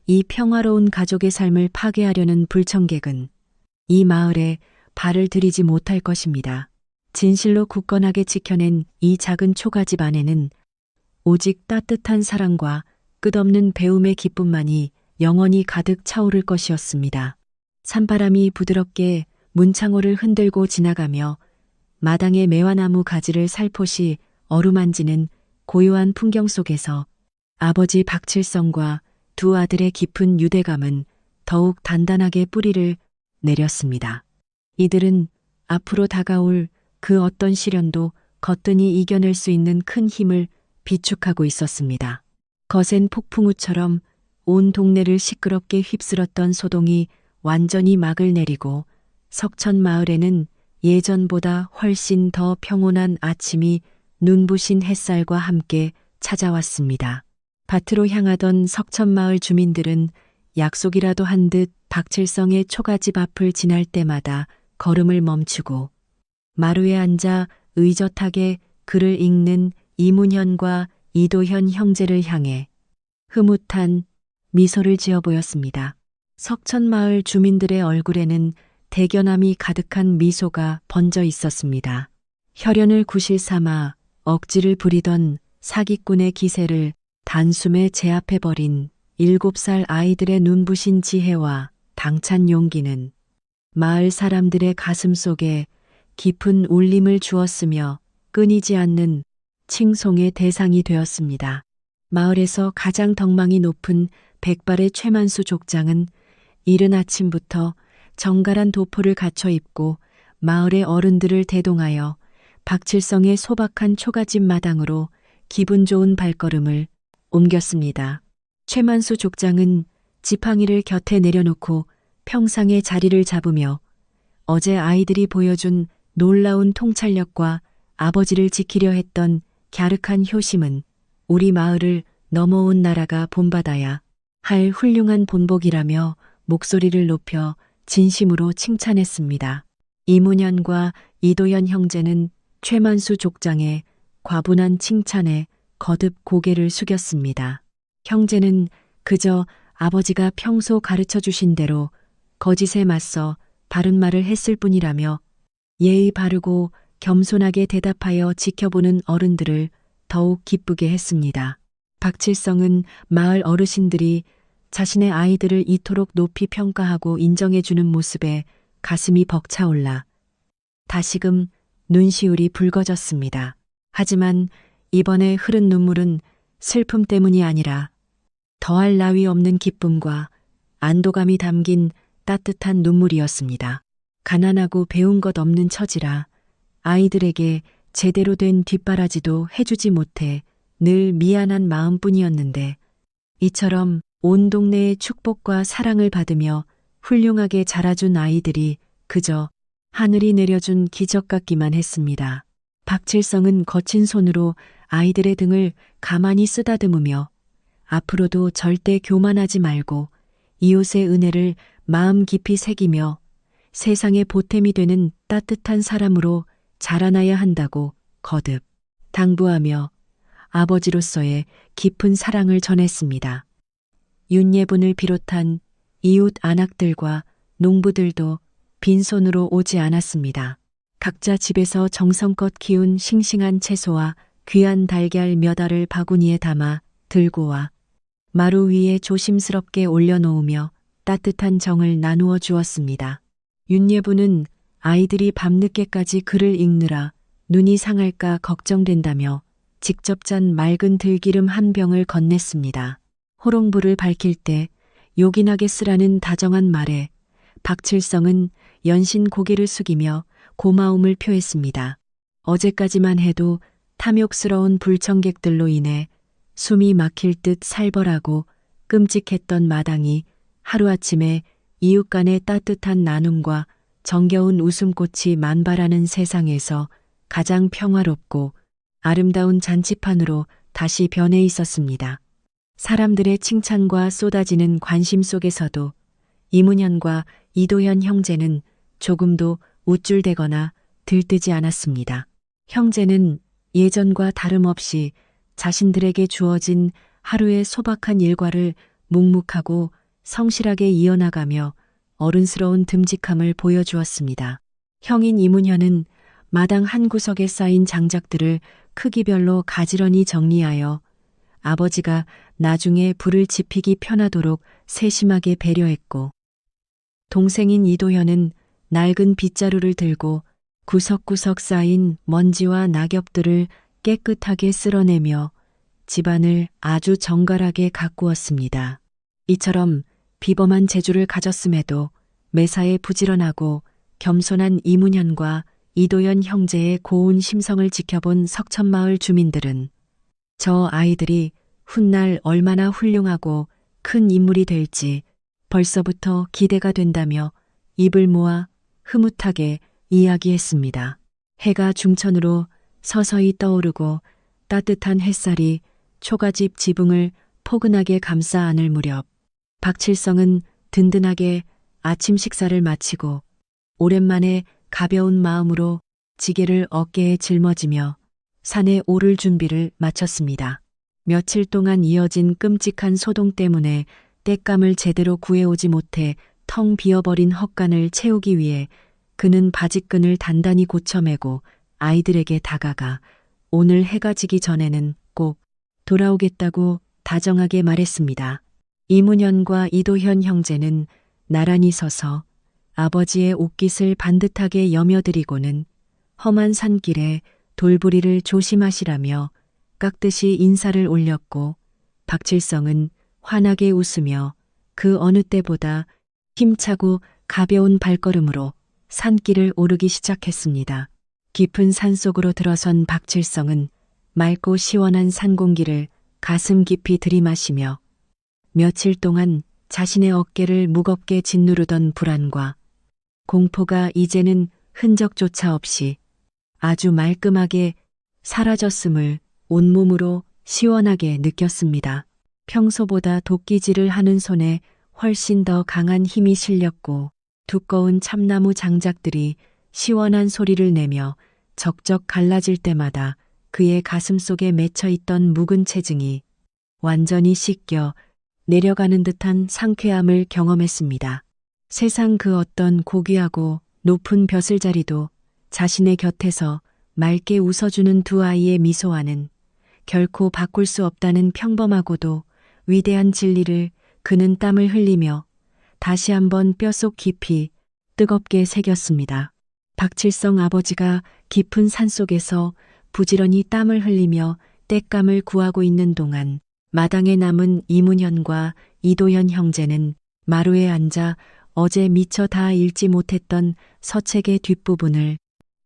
A: 이 평화로운 가족의 삶을 파괴하려는 불청객은 이 마을에 발을 들이지 못할 것입니다. 진실로 굳건하게 지켜낸 이 작은 초가집 안에는 오직 따뜻한 사랑과 끝없는 배움의 기쁨만이 영원히 가득 차오를 것이었습니다. 산바람이 부드럽게 문창호를 흔들고 지나가며 마당의 매화나무 가지를 살포시 어루만지는 고요한 풍경 속에서 아버지 박칠성과 두 아들의 깊은 유대감은 더욱 단단하게 뿌리를 내렸습니다. 이들은 앞으로 다가올 그 어떤 시련도 거뜬히 이겨낼 수 있는 큰 힘을 비축하고 있었습니다. 거센 폭풍우처럼 온 동네를 시끄럽게 휩쓸었던 소동이 완전히 막을 내리고 석천마을에는 예전보다 훨씬 더 평온한 아침이 눈부신 햇살과 함께 찾아왔습니다. 밭으로 향하던 석천마을 주민들은 약속이라도 한 듯 박칠성의 초가집 앞을 지날 때마다 걸음을 멈추고 마루에 앉아 의젓하게 글을 읽는 이문현과 이도현 형제를 향해 흐뭇한 미소를 지어 보였습니다. 석천마을 주민들의 얼굴에는 대견함이 가득한 미소가 번져 있었습니다. 혈연을 구실 삼아 억지를 부리던 사기꾼의 기세를 단숨에 제압해버린 7살 아이들의 눈부신 지혜와 당찬 용기는 마을 사람들의 가슴 속에 깊은 울림을 주었으며 끊이지 않는 칭송의 대상이 되었습니다. 마을에서 가장 덕망이 높은 백발의 최만수 족장은 이른 아침부터 정갈한 도포를 갖춰 입고 마을의 어른들을 대동하여 박칠성의 소박한 초가집 마당으로 기분 좋은 발걸음을 옮겼습니다. 최만수 족장은 지팡이를 곁에 내려놓고 평상의 자리를 잡으며 어제 아이들이 보여준 놀라운 통찰력과 아버지를 지키려 했던 갸륵한 효심은 우리 마을을 넘어온 나라가 본받아야 할 훌륭한 본복이라며 목소리를 높여 진심으로 칭찬했습니다. 이문현과 이도현 형제는 최만수 족장의 과분한 칭찬에 거듭 고개를 숙였습니다. 형제는 그저 아버지가 평소 가르쳐 주신 대로 거짓에 맞서 바른 말을 했을 뿐이라며 예의 바르고 겸손하게 대답하여 지켜보는 어른들을 더욱 기쁘게 했습니다. 박칠성은 마을 어르신들이 자신의 아이들을 이토록 높이 평가하고 인정해주는 모습에 가슴이 벅차올라 다시금 눈시울이 붉어졌습니다. 하지만 이번에 흐른 눈물은 슬픔 때문이 아니라 더할 나위 없는 기쁨과 안도감이 담긴 따뜻한 눈물이었습니다. 가난하고 배운 것 없는 처지라 아이들에게 제대로 된 뒷바라지도 해주지 못해 늘 미안한 마음뿐이었는데 이처럼 온 동네의 축복과 사랑을 받으며 훌륭하게 자라준 아이들이 그저 하늘이 내려준 기적 같기만 했습니다. 박칠성은 거친 손으로 아이들의 등을 가만히 쓰다듬으며 앞으로도 절대 교만하지 말고 이웃의 은혜를 마음 깊이 새기며 세상의 보탬이 되는 따뜻한 사람으로 자라나야 한다고 거듭 당부하며 아버지로서의 깊은 사랑을 전했습니다. 윤예분을 비롯한 이웃 안악들과 농부들도 빈손으로 오지 않았습니다. 각자 집에서 정성껏 키운 싱싱한 채소와 귀한 달걀 몇 알을 바구니에 담아 들고 와 마루 위에 조심스럽게 올려놓으며 따뜻한 정을 나누어 주었습니다. 윤예부는 아이들이 밤늦게까지 글을 읽느라 눈이 상할까 걱정된다며 직접 짠 맑은 들기름 한 병을 건넸습니다. 호롱불을 밝힐 때 요긴하게 쓰라는 다정한 말에 박칠성은 연신 고개를 숙이며 고마움을 표했습니다. 어제까지만 해도 탐욕스러운 불청객들로 인해 숨이 막힐 듯 살벌하고 끔찍했던 마당이 하루아침에 이웃 간의 따뜻한 나눔과 정겨운 웃음꽃이 만발하는 세상에서 가장 평화롭고 아름다운 잔치판으로 다시 변해 있었습니다. 사람들의 칭찬과 쏟아지는 관심 속에서도 이문현과 이도현 형제는 조금도 우쭐대거나 들뜨지 않았습니다. 형제는 예전과 다름없이 자신들에게 주어진 하루의 소박한 일과를 묵묵하고 성실하게 이어나가며 어른스러운 듬직함을 보여주었습니다. 형인 이문현은 마당 한 구석에 쌓인 장작들을 크기별로 가지런히 정리하여 아버지가 나중에 불을 지피기 편하도록 세심하게 배려했고 동생인 이도현은 낡은 빗자루를 들고 구석구석 쌓인 먼지와 낙엽들을 깨끗하게 쓸어내며 집안을 아주 정갈하게 가꾸었습니다. 이처럼 비범한 재주를 가졌음에도 매사에 부지런하고 겸손한 이문현과 이도현 형제의 고운 심성을 지켜본 석천마을 주민들은 저 아이들이 훗날 얼마나 훌륭하고 큰 인물이 될지 벌써부터 기대가 된다며 입을 모아 흐뭇하게 이야기했습니다. 해가 중천으로 서서히 떠오르고 따뜻한 햇살이 초가집 지붕을 포근하게 감싸 안을 무렵 박칠성은 든든하게 아침 식사를 마치고 오랜만에 가벼운 마음으로 지게를 어깨에 짊어지며 산에 오를 준비를 마쳤습니다. 며칠 동안 이어진 끔찍한 소동 때문에 땔감을 제대로 구해오지 못해 텅 비어버린 헛간을 채우기 위해 그는 바지끈을 단단히 고쳐매고 아이들에게 다가가 오늘 해가 지기 전에는 꼭 돌아오겠다고 다정하게 말했습니다. 이문현과 이도현 형제는 나란히 서서 아버지의 옷깃을 반듯하게 여며드리고는 험한 산길에 돌부리를 조심하시라며 깍듯이 인사를 올렸고 박칠성은 환하게 웃으며 그 어느 때보다 힘차고 가벼운 발걸음으로 산길을 오르기 시작했습니다. 깊은 산속으로 들어선 박칠성은 맑고 시원한 산 공기를 가슴 깊이 들이마시며 며칠 동안 자신의 어깨를 무겁게 짓누르던 불안과 공포가 이제는 흔적조차 없이 아주 말끔하게 사라졌음을 온몸으로 시원하게 느꼈습니다. 평소보다 도끼질을 하는 손에 훨씬 더 강한 힘이 실렸고 두꺼운 참나무 장작들이 시원한 소리를 내며 적적 갈라질 때마다 그의 가슴 속에 맺혀 있던 묵은 체증이 완전히 씻겨 내려가는 듯한 상쾌함을 경험했습니다. 세상 그 어떤 고귀하고 높은 벼슬자리도 자신의 곁에서 맑게 웃어주는 두 아이의 미소와는 결코 바꿀 수 없다는 평범하고도 위대한 진리를 그는 땀을 흘리며 다시 한번 뼛속 깊이 뜨겁게 새겼습니다. 박칠성 아버지가 깊은 산속에서 부지런히 땀을 흘리며 땔감을 구하고 있는 동안 마당에 남은 이문현과 이도현 형제는 마루에 앉아 어제 미처 다 읽지 못했던 서책의 뒷부분을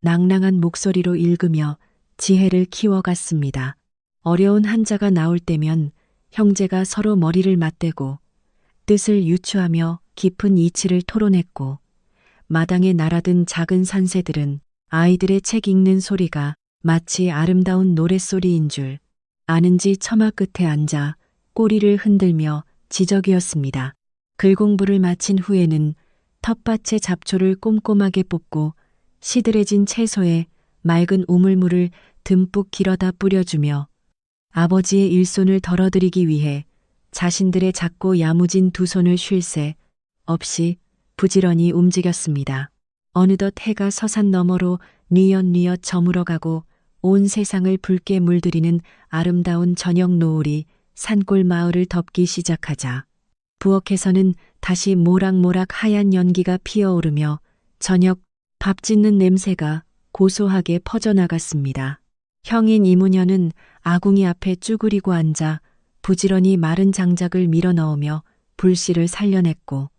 A: 낭랑한 목소리로 읽으며 지혜를 키워갔습니다. 어려운 한자가 나올 때면 형제가 서로 머리를 맞대고 뜻을 유추하며 깊은 이치를 토론했고 마당에 날아든 작은 산새들은 아이들의 책 읽는 소리가 마치 아름다운 노랫소리인 줄 아는지 처마 끝에 앉아 꼬리를 흔들며 지적이었습니다. 글 공부를 마친 후에는 텃밭의 잡초를 꼼꼼하게 뽑고 시들해진 채소에 맑은 우물물을 듬뿍 길어다 뿌려주며 아버지의 일손을 덜어드리기 위해 자신들의 작고 야무진 두 손을 쉴 새 없이 부지런히 움직였습니다. 어느덧 해가 서산 너머로 뉘엿뉘엿 저물어가고 온 세상을 붉게 물들이는 아름다운 저녁 노을이 산골 마을을 덮기 시작하자 부엌에서는 다시 모락모락 하얀 연기가 피어오르며 저녁 밥 짓는 냄새가 고소하게 퍼져나갔습니다. 형인 이문현은 아궁이 앞에 쭈그리고 앉아 부지런히 마른 장작을 밀어넣으며 불씨를 살려냈고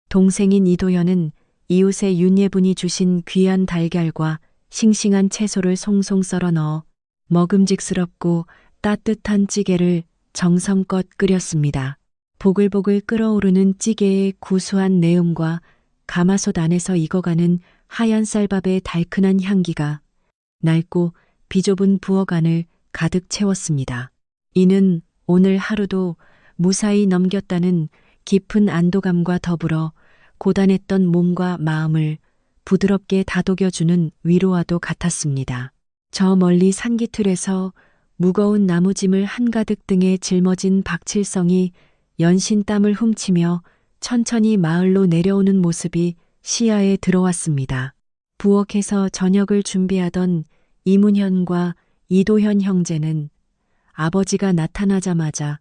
A: 동생인 이도현은 이웃의 윤예분이 주신 귀한 달걀과 싱싱한 채소를 송송 썰어 넣어 먹음직스럽고 따뜻한 찌개를 정성껏 끓였습니다. 보글보글 끓어오르는 찌개의 구수한 내음과 가마솥 안에서 익어가는 하얀 쌀밥의 달큰한 향기가 낡고 비좁은 부엌 안을 가득 채웠습니다. 이는 오늘 하루도 무사히 넘겼다는 깊은 안도감과 더불어 고단했던 몸과 마음을 부드럽게 다독여주는 위로와도 같았습니다. 저 멀리 산기틀에서 무거운 나무짐을 한가득 등에 짊어진 박칠성이 연신 땀을 훔치며 천천히 마을로 내려오는 모습이 시야에 들어왔습니다. 부엌에서 저녁을 준비하던 이문현과 이도현 형제는 아버지가 나타나자마자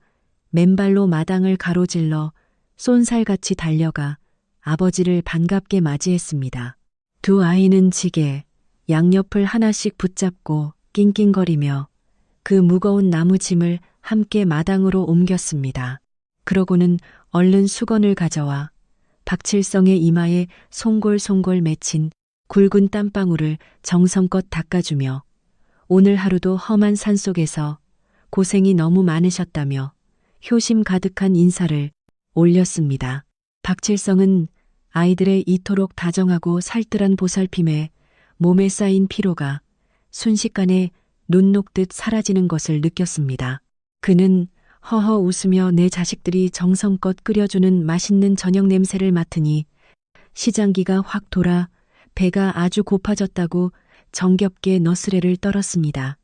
A: 맨발로 마당을 가로질러 쏜살같이 달려가 아버지를 반갑게 맞이했습니다. 두 아이는 지게 양옆을 하나씩 붙잡고 낑낑거리며 그 무거운 나무짐을 함께 마당으로 옮겼습니다. 그러고는 얼른 수건을 가져와 박칠성의 이마에 송골송골 맺힌 굵은 땀방울을 정성껏 닦아주며 오늘 하루도 험한 산속에서 고생이 너무 많으셨다며 효심 가득한 인사를 올렸습니다. 박칠성은 아이들의 이토록 다정하고 살뜰한 보살핌에 몸에 쌓인 피로가 순식간에 눈 녹듯 사라지는 것을 느꼈습니다. 그는 허허 웃으며 내 자식들이 정성껏 끓여주는 맛있는 저녁 냄새를 맡으니 시장기가 확 돌아 배가 아주 고파졌다고 정겹게 너스레를 떨었습니다.